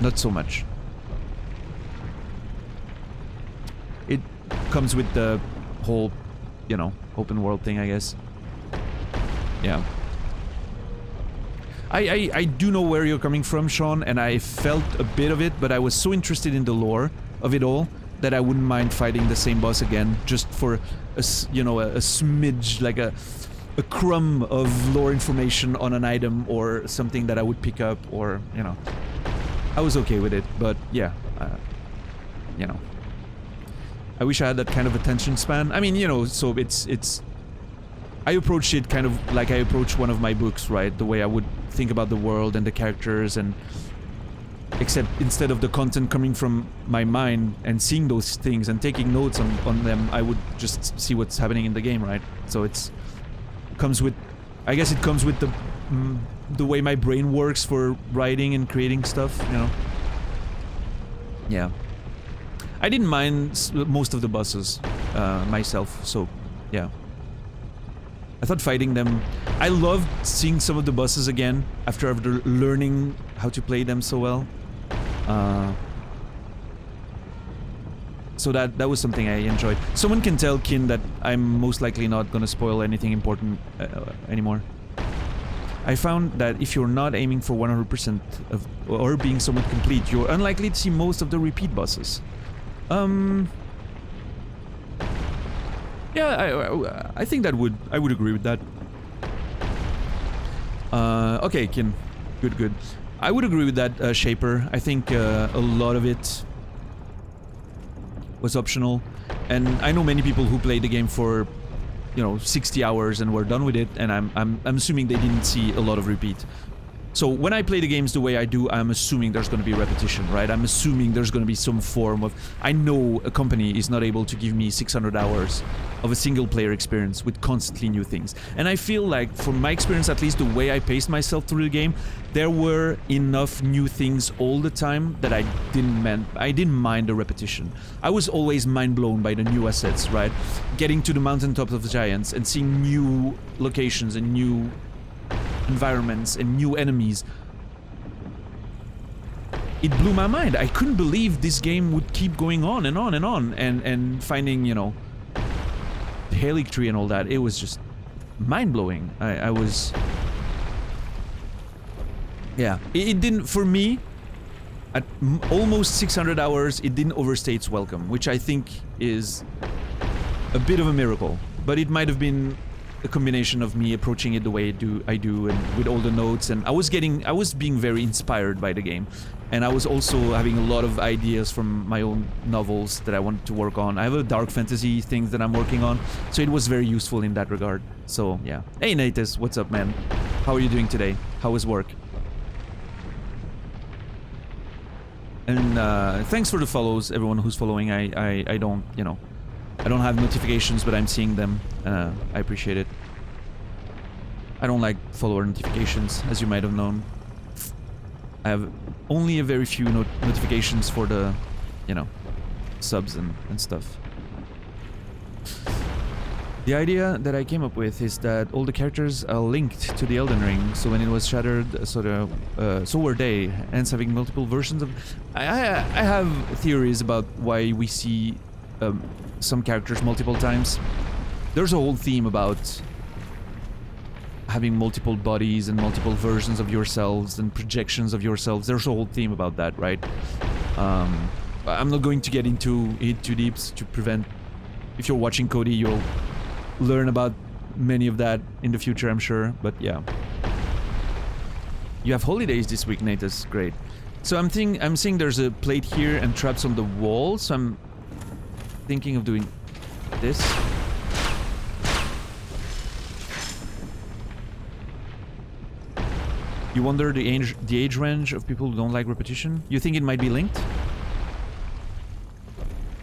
not so much. It comes with the whole, you know, open world thing, I guess. Yeah. I do know where you're coming from, Sean, and I felt a bit of it, but I was so interested in the lore of it all that I wouldn't mind fighting the same boss again, just for a, you know, a smidge, like a crumb of lore information on an item or something that I would pick up, or, you know. I was okay with it, but yeah, you know. I wish I had that kind of attention span. I mean, you know, so it's... I approached it kind of like I approach one of my books, right? The way I would think about the world and the characters, and except instead of the content coming from my mind and seeing those things and taking notes on them, I would just see what's happening in the game, right? So it comes with, I guess it comes with the way my brain works for writing and creating stuff, you know? Yeah. I didn't mind most of the bosses myself, so yeah. I thought fighting them... I loved seeing some of the bosses again after learning how to play them so well. So that was something I enjoyed. Someone can tell Kin that I'm most likely not gonna spoil anything important anymore. I found that if you're not aiming for 100% of, or being somewhat complete, you're unlikely to see most of the repeat bosses. Yeah, I think that I would agree with that. Okay, Kin. Good. I would agree with that, Shaper. I think a lot of it was optional. And I know many people who played the game for, you know, 60 hours and were done with it, and I'm assuming they didn't see a lot of repeat. So when I play the games the way I do, I'm assuming there's going to be repetition, right? I'm assuming there's going to be some form of... I know a company is not able to give me 600 hours of a single-player experience with constantly new things. And I feel like, from my experience, at least the way I paced myself through the game, there were enough new things all the time that I didn't mind the repetition. I was always mind-blown by the new assets, right? Getting to the mountaintops of the giants and seeing new locations and new environments and new enemies. It blew my mind. I couldn't believe this game would keep going on and on and on, and finding, you know, the Helix tree and all that. It was just mind-blowing. I was... Yeah. It didn't... For me, at almost 600 hours, it didn't overstay its welcome, which I think is a bit of a miracle. But it might have been a combination of me approaching it the way I do, and with all the notes, and I was being very inspired by the game, and I was also having a lot of ideas from my own novels that I wanted to work on. I have a dark fantasy thing that I'm working on, so it was very useful in that regard. So yeah. Hey Natus, what's up, man? How are you doing today? How was work? And thanks for the follows, everyone who's following. I don't, you know, I don't have notifications, but I'm seeing them. I appreciate it. I don't like follower notifications, as you might have known. I have only a very few notifications for the, you know, subs and stuff. The idea that I came up with is that all the characters are linked to the Elden Ring, so when it was shattered, so were they, hence having multiple versions of... I have theories about why we see some characters multiple times. There's a whole theme about having multiple bodies and multiple versions of yourselves and projections of yourselves. There's a whole theme about that, right? I'm not going to get into it too deep to prevent... If you're watching Cody, you'll learn about many of that in the future, I'm sure, but yeah. You have holidays this week, Natus. Great. So I'm seeing there's a plate here and traps on the wall, so I'm thinking of doing this. You wonder the age range of people who don't like repetition? You think it might be linked?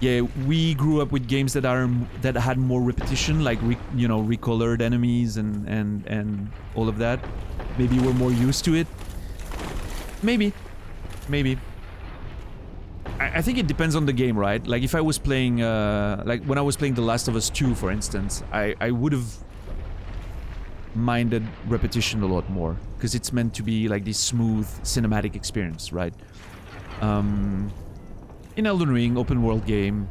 Yeah, we grew up with games that had more repetition, like recolored enemies and all of that. Maybe we're more used to it. Maybe. I think it depends on the game, right? Like if I was playing, like when I was playing The Last of Us 2, for instance, I would have minded repetition a lot more because it's meant to be like this smooth cinematic experience, right? In Elden Ring, open world game,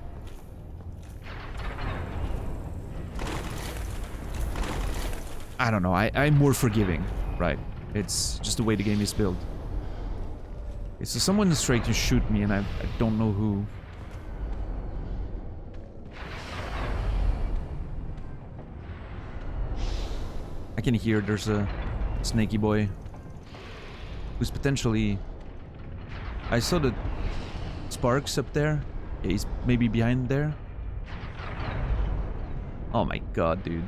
I don't know, I'm more forgiving, right? It's just the way the game is built. Okay, so someone's trying to shoot me and I don't know who. I can hear there's a snaky boy who's potentially... I saw the sparks up there. Yeah, he's maybe behind there. Oh my god, dude.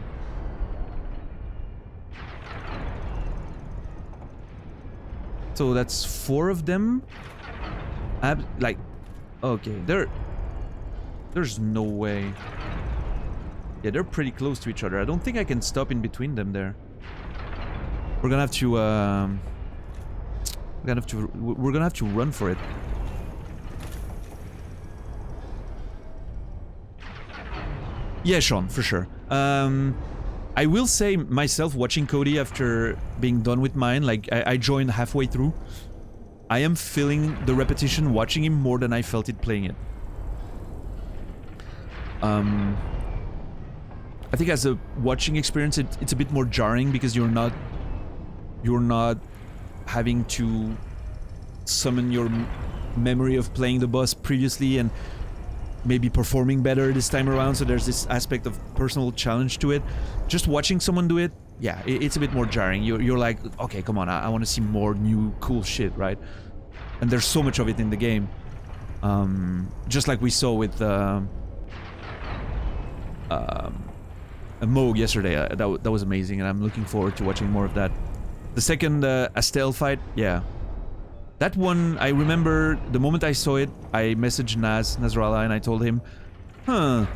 So that's 4 of them? Like... Okay, there's no way. Yeah, they're pretty close to each other. I don't think I can stop in between them there. We're gonna have to, we're gonna have to run for it. Yeah, Sean, for sure. I will say myself, watching Cody after being done with mine, like I joined halfway through. I am feeling the repetition watching him more than I felt it playing it. I think as a watching experience, it's a bit more jarring because you're not having to summon your memory of playing the boss previously and maybe performing better this time around, so there's this aspect of personal challenge to it. Just watching someone do it, yeah, it's a bit more jarring. You're like, okay, come on, I want to see more new cool shit, right? And there's so much of it in the game. Just like we saw with Moog yesterday, that was amazing, and I'm looking forward to watching more of that. The second Astel fight, yeah. That one, I remember the moment I saw it, I messaged Nasrallah, and I told him, "Huh,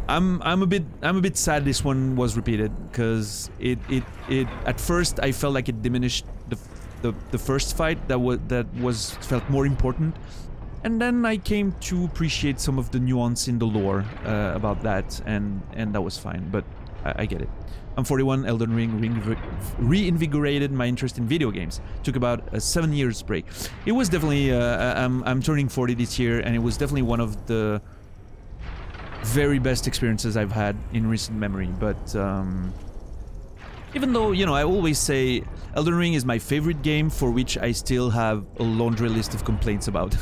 I'm a bit sad this one was repeated, because it at first I felt like it diminished the first fight that felt more important, and then I came to appreciate some of the nuance in the lore about that, and that was fine. But I get it. I'm 41. Elden Ring reinvigorated my interest in video games. Took about a 7 years break. It was definitely I'm turning 40 this year, and it was definitely one of the very best experiences I've had in recent memory. But even though, you know, I always say Elden Ring is my favorite game, for which I still have a laundry list of complaints about.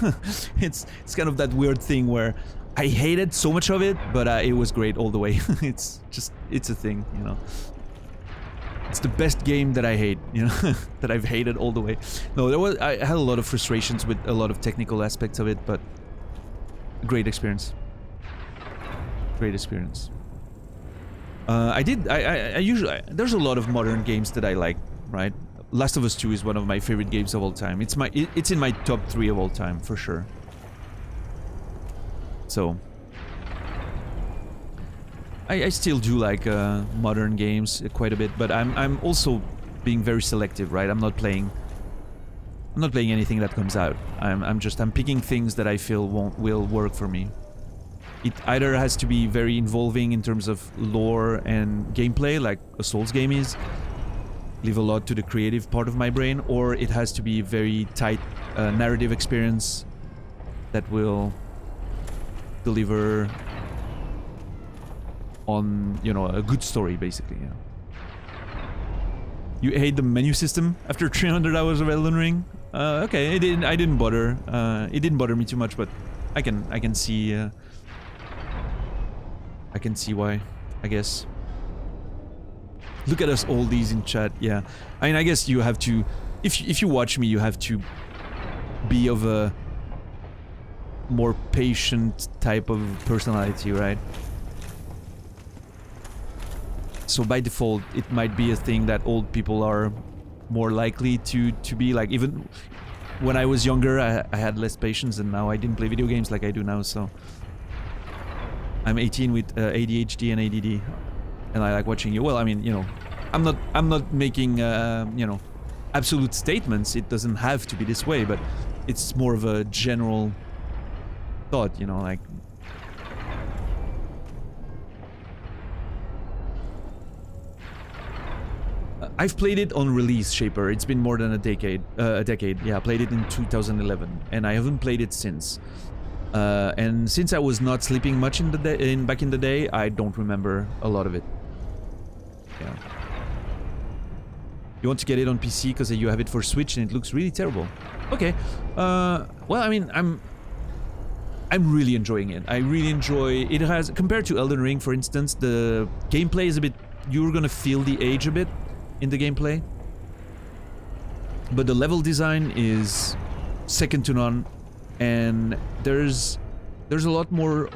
It's kind of that weird thing where I hated so much of it, but it was great all the way. It's a thing, you know. It's the best game that I hate, you know, that I've hated all the way. No, I had a lot of frustrations with a lot of technical aspects of it, but great experience. Great experience. I usually, there's a lot of modern games that I like, right? Last of Us 2 is one of my favorite games of all time. It's in my top 3 of all time, for sure. So I still do like modern games quite a bit, but I'm also being very selective, right? I'm not playing anything that comes out. I'm picking things that I feel will work for me. It either has to be very involving in terms of lore and gameplay, like a Souls game is, leave a lot to the creative part of my brain, or it has to be a very tight narrative experience that will deliver on, you know, a good story, basically. Yeah. You hate the menu system after 300 hours of Elden Ring? Okay, I didn't bother. It didn't bother me too much, but I can see why, I guess. Look at us, all these in chat. Yeah, I mean, I guess you have to, if you watch me, you have to be of a more patient type of personality, right? So by default, it might be a thing that old people are more likely to be like. Even when I was younger, I had less patience, and now I didn't play video games like I do now. So I'm 18 with ADHD and ADD, and I like watching you. Well, I mean, you know, I'm not making you know, absolute statements. It doesn't have to be this way, but it's more of a general thought, you know, like. I've played it on release, Shaper. It's been more than a decade. Yeah, I played it in 2011, and I haven't played it since. And since I was not sleeping much in the back in the day, I don't remember a lot of it. Yeah. You want to get it on PC because you have it for Switch and it looks really terrible. Okay. Well, I mean, I'm really enjoying it. I really enjoy it. Has, compared to Elden Ring, for instance, the gameplay is a bit. You're gonna feel the age a bit in the gameplay, but the level design is second to none, and there's a lot more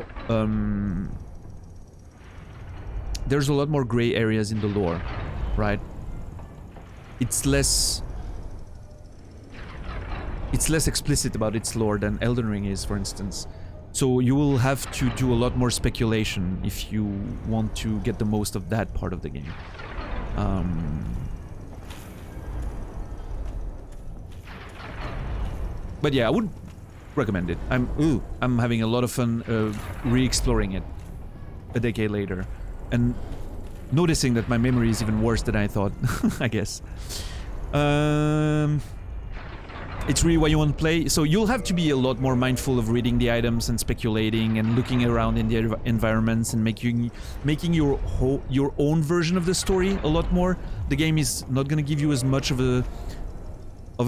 gray areas in the lore, right? It's less explicit about its lore than Elden Ring is, for instance. So you will have to do a lot more speculation if you want to get the most of that part of the game. But yeah, I would recommend it. I'm having a lot of fun re-exploring it a decade later, and noticing that my memory is even worse than I thought. I guess. It's really what you want to play. So you'll have to be a lot more mindful of reading the items and speculating and looking around in the environments and making your own version of the story a lot more. The game is not gonna give you as much of a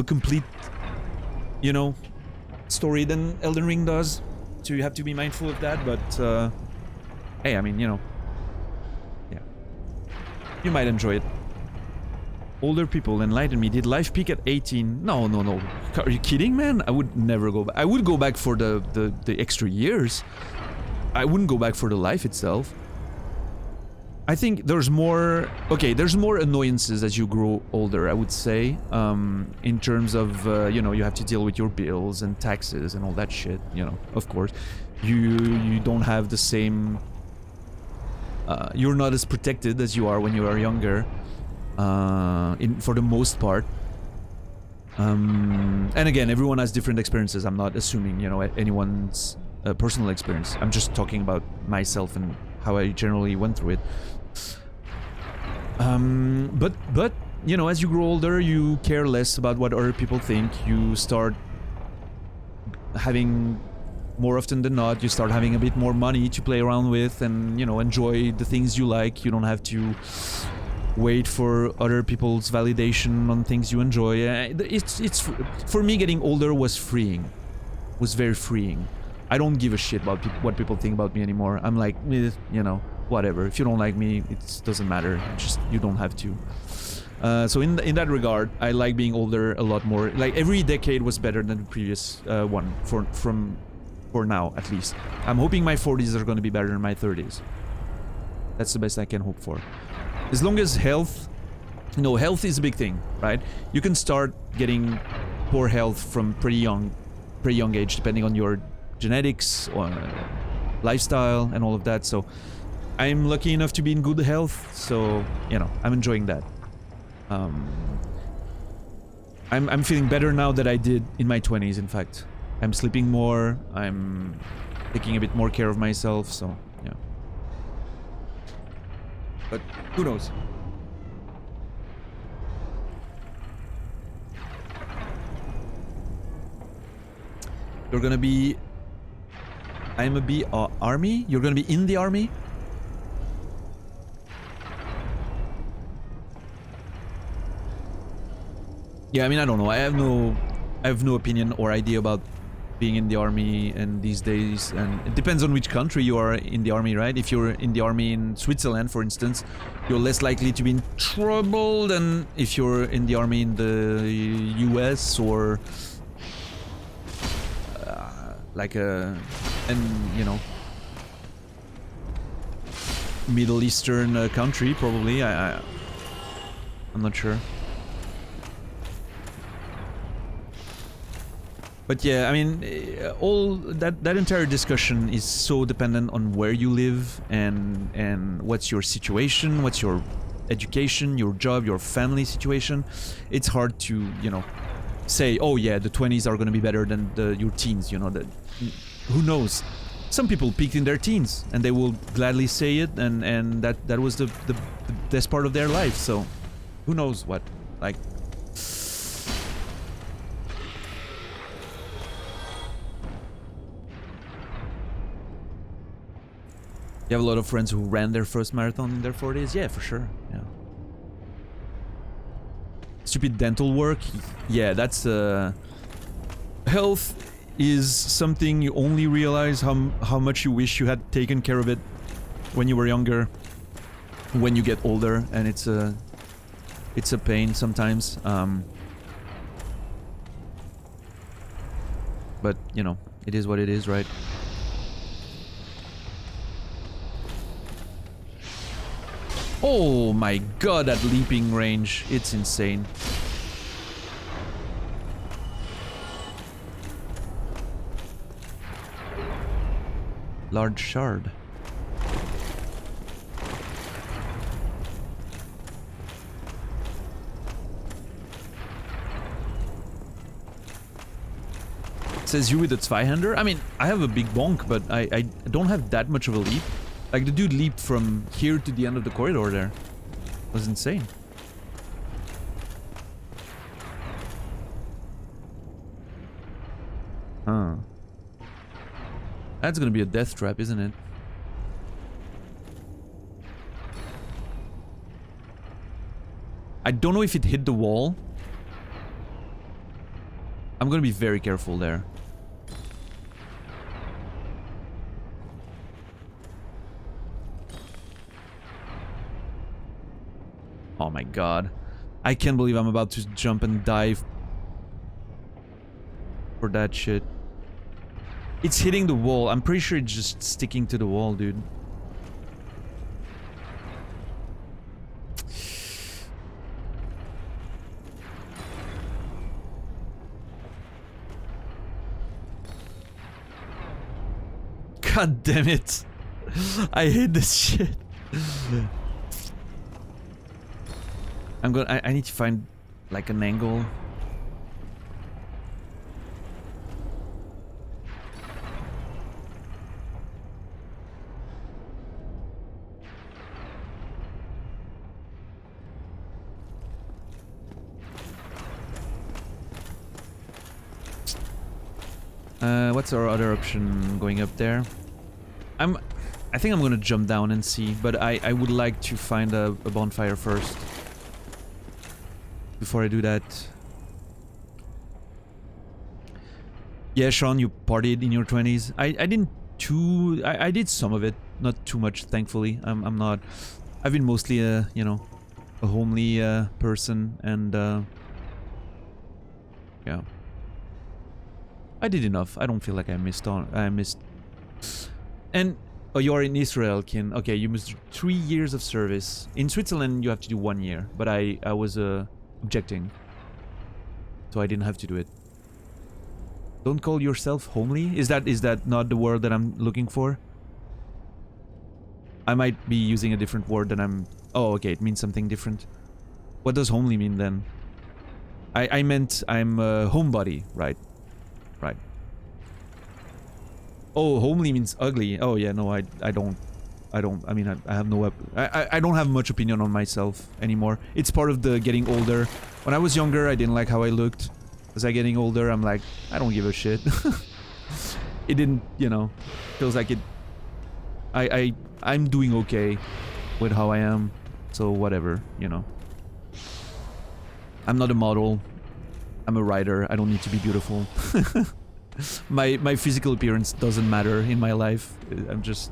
complete, you know, story than Elden Ring does. So you have to be mindful of that. But hey, I mean, you know, yeah, you might enjoy it. Older people, enlighten me. Did life peak at 18? No. Are you kidding, man? I would never go back. I would go back for the extra years. I wouldn't go back for the life itself. I think there's more... Okay, there's more annoyances as you grow older, I would say. In terms of, you know, you have to deal with your bills and taxes and all that shit, you know, of course. You don't have the same... you're not as protected as you are when you are younger. For the most part. And again, everyone has different experiences. I'm not assuming, you know, anyone's personal experience. I'm just talking about myself and how I generally went through it. But you know, as you grow older, you care less about what other people think. You start having, more often than not, you start having a bit more money to play around with and, you know, enjoy the things you like. You don't have to wait for other people's validation on things you enjoy. It's for me, getting older was freeing. Was very freeing. I don't give a shit about what people think about me anymore. I'm like, you know, whatever. If you don't like me, it doesn't matter. Just, you don't have to. So in that regard, I like being older a lot more. Like, every decade was better than the previous one for now, at least. I'm hoping my 40s are going to be better than my 30s. That's the best I can hope for. As long as health... No, health is a big thing, right? You can start getting poor health from pretty young age, depending on your genetics or lifestyle and all of that. So I'm lucky enough to be in good health, so, you know, I'm enjoying that. I'm feeling better now than I did in my 20s, in fact. I'm sleeping more, I'm taking a bit more care of myself, so, yeah. But who knows? You're gonna be... I'm a army? You're gonna be in the army? Yeah, I mean, I don't know. I have no opinion or idea about being in the army and these days, and it depends on which country you are in the army, right? If you're in the army in Switzerland, for instance, you're less likely to be in trouble than if you're in the army in the US or and you know, Middle Eastern country, probably. I'm not sure. But yeah, I mean, all that entire discussion is so dependent on where you live and what's your situation, what's your education, your job, your family situation. It's hard to, you know, say, oh yeah, the 20s are going to be better than your teens, you know. Who knows? Some people peaked in their teens and they will gladly say it, and that was the best part of their life. So who knows what? Like, you have a lot of friends who ran their first marathon in their 40s? Yeah, for sure. Yeah. Stupid dental work? Yeah, that's health is something you only realize how much you wish you had taken care of it when you were younger, when you get older, and it's a pain sometimes. But you know, it is what it is, right? Oh my god, that leaping range, it's insane. Large shard. Says you with a Zweihander? I mean, I have a big bonk, but I don't have that much of a leap. Like, the dude leaped from here to the end of the corridor there. It was insane. Huh. That's gonna be a death trap, isn't it? I don't know if it hit the wall. I'm gonna be very careful there. Oh my god. I can't believe I'm about to jump and dive for that shit. It's hitting the wall. I'm pretty sure it's just sticking to the wall, dude. God damn it. I hate this shit. I need to find like an angle. What's our other option going up there? I think I'm gonna jump down and see, but I would like to find a bonfire first. Before I do that. Yeah, Sean, you partied in your 20s. I didn't too... I did some of it. Not too much, thankfully. I'm not... I've been mostly a, you know, a homely person, and yeah. I did enough. I don't feel like I missed. And oh, you are in Israel, Kin. Okay, you missed 3 years of service. In Switzerland, you have to do 1 year, but I was objecting, so I didn't have to do it. Don't call yourself homely. Is that not the word that I'm looking for? I might be using a different word than I'm... Oh, okay, it means something different. What does homely mean then? I meant I'm a homebody, right? Right. Oh, homely means ugly. Oh yeah, no, I don't. I mean, I have no... I don't have much opinion on myself anymore. It's part of the getting older. When I was younger, I didn't like how I looked. As I getting older, I'm like, I don't give a shit. It didn't, you know, feels like it... I'm doing okay with how I am, so whatever, you know. I'm not a model. I'm a writer. I don't need to be beautiful. My physical appearance doesn't matter in my life. I'm just...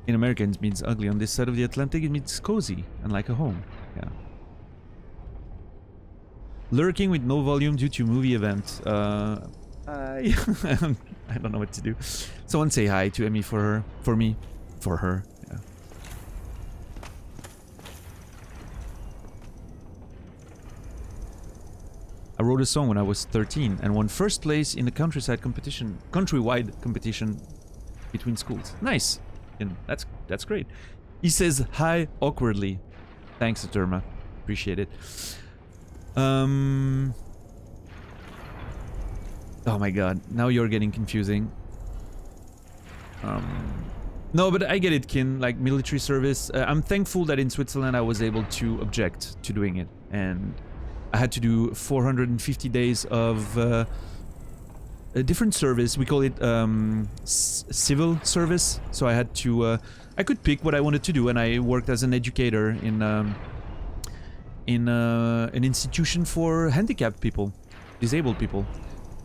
In America, it means ugly. On this side of the Atlantic, it means cozy and like a home. Yeah. Lurking with no volume due to movie event. I I don't know what to do. Someone say hi to Emmy for her. For me. For her. Yeah. I wrote a song when I was 13 and won first place in the countrywide competition between schools. Nice. And that's great. He says hi awkwardly. Thanks, Aterma. Appreciate it. Oh my god, now you're getting confusing. No, but I get it, Kin, like military service. I'm thankful that in Switzerland I was able to object to doing it. And I had to do 450 days of a different service. We call it civil service. So I had to, I could pick what I wanted to do, and I worked as an educator in an institution for handicapped people, disabled people.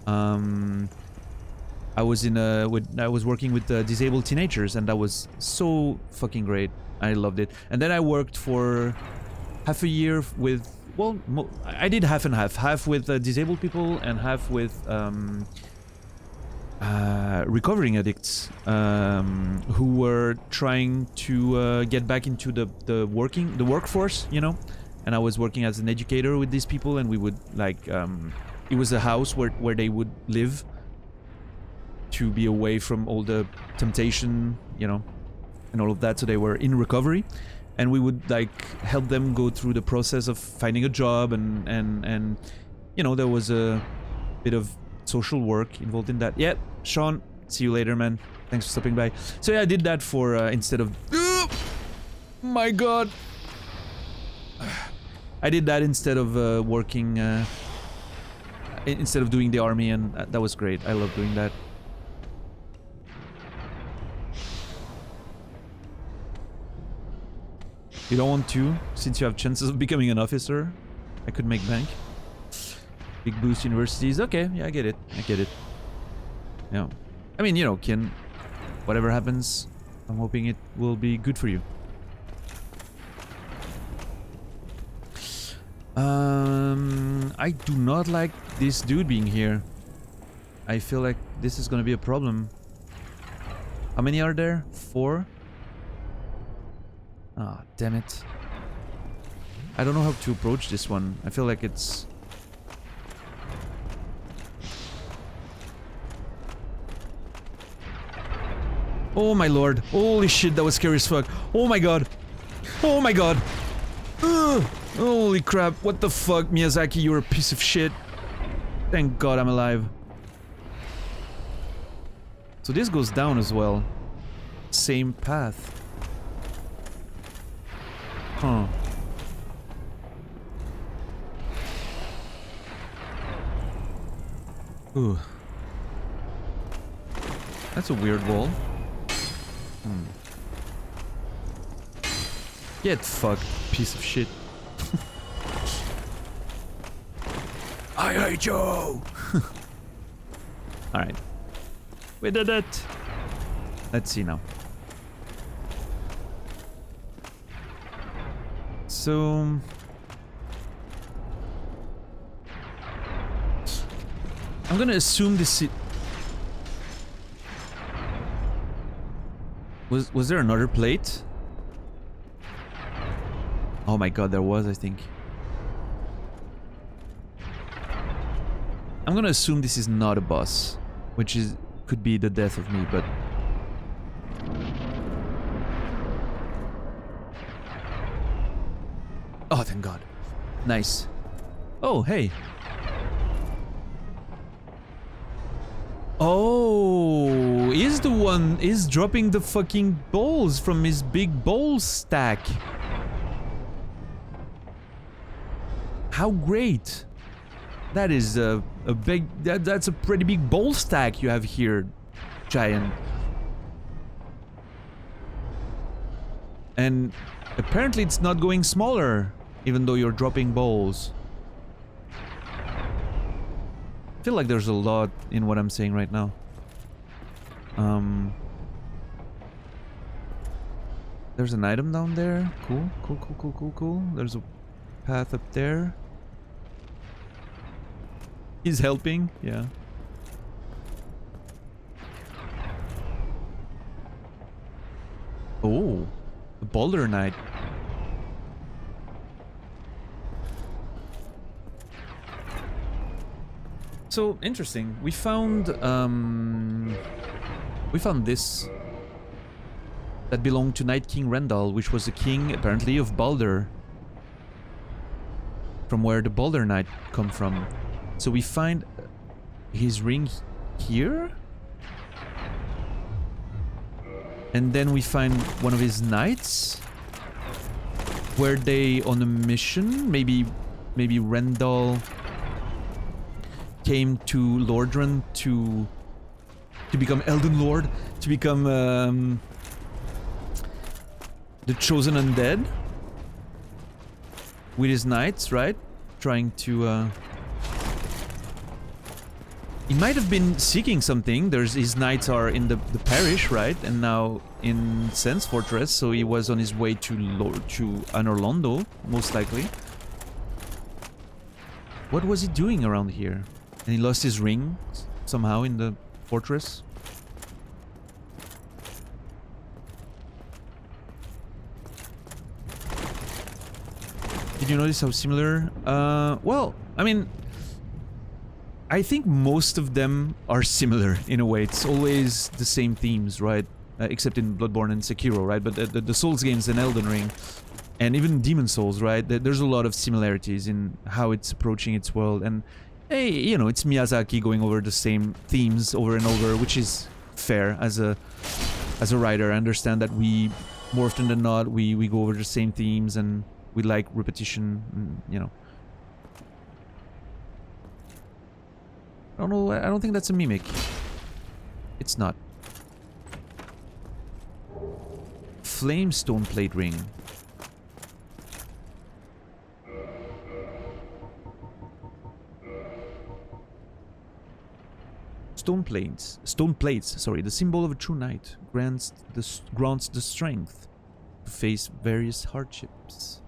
I was working with disabled teenagers, and that was so fucking great. I loved it. And then I worked for half a year with, well, I did half and half with disabled people and half with recovering addicts who were trying to get back into the workforce, you know. And I was working as an educator with these people, and we would like it was a house where they would live to be away from all the temptation, you know, and all of that. So they were in recovery, and we would like help them go through the process of finding a job, and you know, there was a bit of social work involved in that. Yeah, Sean, see you later, man. Thanks for stopping by. So yeah, I did that for instead of my god, I did that instead of working instead of doing the army, and that was great. I love doing that. You don't want to, since you have chances of becoming an officer? I could make bank. Big boost universities. Okay, yeah, I get it. I get it. Yeah. I mean, you know, Kin, whatever happens, I'm hoping it will be good for you. I do not like this dude being here. I feel like this is gonna be a problem. How many are there? 4? Ah, damn it. I don't know how to approach this one. I feel like it's... Oh my lord. Holy shit, that was scary as fuck. Oh my god. Oh my god. Ugh. Holy crap. What the fuck, Miyazaki, you're a piece of shit. Thank god I'm alive. So this goes down as well. Same path. Huh. Ooh. That's a weird wall. Get fucked, piece of shit. I hate you! Alright. We did it! Let's see now. So... I'm gonna assume this... Was there another plate? Oh my god, there was, I think. I'm gonna assume this is not a boss, which could be the death of me, but... Oh, thank god. Nice. Oh, hey. Oh, is dropping the fucking bowls from his big bowl stack. How great. That is a big, that's a pretty big bowl stack you have here, giant. And apparently it's not going smaller, even though you're dropping bowls. I feel like there's a lot in what I'm saying right now. There's an item down there. Cool, cool, cool, cool, cool, cool. There's a path up there. He's helping, yeah. Oh, the Boulder Knight. So interesting. We found this that belonged to Night King Rendal, which was the king apparently of Baldur, from where the Boulder Knight come from. So we find his ring here, and then we find one of his knights. Were they on a mission? Maybe Rendal came to Lordran to become Elden Lord, to become the chosen undead with his knights, right? Trying to he might have been seeking something. His knights are in the parish, right? And now in Sense Fortress, so he was on his way to Anor Londo, most likely. What was he doing around here? And he lost his ring somehow in the fortress. Did you notice how similar? Well, I mean, I think most of them are similar in a way. It's always the same themes, right? Except in Bloodborne and Sekiro, right? But the Souls games and Elden Ring, and even Demon Souls, right? There's a lot of similarities in how it's approaching its world. And hey, you know, it's Miyazaki going over the same themes over and over, which is fair as a writer. I understand that we, more often than not, we go over the same themes and we like repetition, and, you know. I don't know, I don't think that's a mimic. It's not. Flamestone plate ring. Stone plates, sorry, the symbol of a true knight, grants the strength to face various hardships.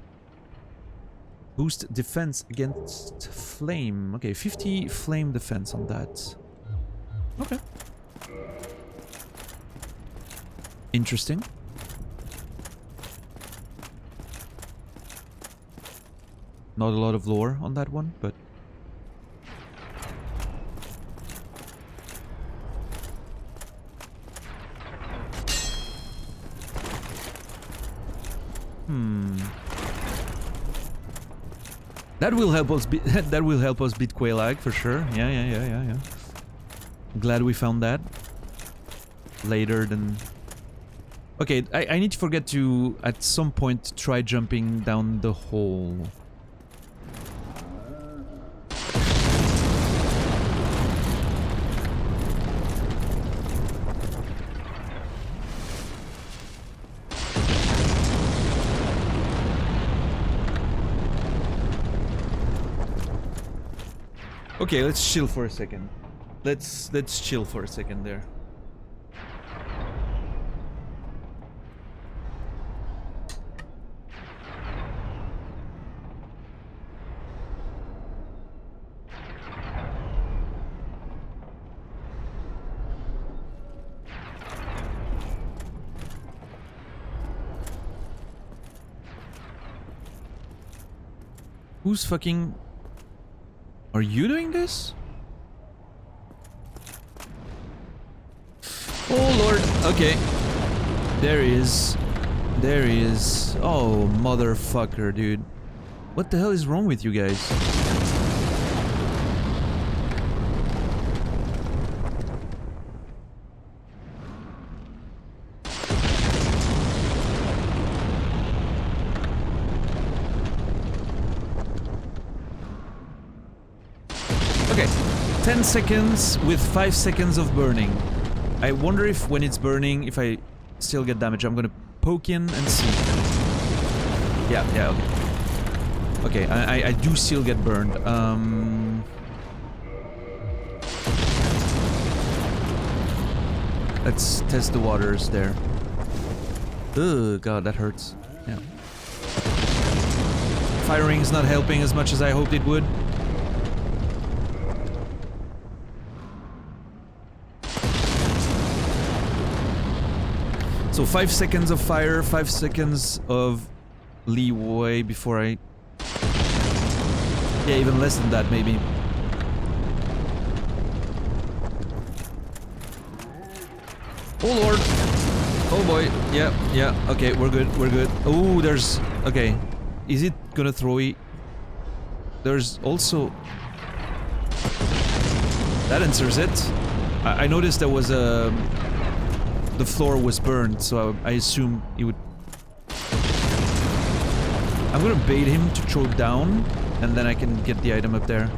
Boost defense against flame. Okay, 50 flame defense on that. Okay. Interesting. Not a lot of lore on that one, but... That will help us beat that will help us beat Quelaag for sure. Yeah. Glad we found that. Later than... Okay, I need to forget to at some point try jumping down the hole. Okay, let's chill for a second. Let's chill for a second there. Who's fucking... Are you doing this? Oh lord, okay. There he is. There he is. Oh, motherfucker, dude. What the hell is wrong with you guys? Okay, 10 seconds with 5 seconds of burning. I wonder if when it's burning, if I still get damage. I'm gonna poke in and see. Yeah, okay. Okay, I do still get burned. Let's test the waters there. Ugh, god, that hurts. Yeah. Firing's not helping as much as I hoped it would. So 5 seconds of fire, 5 seconds of leeway before I... Yeah, even less than that maybe. Oh lord! Oh boy, yeah, okay, we're good, we're good. Oh, there's... Okay, is it gonna throw it? There's also... That answers it. I noticed there was a... The floor was burned, so I assume he would... I'm gonna bait him to throw down, and then I can get the item up there.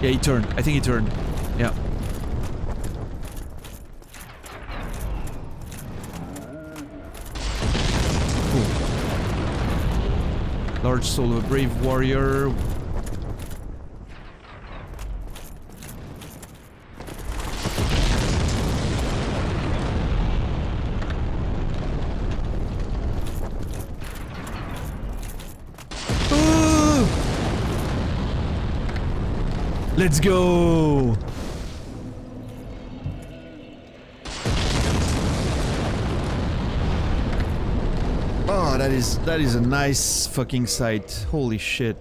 Yeah, he turned. I think he turned. Yeah. Cool. Large soul of a brave warrior. Let's go! Oh, that is a nice fucking sight. Holy shit.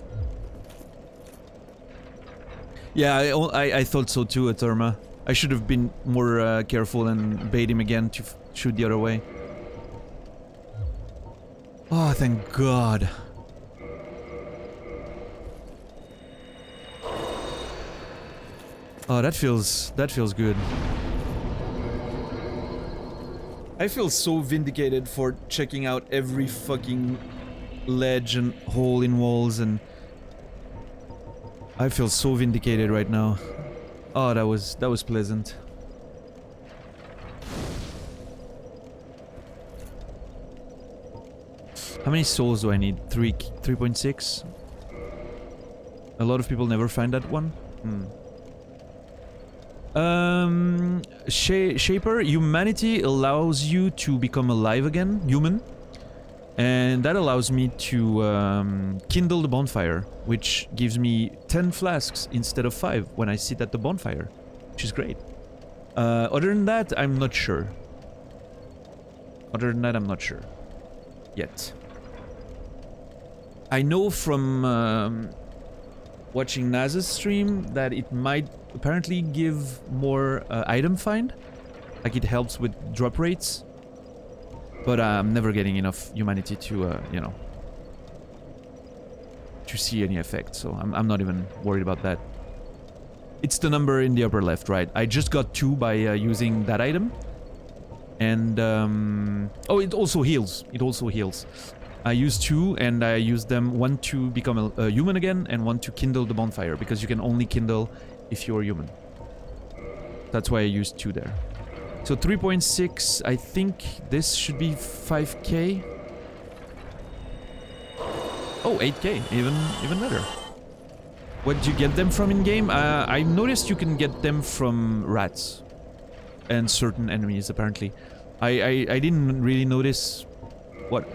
Yeah, I thought so too, Aterma. I should have been more careful and bait him again to shoot the other way. Oh, thank God. Oh, that feels good. I feel so vindicated for checking out every fucking ledge and hole in walls, and I feel so vindicated right now. Oh, that was pleasant. How many souls do I need? 3.6? A lot of people never find that one. Shaper, humanity allows you to become alive again, human. And that allows me to kindle the bonfire, which gives me 10 flasks instead of 5 when I sit at the bonfire, which is great. Other than that, I'm not sure. Yet. I know from watching Naz's stream that it might apparently give more item find. Like it helps with drop rates. But I'm never getting enough humanity to, you know, to see any effect. So I'm not even worried about that. It's the number in the upper left, right? I just got 2 by using that item. And, oh, it also heals. I used 2, and I used them, 1 to become a human again, and 1 to kindle the bonfire, because you can only kindle if you're human. That's why I used 2 there. So 3.6, I think this should be 5k. Oh, 8k, even better. What do you get them from in-game? I noticed you can get them from rats. And certain enemies, apparently. I didn't really notice what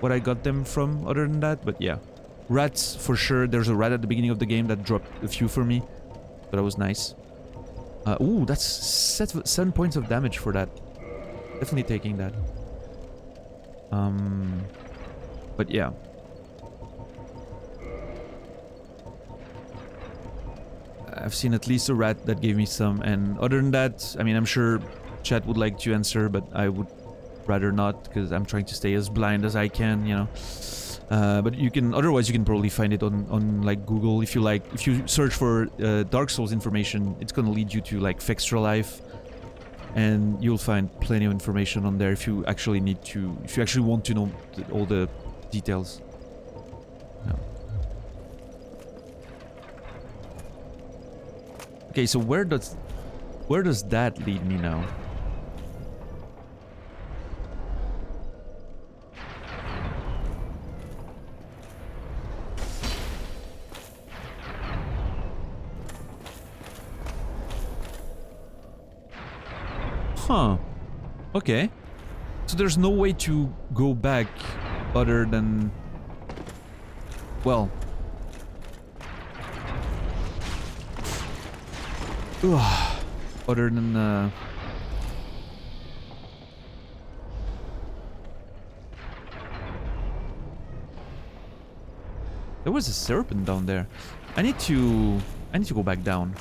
I got them from other than that, but yeah. Rats, for sure. There's a rat at the beginning of the game that dropped a few for me. So that was nice. Ooh, that's 7 points of damage for that. Definitely taking that. But yeah. I've seen at least a rat that gave me some, and other than that, I mean, I'm sure chat would like to answer, but I would rather not, because I'm trying to stay as blind as I can, you know. But you can, otherwise you can probably find it on like Google if you like. If you search for Dark Souls information, it's gonna lead you to like Fextra Life, and you'll find plenty of information on there if you actually need to, if you actually want to know all the details. Yeah. Okay, so where does that lead me now? Huh. Okay. So there's no way to go back other than... Well... Ugh. Other than there was a serpent down there. I need to go back down.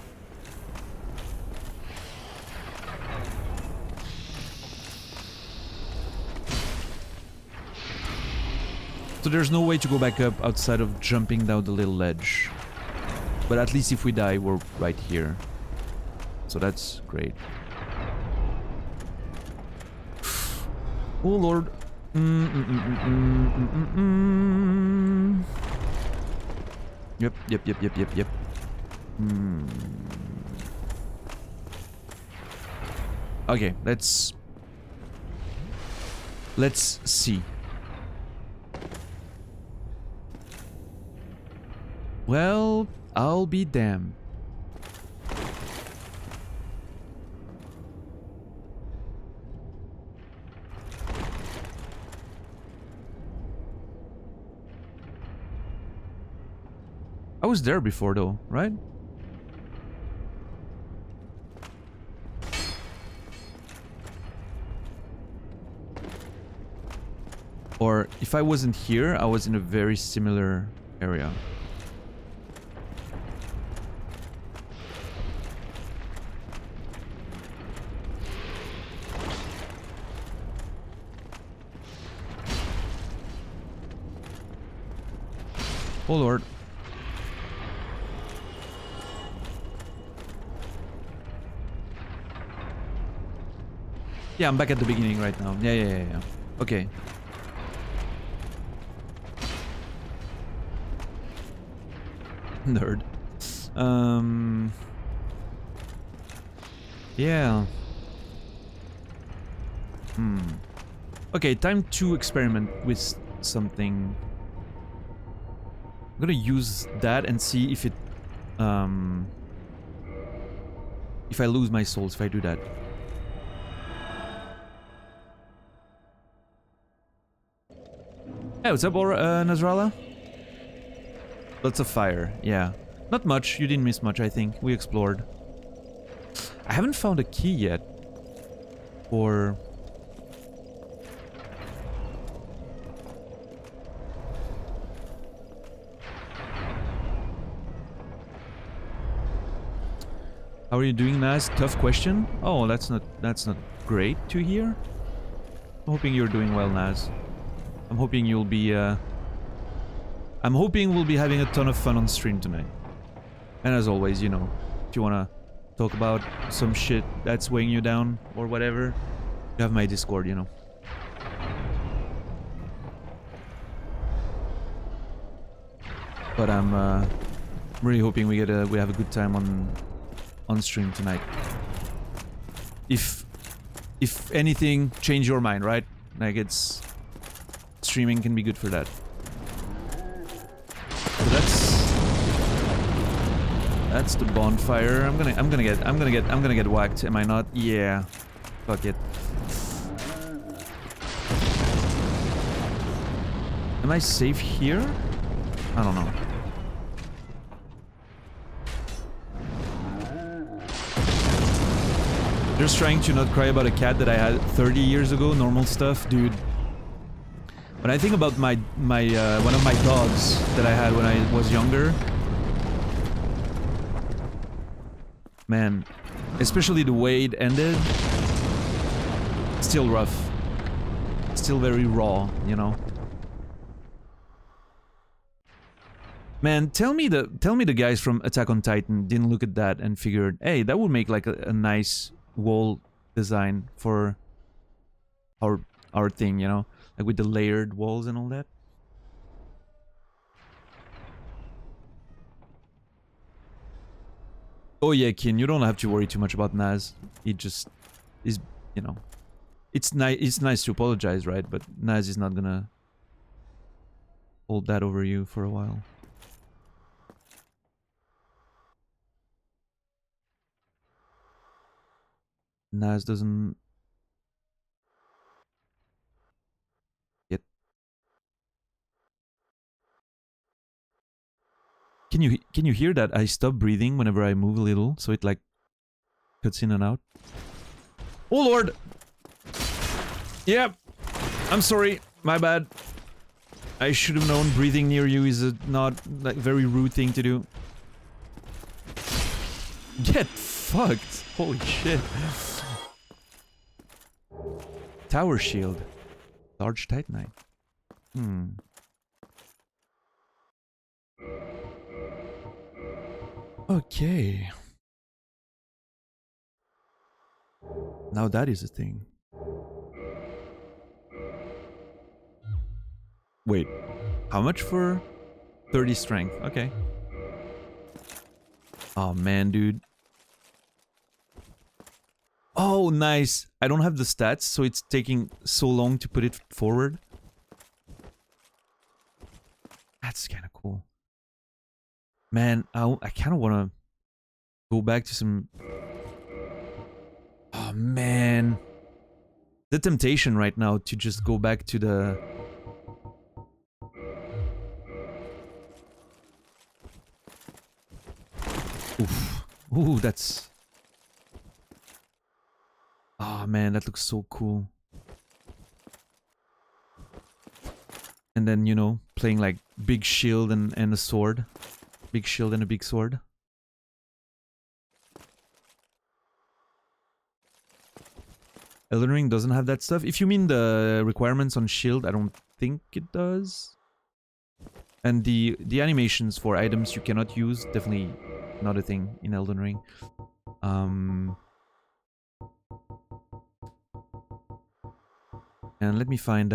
So there's no way to go back up outside of jumping down the little ledge. But at least if we die, we're right here. So that's great. Oh lord. Yep. Okay, let's see. Well, I'll be damned. I was there before though, right? Or if I wasn't here, I was in a very similar area. Oh lord. Yeah, I'm back at the beginning right now. Yeah. Okay. Nerd. Yeah. Okay, time to experiment with something. I'm gonna use that and see if it if I lose my souls if I do that. Hey, what's up, Nasrallah? Lots of fire, yeah. Not much, you didn't miss much, I think. We explored. I haven't found a key yet. Or... How are you doing, Naz? Tough question. Oh, that's not great to hear. I'm hoping you're doing well, Naz. I'm hoping you'll be I'm hoping we'll be having a ton of fun on stream tonight. And as always, you know, if you wanna talk about some shit that's weighing you down or whatever, you have my Discord, you know. But I'm really hoping we have a good time on stream tonight. If anything, change your mind, right? Like streaming can be good for that. So that's the bonfire. I'm gonna get whacked. Am I not? Yeah. Fuck it. Am I safe here? I don't know. Just trying to not cry about a cat that I had 30 years ago. Normal stuff, dude. When I think about my one of my dogs that I had when I was younger, man, especially the way it ended, still rough, still very raw, you know. Man, tell me the guys from Attack on Titan didn't look at that and figured, hey, that would make like a nice wall design for our thing, you know. Like with the layered walls and all that. Oh yeah, Kin, you don't have to worry too much about Naz. He just is, you know. It's nice to apologize, right? But Naz is not gonna hold that over you for a while. Naz doesn't get... Can you hear that? I stop breathing whenever I move a little, so it like cuts in and out. Oh lord! Yep. I'm sorry. My bad. I should have known breathing near you is a not like very rude thing to do. Get fucked. Holy shit. Tower shield. Large titanite. Okay. Now that is a thing. Wait. How much for 30 strength? Okay. Oh man, dude. Oh, nice. I don't have the stats, so it's taking so long to put it forward. That's kind of cool. Man, I kind of want to go back to some... Oh, man. The temptation right now to just go back to the... Oof. Ooh, that's... Oh, man, that looks so cool. And then, you know, playing like big shield and a sword. Big shield and a big sword. Elden Ring doesn't have that stuff. If you mean the requirements on shield, I don't think it does. And the animations for items you cannot use, definitely not a thing in Elden Ring. And let me find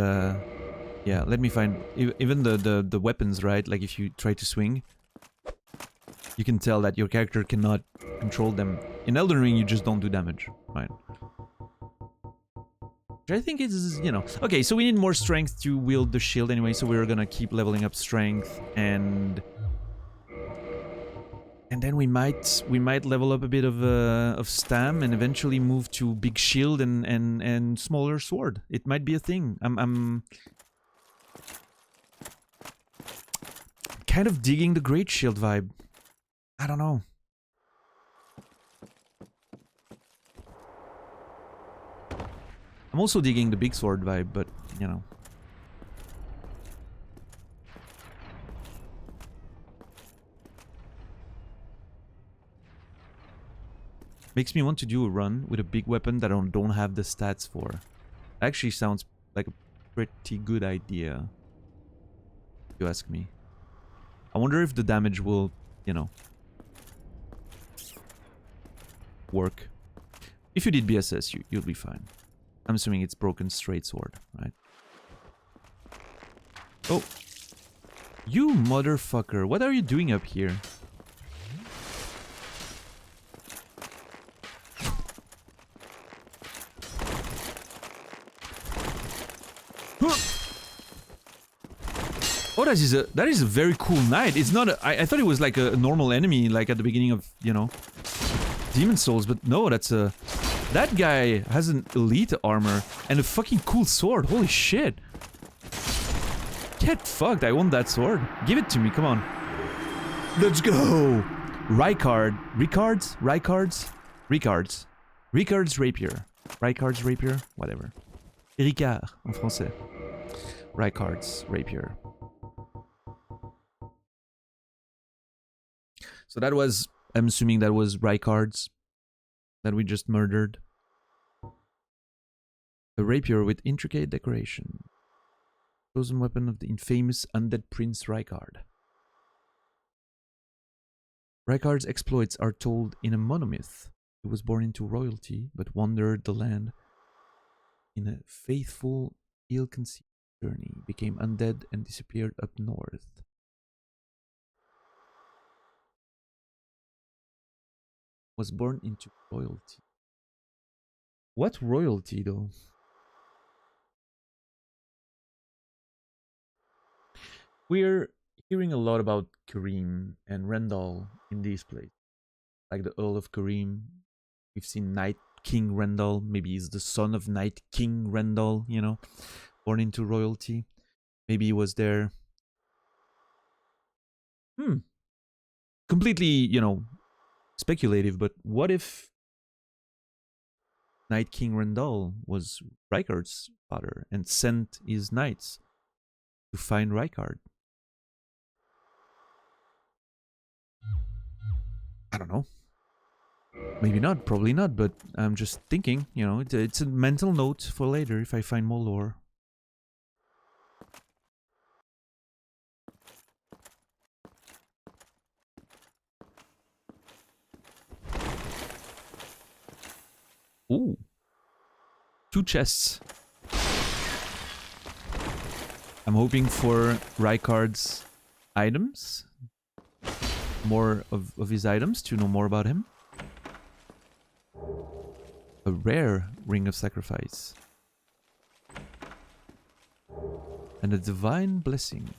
yeah, let me find even the weapons, right? Like if you try to swing, you can tell that your character cannot control them. In Elden Ring, you just don't do damage, right? Which I think is, you know... Okay, so we need more strength to wield the shield anyway, so we're gonna keep leveling up strength and then we might level up a bit of stam and eventually move to big shield and smaller sword. It might be a thing. I'm kind of digging the great shield vibe. I don't know. I'm also digging the big sword vibe, but you know. Makes me want to do a run with a big weapon that I don't have the stats for. Actually sounds like a pretty good idea, if you ask me. I wonder if the damage will, you know, work. If you did BSS, you'll be fine. I'm assuming it's broken straight sword, right? Oh. You motherfucker, what are you doing up here? Oh, that is a very cool knight. It's not a... I thought it was like a normal enemy, like at the beginning of, you know, Demon Souls, but no, that's a... That guy has an elite armor and a fucking cool sword. Holy shit. Get fucked, I want that sword. Give it to me, come on. Let's go! Ricard's rapier. Ricard's rapier? Whatever. Ricard, en français. Ricard's rapier. So that was, I'm assuming that was Ricard's that we just murdered. A rapier with intricate decoration. Chosen weapon of the infamous undead Prince Ricard. Ricard's exploits are told in a monomyth. He was born into royalty, but wandered the land in a faithful, ill-conceived journey, became undead and disappeared up north. Was born into royalty. What royalty, though? We're hearing a lot about Karim and Rendal in these places. Like the Earl of Karim. We've seen Night King Rendal. Maybe he's the son of Night King Rendal, you know, born into royalty. Maybe he was there. Completely, you know, speculative, but what if Night King Rendal was Rykard's father and sent his knights to find Rykard. I don't know. Maybe not, probably not, but I'm just thinking, you know, it's a mental note for later if I find more lore. Ooh. 2 chests. I'm hoping for Rykard's items. More of his items to know more about him. A rare ring of sacrifice. And a divine blessing.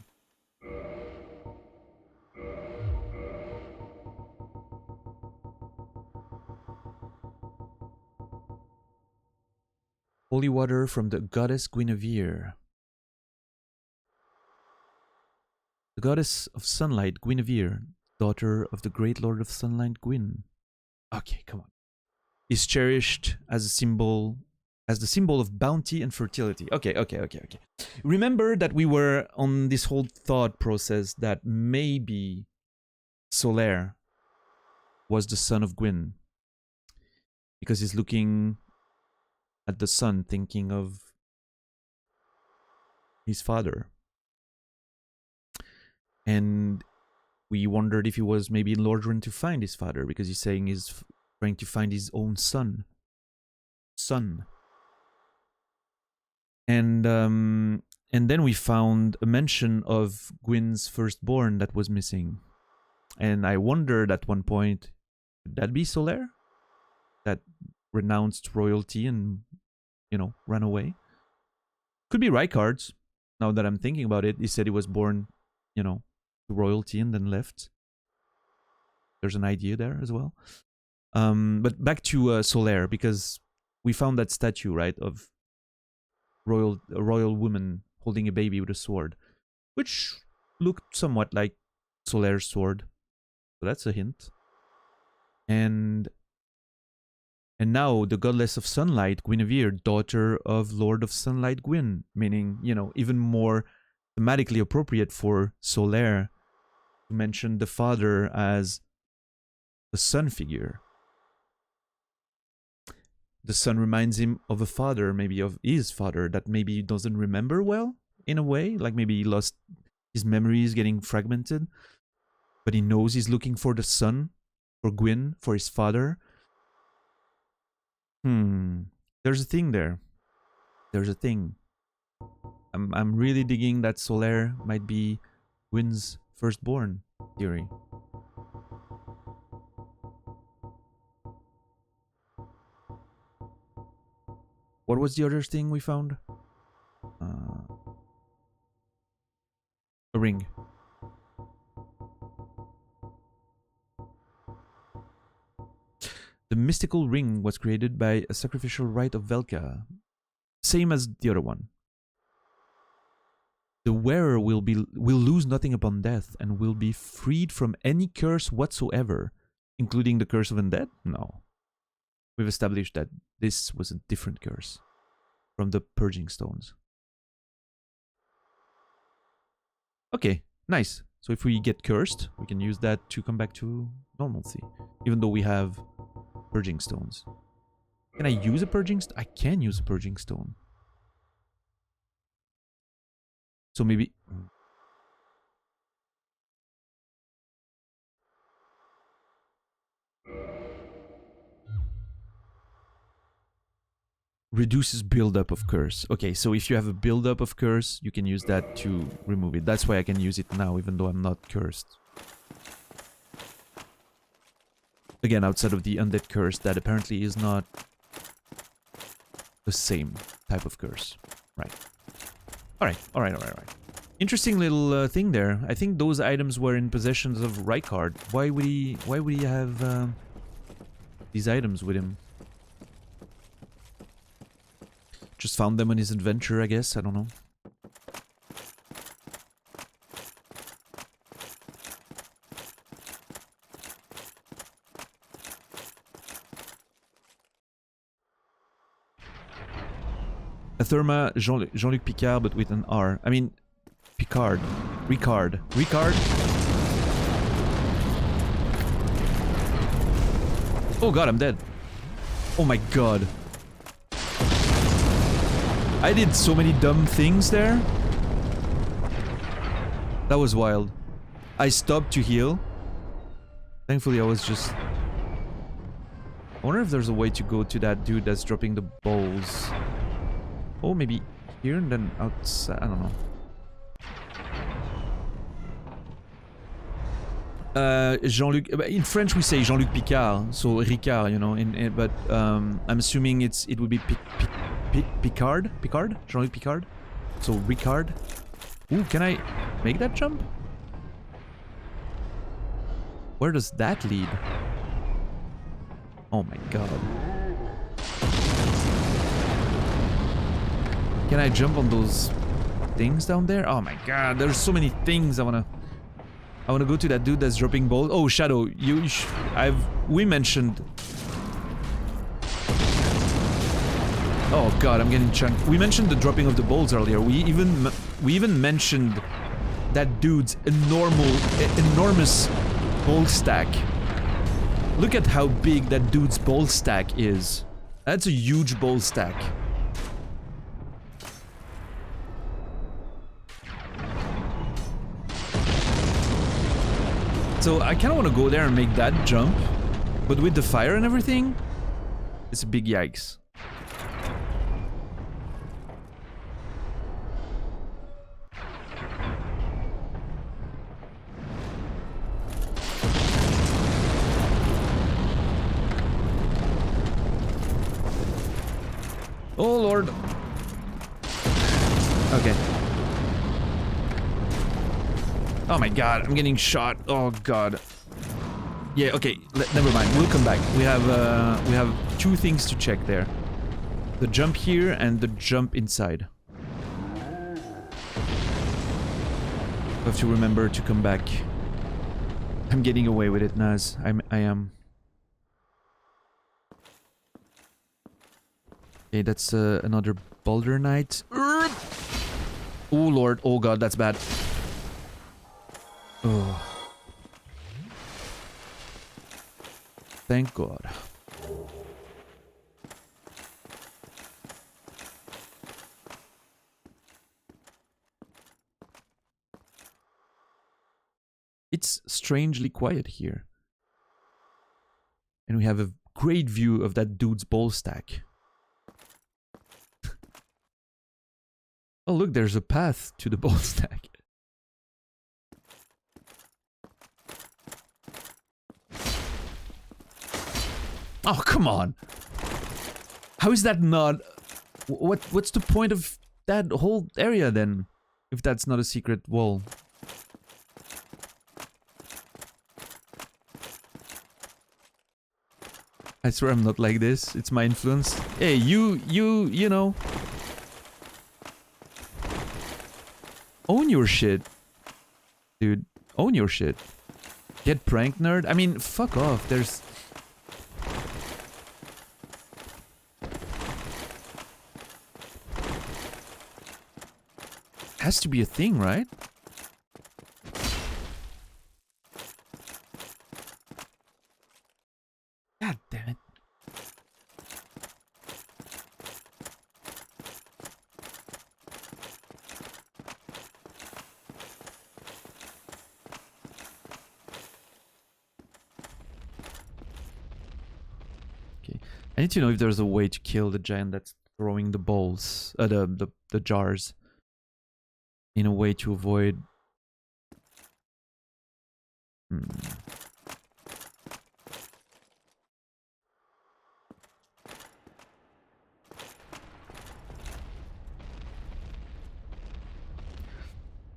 Holy water from the goddess Guinevere. The goddess of sunlight, Guinevere, daughter of the great lord of sunlight, Gwyn. Okay, come on. Is cherished as a symbol, as the symbol of bounty and fertility. Okay. Remember that we were on this whole thought process that maybe Solaire was the son of Gwyn. Because he's looking at the sun, thinking of his father. And we wondered if he was maybe in Lordran to find his father, because he's saying he's trying to find his own son. And then we found a mention of Gwyn's firstborn that was missing. And I wondered at one point, could that be Solaire? That renounced royalty and, you know, ran away? Could be Rykard's. Now that I'm thinking about it, he said he was born, you know, to royalty and then left. There's an idea there as well. But back to Solaire, because we found that statue, right, of a royal woman holding a baby with a sword, which looked somewhat like Solaire's sword. So that's a hint. And now the goddess of sunlight, Guinevere, daughter of Lord of Sunlight Gwyn, meaning, you know, even more thematically appropriate for Solaire to mention the father as the sun figure. The son reminds him of a father, maybe of his father, that maybe he doesn't remember well, in a way. Like maybe he lost his memories, getting fragmented. But he knows he's looking for the son, for Gwyn, for his father. There's a thing there. There's a thing. I'm really digging that Solaire might be Gwyn's firstborn theory. What was the other thing we found? A ring. The mystical ring was created by a sacrificial rite of Velka. Same as the other one. The wearer will lose nothing upon death and will be freed from any curse whatsoever, including the curse of undead? No. We've established that this was a different curse from the purging stones. Okay, nice. So if we get cursed, we can use that to come back to normalcy, even though we have purging stones. Can I use a purging stone? I can use a purging stone. So maybe... reduces buildup of curse. Okay, so if you have a buildup of curse, you can use that to remove it. That's why I can use it now, even though I'm not cursed. Again, outside of the undead curse, that apparently is not the same type of curse. Right. Alright. Interesting little thing there. I think those items were in possessions of Rykard. Why would he have these items with him? Just found them on his adventure, I guess. I don't know. A Therma Jean-Luc Picard, but with an R. I mean, Picard. Ricard. Ricard? Oh god, I'm dead. Oh my god. I did so many dumb things there. That was wild. I stopped to heal. Thankfully, I was just... I wonder if there's a way to go to that dude that's dropping the balls. Oh, maybe here and then outside. I don't know. Jean-Luc... In French, we say Jean-Luc Picard. So Ricard, you know. But I'm assuming it would be Picard? Picard? Jean-Luc Picard? So Ricard. Ooh, can I make that jump? Where does that lead? Oh my god. Can I jump on those things down there? Oh my god, there's so many things I wanna go to that dude that's dropping balls. Oh, Shadow, we mentioned... Oh god, I'm getting chunked. We mentioned the dropping of the balls earlier. We even mentioned that dude's enormous ball stack. Look at how big that dude's ball stack is. That's a huge ball stack. So I kind of want to go there and make that jump, but with the fire and everything, it's a big yikes. Oh lord. Okay. Oh my god, I'm getting shot. Oh god. Yeah, okay, never mind. We'll come back. We have two things to check there. The jump here and the jump inside. I have to remember to come back. I'm getting away with it, Naz. I am. Okay, that's another Boulder Knight. Oh lord, oh god, that's bad. Oh. Thank god. It's strangely quiet here. And we have a great view of that dude's ball stack. Oh look, there's a path to the ball stack. Oh, come on. How is that not... What's the point of that whole area then? If that's not a secret wall. I swear I'm not like this. It's my influence. Hey, you know. Own your shit. Dude, own your shit. Get pranked, nerd? I mean, fuck off. There's... Has to be a thing, right? God damn it. Okay. I need to know if there's a way to kill the giant that's throwing the balls, the jars. In a way to avoid...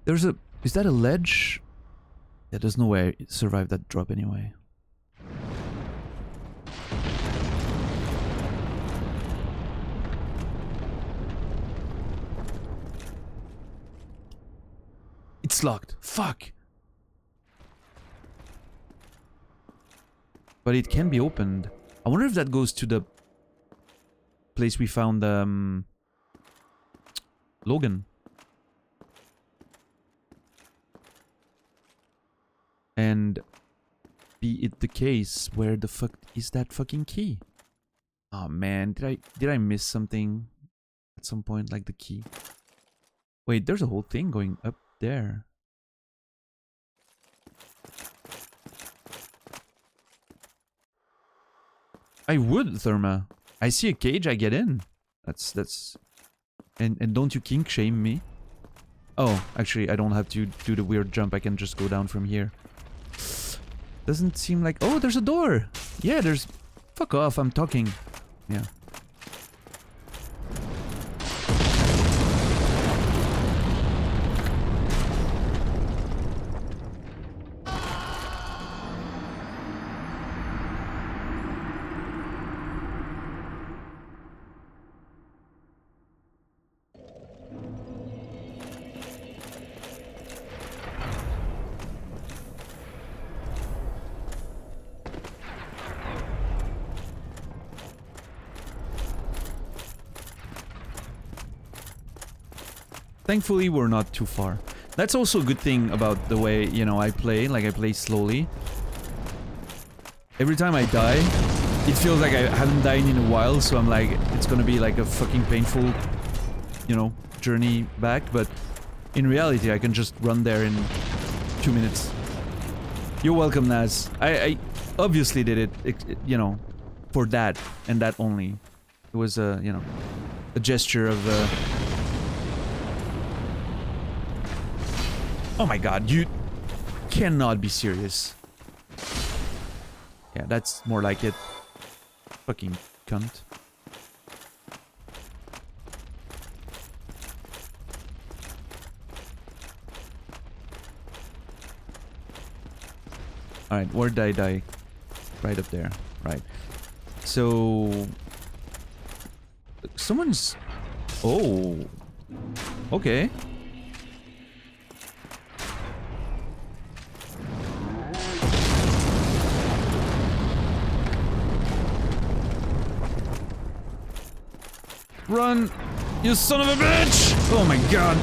There's a... Is that a ledge? Yeah, there's no way I survived that drop anyway. It's locked. Fuck. But it can be opened. I wonder if that goes to the place we found Logan. And be it the case, where the fuck is that fucking key? Oh man, did I miss something at some point, like the key? Wait, there's a whole thing going up there. I would, Therma. I see a cage, I get in. That's and don't you kink shame me? Oh, actually I don't have to do the weird jump, I can just go down from here. Doesn't seem like... Oh, there's a door! Yeah, there's... Fuck off, I'm talking. Yeah. Thankfully, we're not too far. That's also a good thing about the way, you know, I play. Like, I play slowly. Every time I die, it feels like I haven't died in a while, so I'm like, it's gonna be like a fucking painful, you know, journey back. But in reality, I can just run there in 2 minutes. You're welcome, Naz. I obviously did it, you know, for that, and that only. It was a, you know, a gesture of... Oh my god, you cannot be serious. Yeah, that's more like it. Fucking cunt. Alright, where did I die? Right up there. Right. So... Someone's... Oh. Okay. Run! You son of a bitch! Oh my god.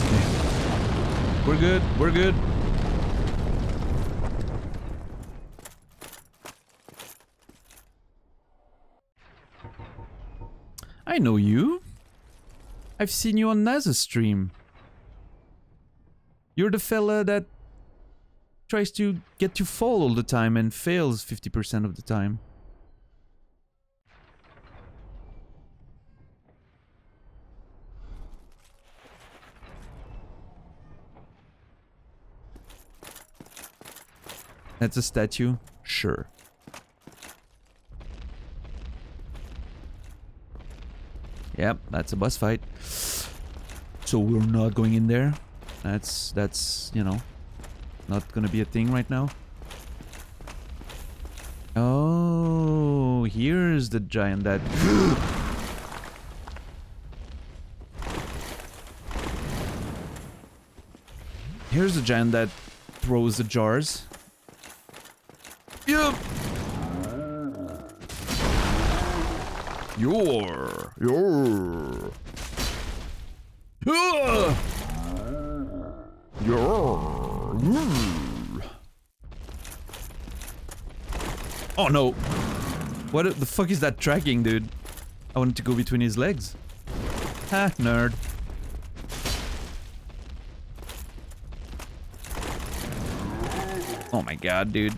Okay. We're good, we're good. I know you. I've seen you on Naz's stream. You're the fella that tries to get to fall all the time and fails 50% of the time. That's a statue? Sure. Yep, that's a boss fight. So we're not going in there. That's, you know, not gonna be a thing right now. Oh, here's the giant that... Here's the giant that throws the jars. Yup! You're... Oh no! What the fuck is that tracking, dude? I wanted to go between his legs. Ha, nerd. Oh my god, dude.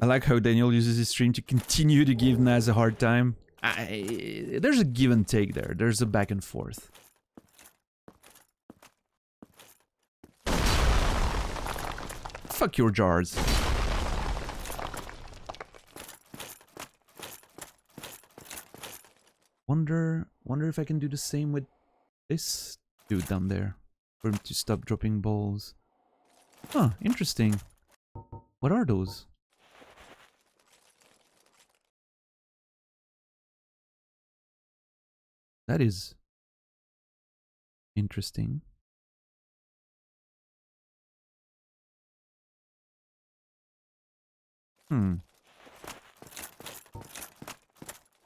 I like how Daniel uses his stream to continue to give Naz a hard time. There's a give and take there. There's a back and forth. Fuck your jars. Wonder if I can do the same with this dude down there. For him to stop dropping balls. Huh, interesting. What are those? That is Interesting.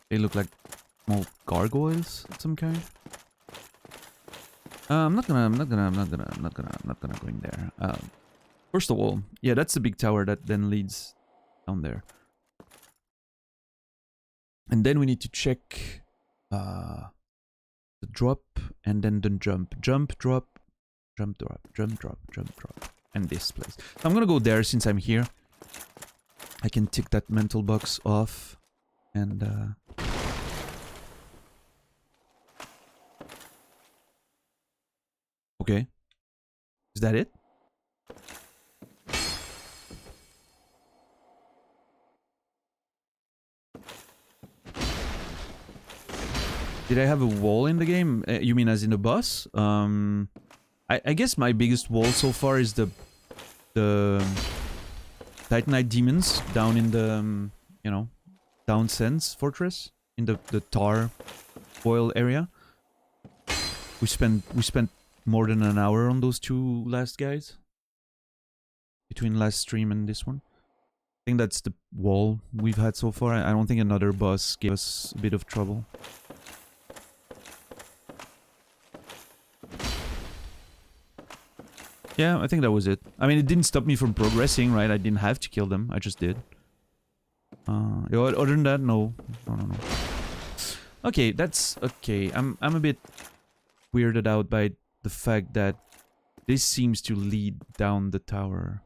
They look like small gargoyles of some kind. I'm not gonna go in there. First of all, yeah, that's the big tower that then leads down there. And then we need to check the drop and then the jump. Jump, drop, jump, drop, jump, drop, jump, drop. And this place. So I'm gonna go there since I'm here. I can tick that mental box off. And okay. Is that it? Did I have a wall in the game? You mean as in a boss? I guess my biggest wall so far is the Titanite demons down in the, you know, Down Sense Fortress in the tar oil area. We spent more than an hour on those two last guys between last stream and this one. I think that's the wall we've had so far. I don't think another boss gave us a bit of trouble. Yeah, I think that was it. I mean, it didn't stop me from progressing, right? I didn't have to kill them. I just did. Other than that, no. No. Okay, that's okay. I'm a bit weirded out by the fact that this seems to lead down the tower.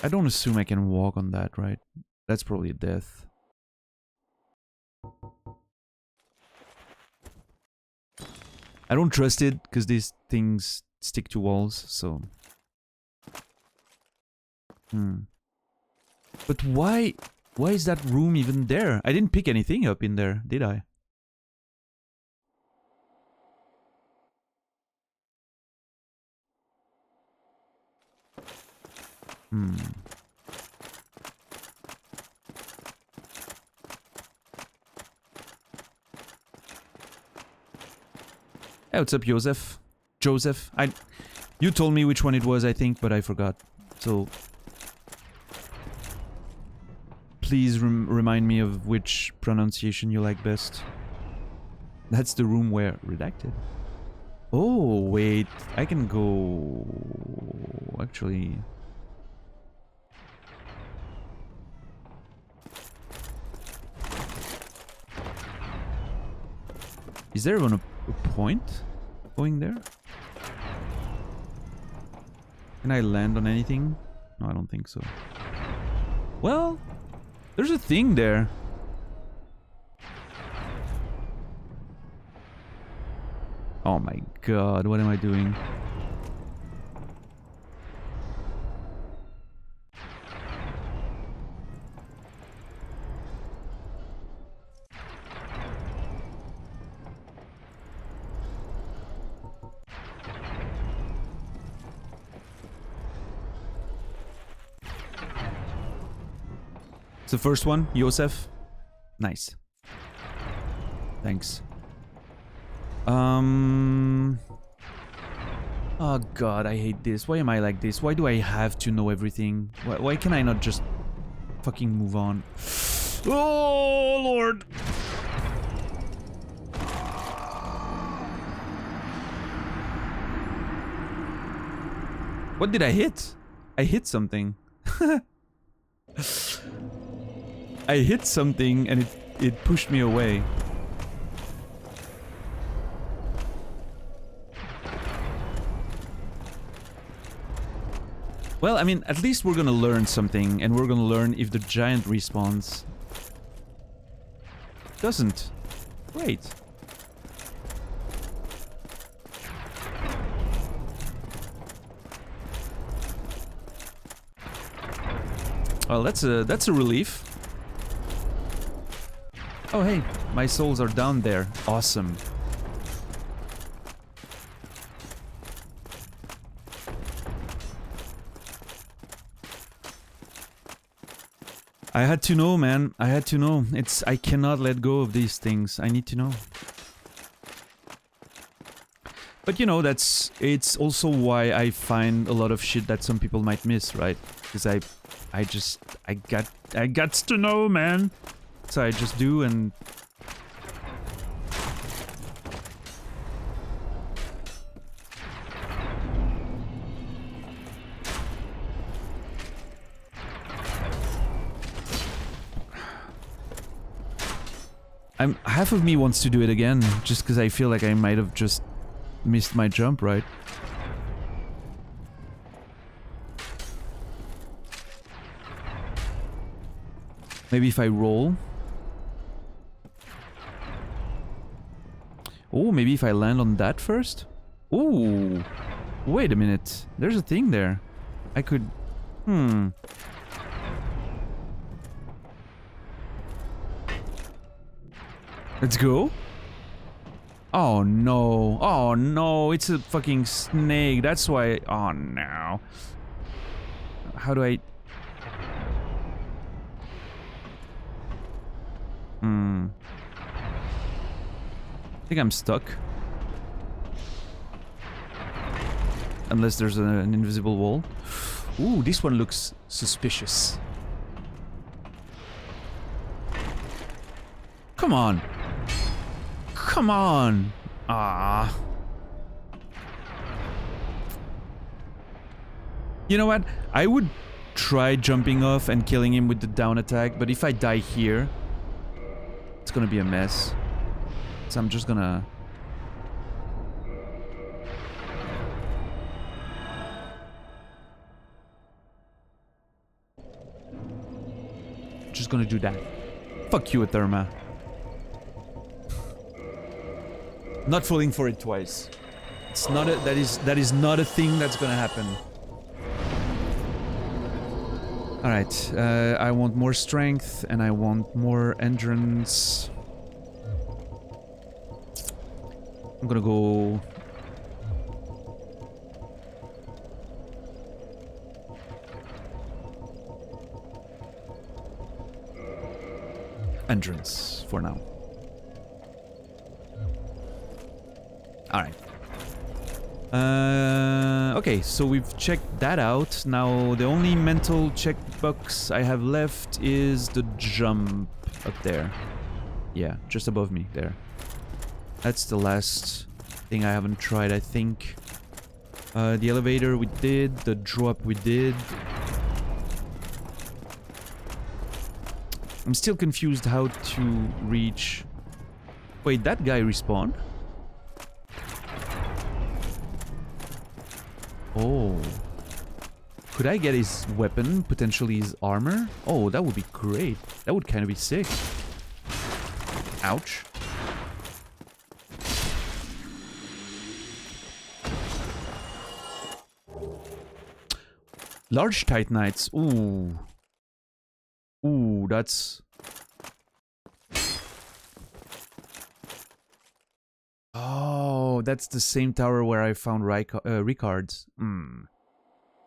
I don't assume I can walk on that, right? That's probably a death. I don't trust it because these things stick to walls, so... But why is that room even there? I didn't pick anything up in there, did I? Hey, what's up, Joseph? You told me which one it was, I think, but I forgot. So... Please remind me of which pronunciation you like best. That's the room where... Redacted? Oh, wait. I can go... Actually... Is there even a point going there? Can I land on anything? No, I don't think so. Well, there's a thing there. Oh my god, what am I doing? The first one, Yosef. Nice. Thanks. Oh god, I hate this. Why am I like this? Why do I have to know everything? Why can I not just fucking move on? Oh lord! What did I hit? I hit something. I hit something and it pushed me away. Well, I mean, at least we're gonna learn something, and we're gonna learn if the giant respawns. Doesn't. Great. Well, that's a relief. Oh hey, my souls are down there. Awesome. I had to know, man. I had to know. I cannot let go of these things. I need to know. But you know, it's also why I find a lot of shit that some people might miss, right? Because I got to know, man. So I just do, and half of me wants to do it again, just because I feel like I might have just missed my jump, right? Maybe if I roll. Oh, maybe if I land on that first? Ooh. Wait a minute. There's a thing there. I could... Let's go. Oh no. Oh no. It's a fucking snake. That's why... Oh no. How do I... I think I'm stuck. Unless there's an invisible wall. Ooh, this one looks suspicious. Come on. Come on. Ah. You know what? I would try jumping off and killing him with the down attack, but if I die here, it's gonna be a mess. So I'm just gonna... Just gonna do that. Fuck you, Atherma. Not falling for it twice. It's not a... That is not a thing that's gonna happen. Alright, I want more strength and I want more endurance. I'm gonna go... Endurance for now. Alright. Okay, so we've checked that out. Now the only mental checkbox I have left is the jump up there. Yeah, just above me there. That's the last thing I haven't tried, I think. The elevator we did, the drop we did. I'm still confused how to reach... Wait, that guy respawned? Oh. Could I get his weapon, potentially his armor? Oh, that would be great. That would kind of be sick. Ouch. Large Titanites. Ooh. Ooh, that's... Oh, that's the same tower where I found Ricards.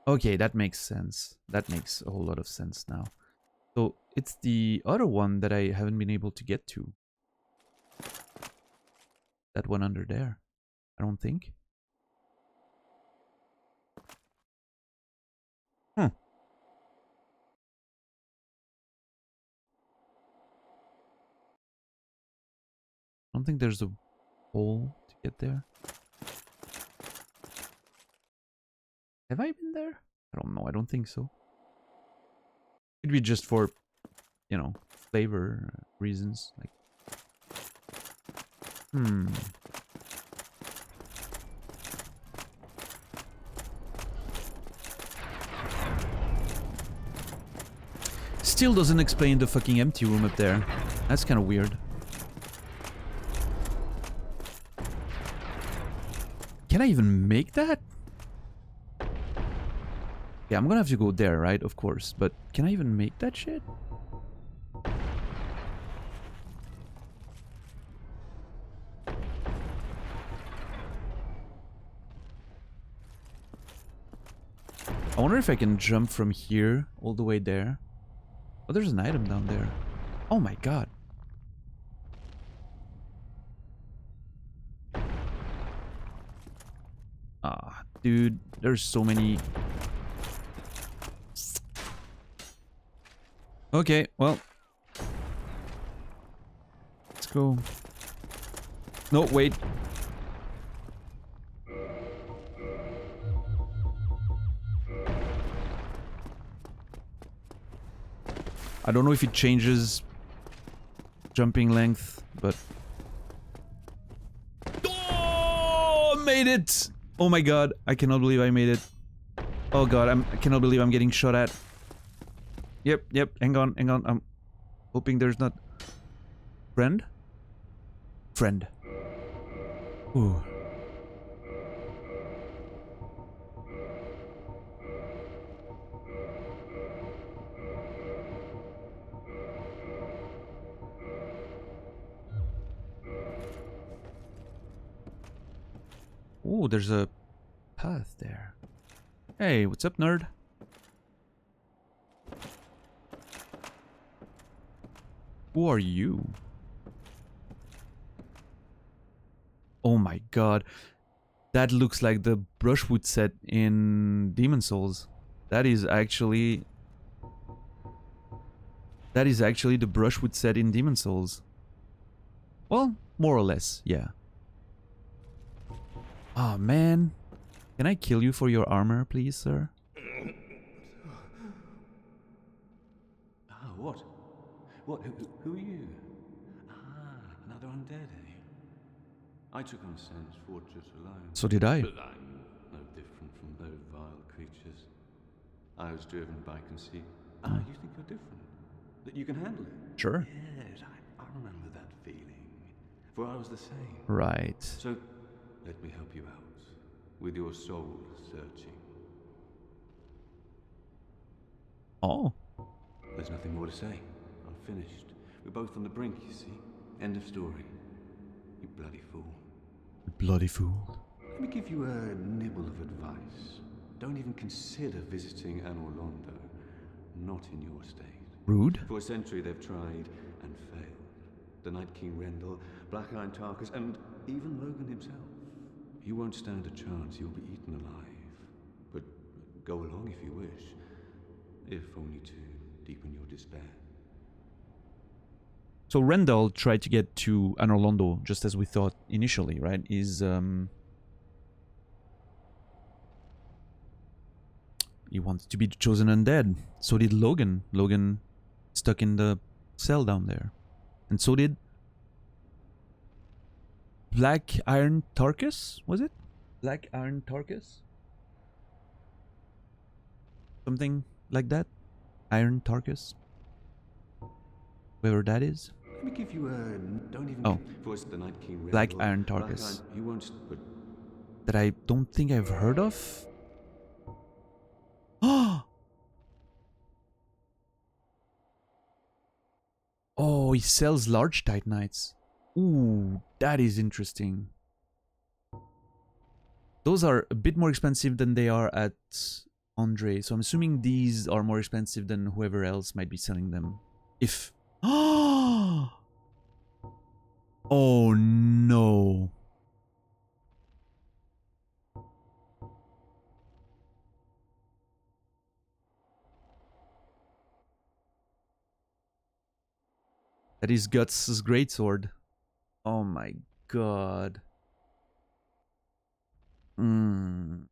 Okay, that makes sense. That makes a whole lot of sense now. So, it's the other one that I haven't been able to get to. That one under there. I don't think. I don't think there's a hole to get there. Have I been there? I don't know. I don't think so. Could be just for, you know, flavor reasons. Like, Still doesn't explain the fucking empty room up there. That's kind of weird. Can I even make that? Yeah, I'm gonna have to go there, right? Of course. But can I even make that shit? I wonder if I can jump from here all the way there. Oh, there's an item down there. Oh my god. Ah, dude, there's so many. Okay, well. Let's go. No, wait. I don't know if it changes jumping length, but... Oh, made it! Oh my god, I cannot believe I made it. Oh god, I cannot believe I'm getting shot at. Yep, hang on. I'm hoping there's not... Friend? Friend. Ooh. Ooh, there's a path there. Hey, what's up, nerd? Who are you? Oh my god. That looks like the brushwood set in Demon Souls. That is actually the brushwood set in Demon Souls. Well, more or less, yeah. Oh man. Can I kill you for your armor, please, sir? Ah, what? What? Who are you? Ah, another undead, eh? I took on Sen's fortress alone. So did I. But I'm no different from those vile creatures. I was driven by conceit. Ah, you think you're different? That you can handle it? Sure. Yes, I remember that feeling. For I was the same. Right. So, let me help you out. With your soul searching. Oh. There's nothing more to say. I'm finished. We're both on the brink, you see. End of story. You bloody fool. Bloody fool. Let me give you a nibble of advice. Don't even consider visiting Anor Londo. Not in your state. Rude. For a century they've tried and failed. The Night King Rendell, Black Iron Tarkus, and even Logan himself. You won't stand a chance, you'll be eaten alive. But go along if you wish. If only to deepen your despair. So Rendell tried to get to Anor Londo, just as we thought initially, right? He wanted to be the chosen undead. So did Logan. Logan stuck in the cell down there. And so did Black Iron Tarkus, was it? Black Iron Tarkus? Something like that? Iron Tarkus? Whoever that is. Let me give you a... Don't even... Oh. Voice the Night King Rendell, Black Iron Black Tarkus. Iron, you won't... But That I don't think I've heard of. Oh, he sells large Titanites. Ooh, that is interesting. Those are a bit more expensive than they are at Andre. So I'm assuming these are more expensive than whoever else might be selling them. If... Oh no. That is Guts' greatsword. Oh my god. Mm.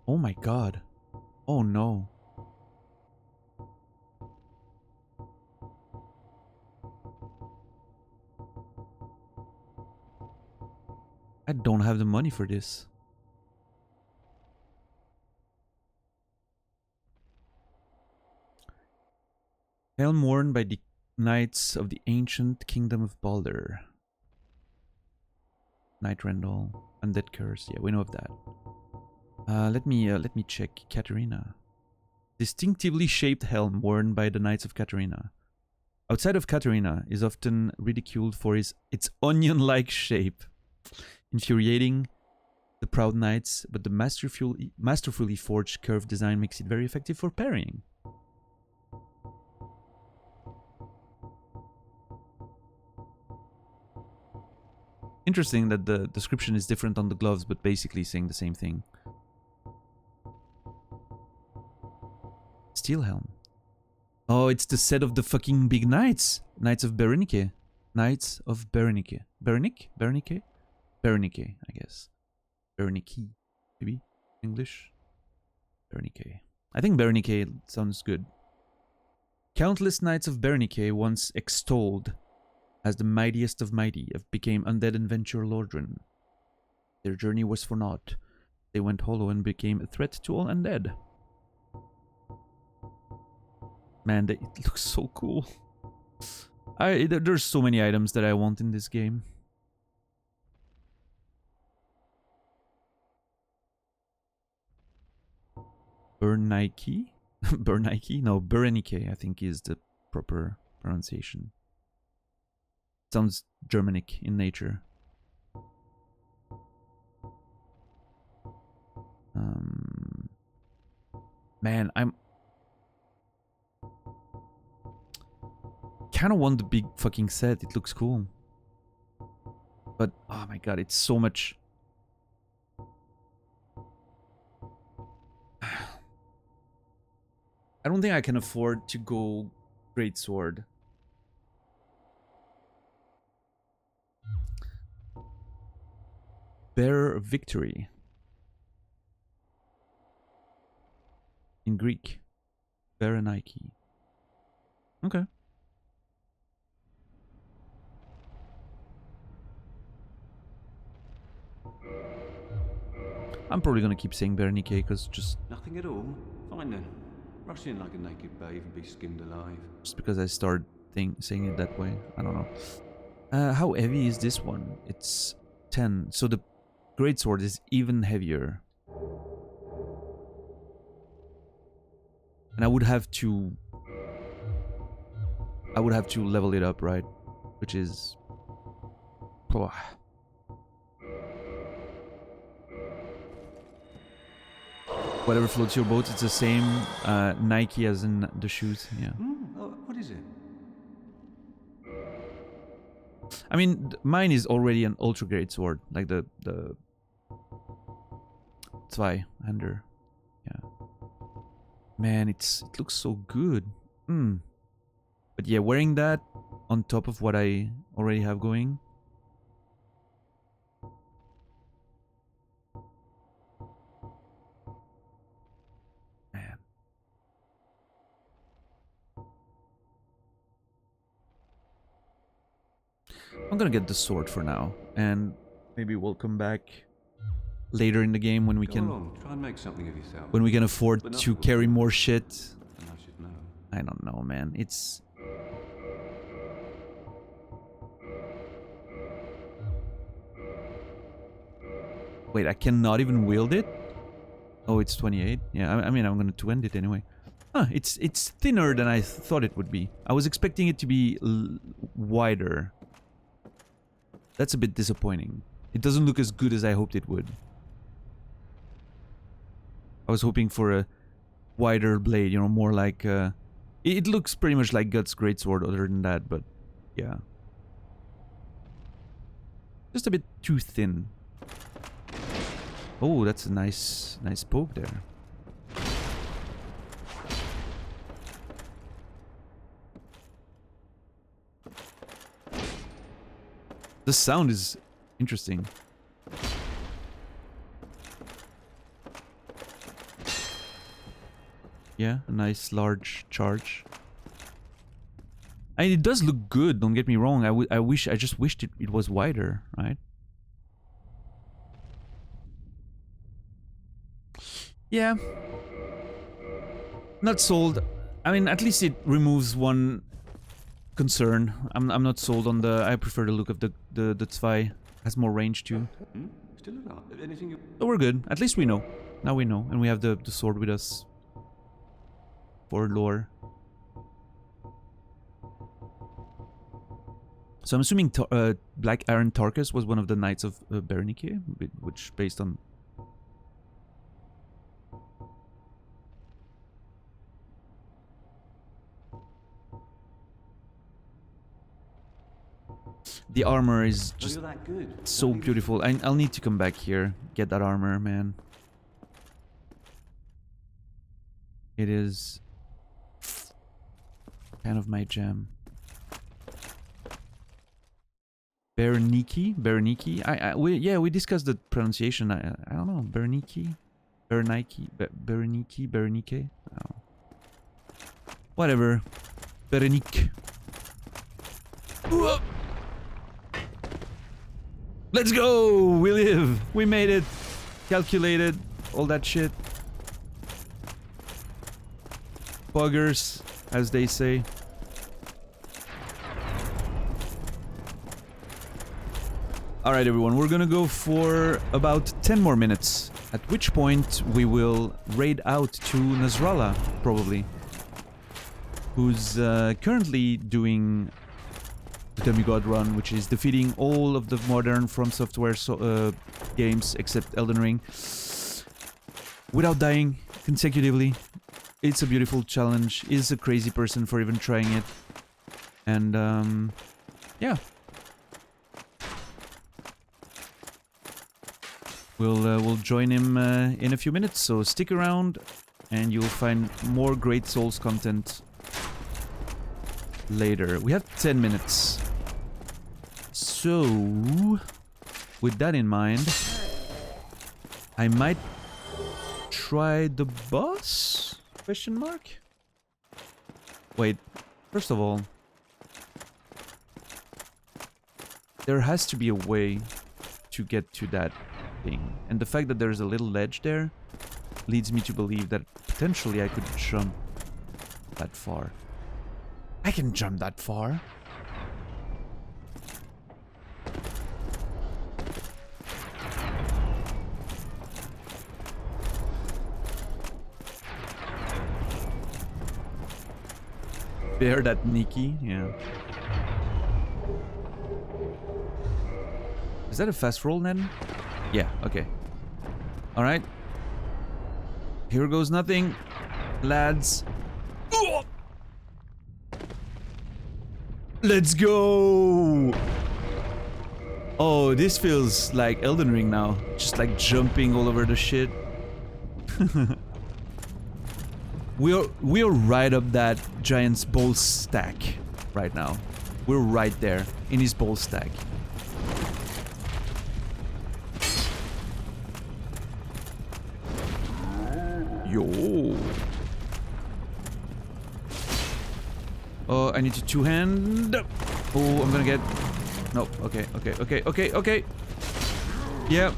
Oh my god. Oh no. I don't have the money for this. Helm worn by the knights of the ancient kingdom of Balder. Night Rendell, Undead Curse. Yeah, we know of that. Let me check Katarina. Distinctively shaped helm worn by the Knights of Katarina. Outside of Katarina is often ridiculed for its onion-like shape, infuriating the proud knights, but the masterfully forged curved design makes it very effective for parrying. Interesting that the description is different on the gloves, but basically saying the same thing. Steel helm. Oh, it's the set of the fucking big knights. Knights of Berenike. Knights of Berenike. Berenike? Berenike? Berenike, I guess. Berenike, maybe? English? Berenike. I think Berenike sounds good. Countless knights of Berenike, once extolled as the mightiest of mighty, became undead and venture lordran. Their journey was for naught. They went hollow and became a threat to all undead. Man, it looks so cool. There's so many items that I want in this game. Bernike? Bernike? No, Berenike, I think is the proper pronunciation. Sounds Germanic in nature. Man, I'm kind of want the big fucking set. It looks cool. But, oh my god, it's so much. I don't think I can afford to go Greatsword. Bear victory. In Greek. Berenike. Okay. I'm probably gonna keep saying Berenike because just... Nothing at all? Fine then. Rush in like a naked babe and be skinned alive. Just because I started saying it that way. I don't know. How heavy is this one? It's 10. So the Greatsword is even heavier. And I would have to level it up, right? Which is... Oh. Whatever floats your boat, it's the same Nike as in the shoes, yeah. What is it? I mean, mine is already an ultra great sword, like the Zweihander. Yeah. Man, it looks so good. But yeah, wearing that on top of what I already have going. Man. I'm gonna get the sword for now, and maybe we'll come back later in the game when we Go can on, try and make something of yourself. when we can afford But not to for carry free. more shit. And I should know. I don't know, man. It's... Wait, I cannot even wield it? Oh, it's 28? Yeah, I mean, I'm going to end it anyway. Huh, it's thinner than I thought it would be. I was expecting it to be wider. That's a bit disappointing. It doesn't look as good as I hoped it would. I was hoping for a wider blade, you know, more like... it looks pretty much like Guts' Greatsword other than that, but yeah. Just a bit too thin. Oh, that's a nice poke there. The sound is interesting. Yeah, a nice large charge. And it does look good, don't get me wrong. I just wished it was wider, right? Yeah. Not sold. I mean, at least it removes one concern. I'm not sold on the... I prefer the look of the Zwei. Has more range too. Still alive? Anything you... So we're good. At least we know. Now we know. And we have the sword with us. for lore. So I'm assuming Black Aaron Tarkus was one of the knights of Berenike, which based on... The armor is just You're that good. so beautiful. I'll need to come back here, get that armor, man. It is kind of my jam. Berenike? Berenike? We discussed the pronunciation. I don't know. Berenike? Berenike? Oh. Whatever. Berenike. Let's go! We live! We made it! Calculated. All that shit. Buggers, as they say. Alright everyone, we're gonna go for about 10 more minutes. At which point we will raid out to Nasrallah, probably. Who's currently doing the Demigod run, which is defeating all of the modern From Software games except Elden Ring. Without dying consecutively. It's a beautiful challenge. He's a crazy person for even trying it. And yeah. We'll join him in a few minutes, so stick around and you'll find more Great Souls content later. We have 10 minutes. So, with that in mind, I might try the boss? Question mark? Wait, first of all, there has to be a way to get to that thing. And the fact that there's a little ledge there leads me to believe that potentially I could jump that far. I can jump that far. Bear that Nikki, yeah. Is that a fast roll then? Yeah, okay. Alright. Here goes nothing, lads. Let's go! Oh, this feels like Elden Ring now. Just like jumping all over the shit. We're right up that giant's bowl stack right now. We're right there in his bowl stack. Yo. Oh, I need to two-hand. Oh, I'm gonna get... No, okay. Yeah,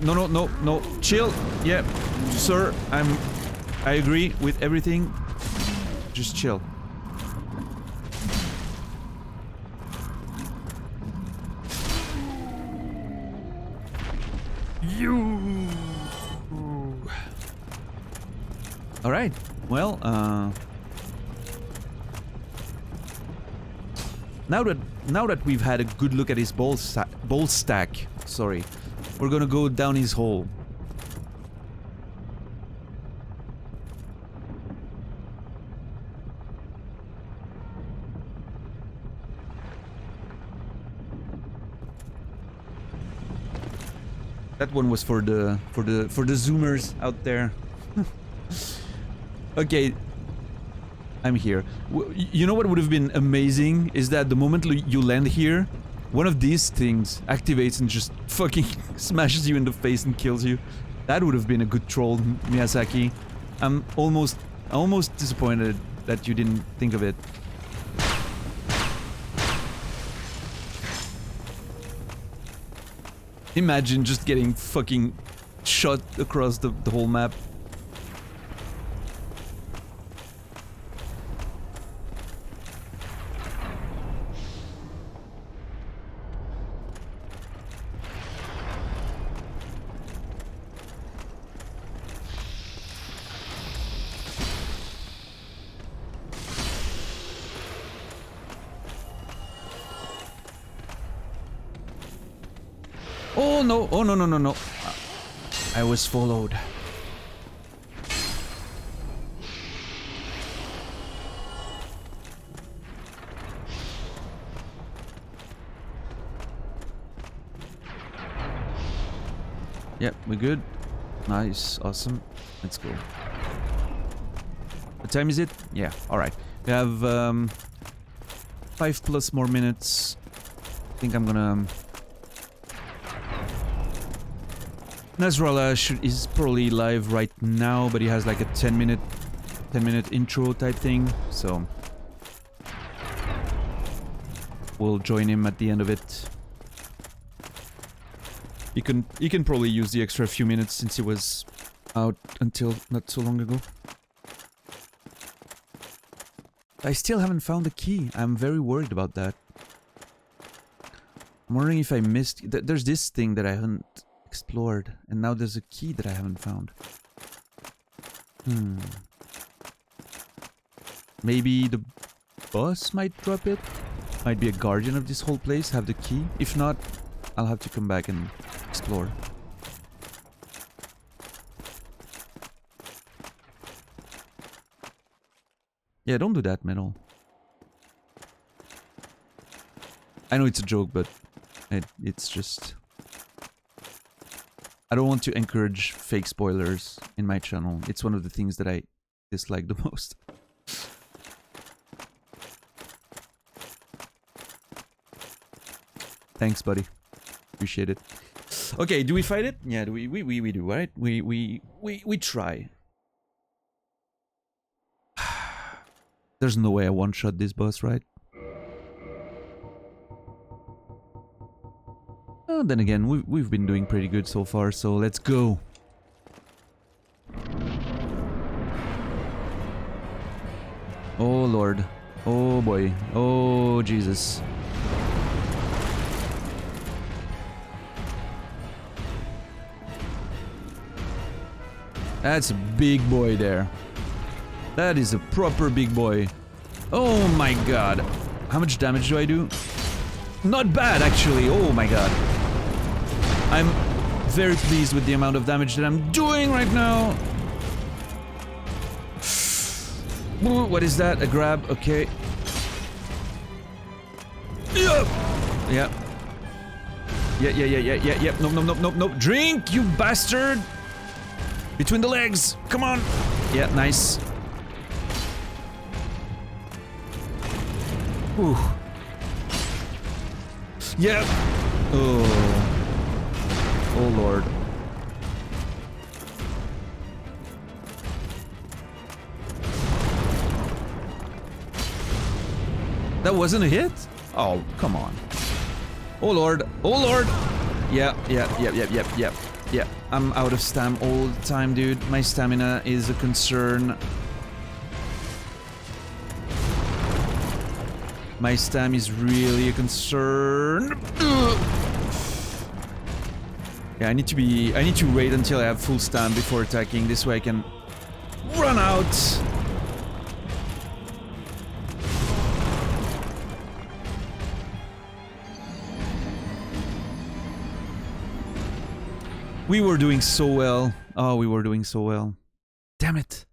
no. Chill. Yeah, sir, I agree with everything. Just chill. You. All right. Well, now that we've had a good look at his bowl stack, sorry, we're gonna go down his hole. That one was for the zoomers out there. Okay, I'm here. You know what would have been amazing is that the moment you land here, one of these things activates and just fucking smashes you in the face and kills you. That would have been a good troll, Miyazaki. I'm almost disappointed that you didn't think of it. Imagine just getting fucking shot across the whole map. Oh no, oh no, no, no, no. I was followed. Yep, we're good. Nice, awesome. Let's go. What time is it? Yeah, alright. We have 5+ more minutes. I think I'm gonna... Nasrallah is probably live right now, but he has like a 10-minute intro type thing, so... We'll join him at the end of it. He can probably use the extra few minutes since he was out until not so long ago. I still haven't found the key. I'm very worried about that. I'm wondering if I missed... There's this thing that I haven't explored, and now there's a key that I haven't found. Maybe the boss might drop it? Might be a guardian of this whole place, have the key. If not, I'll have to come back and explore. Yeah, don't do that, Metal. I know it's a joke, but it's just... I don't want to encourage fake spoilers in my channel. It's one of the things that I dislike the most. Thanks, buddy. Appreciate it. Okay, do we fight it? Yeah, we do, right? We try. There's no way I one-shot this boss, right? Oh, then again, we've been doing pretty good so far, so let's go. Oh lord. Oh boy. Oh Jesus. That's a big boy there. That is a proper big boy. Oh my god. How much damage do I do? Not bad, actually. Oh my god. I'm very pleased with the amount of damage that I'm doing right now. What is that? A grab? Okay. Yeah. Yeah. Yeah. No. Drink, you bastard! Between the legs! Come on! Yeah, nice. Whew. Yeah! Oh. Oh lord. That wasn't a hit? Oh, come on. Oh lord. Oh lord! Yeah. Yeah, I'm out of stam all the time, dude. My stamina is a concern. My stam is really a concern. Ugh. Yeah, I need to wait until I have full stam before attacking. This way I can run out. We were doing so well. Oh, we were doing so well. Damn it.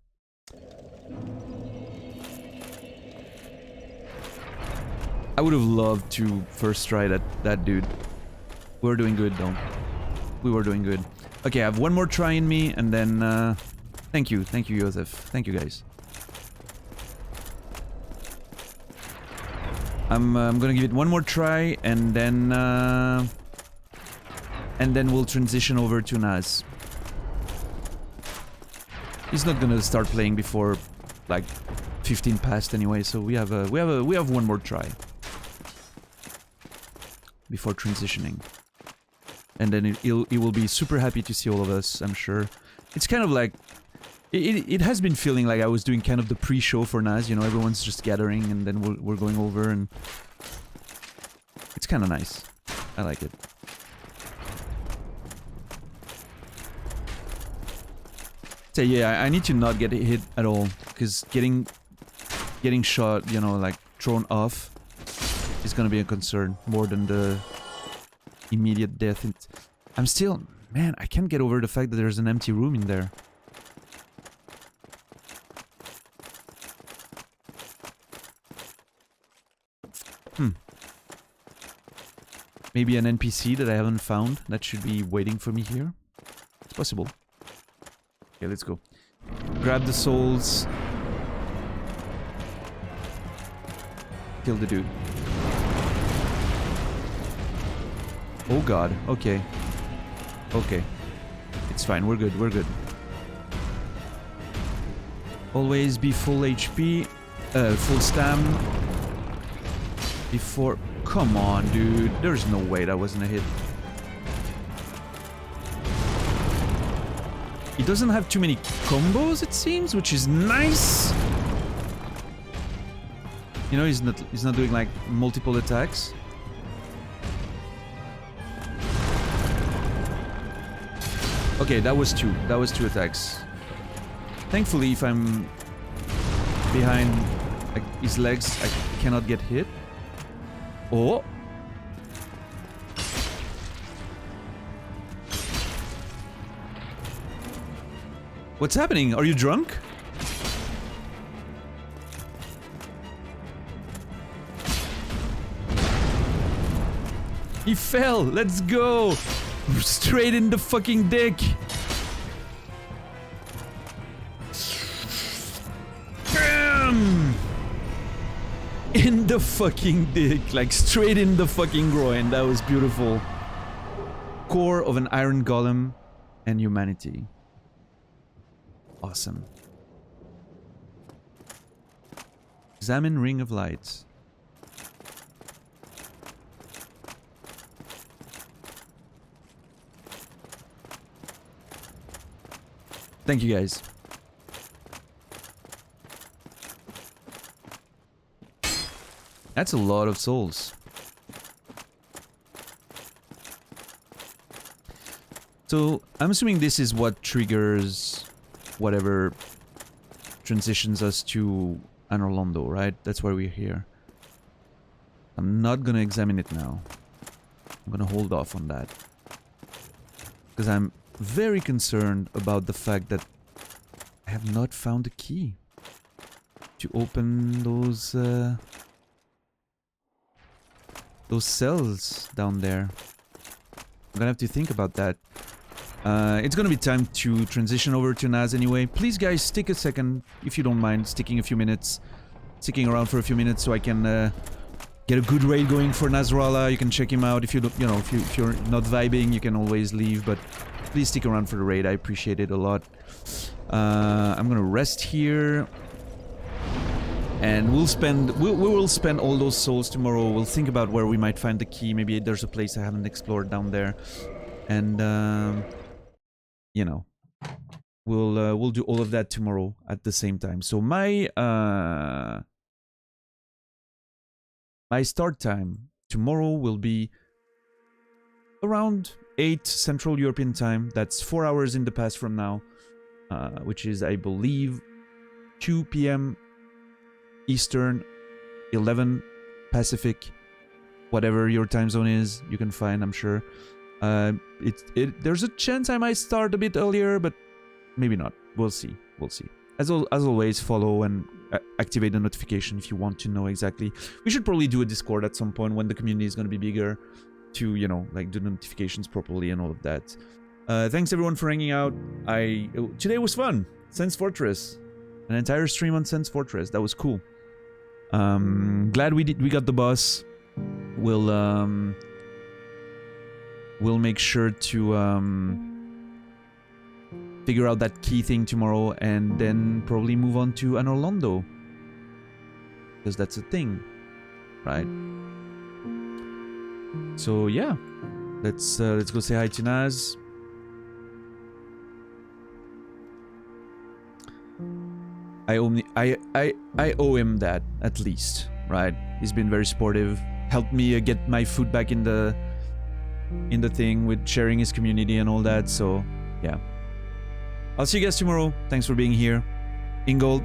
I would have loved to first try that dude. We were doing good though. We were doing good. Okay, I have one more try in me and then thank you, Joseph. Thank you guys. I'm gonna give it one more try and then we'll transition over to Naz. He's not gonna start playing before like 15 past anyway, so we have one more try before transitioning. And then he will be super happy to see all of us, I'm sure. It's kind of like it has been feeling like I was doing kind of the pre-show for Naz, you know, everyone's just gathering and then we're going over, and it's kind of nice. I like it. So yeah, I need to not get hit at all, because getting shot, you know, like thrown off is gonna be a concern more than the immediate death I'm still... Man, I can't get over the fact that there's an empty room in there. Maybe an NPC that I haven't found that should be waiting for me here. It's possible. Okay, let's go. Grab the souls. Kill the dude. Oh god, okay. Okay. It's fine, we're good, we're good. Always be full HP. Full stam. Before... Come on, dude. There's no way that wasn't a hit. He doesn't have too many combos, it seems, which is nice. You know, he's not doing like multiple attacks. Okay, that was two. That was two attacks. Thankfully, if I'm behind like, his legs, I cannot get hit. Oh! What's happening? Are you drunk? He fell! Let's go! Straight in the fucking dick! Bam! In the fucking dick, like straight in the fucking groin. That was beautiful. Core of an iron golem and humanity. Awesome. Examine Ring of Light. Thank you guys. That's a lot of souls. So, I'm assuming this is what triggers whatever transitions us to Anor Londo, right? That's why we're here. I'm not gonna examine it now. I'm gonna hold off on that. Because I'm very concerned about the fact that I have not found a key to open those cells down there. I'm gonna have to think about that. It's gonna be time to transition over to Naz anyway. Please guys, stick a second, if you don't mind, sticking around for a few minutes so I can get a good raid going for Nasrallah. You can check him out. If you don't, if you're not vibing, you can always leave, but please stick around for the raid. I appreciate it a lot. I'm gonna rest here. And we will spend all those souls tomorrow. We'll think about where we might find the key. Maybe there's a place I haven't explored down there. And you know, we'll do all of that tomorrow at the same time. So my start time tomorrow will be around 8 Central European time. That's 4 hours in the past from now, which is, I believe, 2 p.m. Eastern, 11 Pacific, whatever your time zone is, you can find, I'm sure. There's a chance I might start a bit earlier, but maybe not. We'll see. We'll see. As always, follow and activate the notification if you want to know exactly. We should probably do a Discord at some point when the community is going to be bigger to, you know, like do notifications properly and all of that. Thanks everyone for hanging out. Today was fun. Sense Fortress. An entire stream on Sense Fortress. That was cool. Glad we got the boss. We'll make sure to figure out that key thing tomorrow and then probably move on to Anor Londo. Because that's a thing, right? So yeah, let's go say hi to Naz. I owe him that, at least, right? He's been very supportive, helped me get my foot back in the thing with sharing his community and all that, so yeah. I'll see you guys tomorrow. Thanks for being here. Ingold,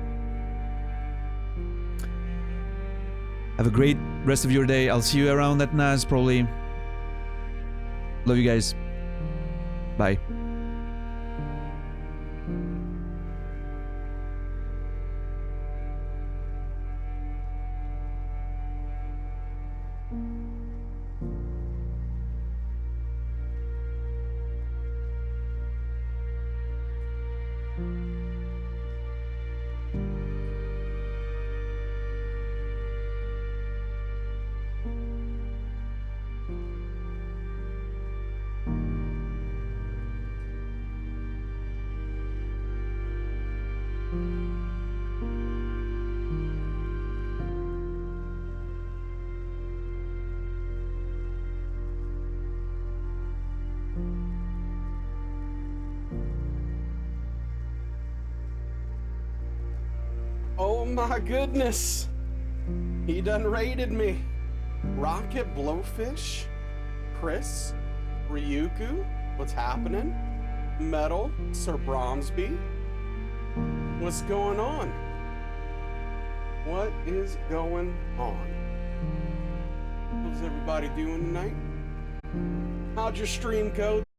have a great rest of your day. I'll see you around at Naz, probably. Love you guys. Bye. Oh my goodness! He done raided me. Rocket, Blowfish, Chris, Ryuku, what's happening? Metal, Sir Bromsby. What's going on? What is going on? How's everybody doing tonight? How'd your stream go?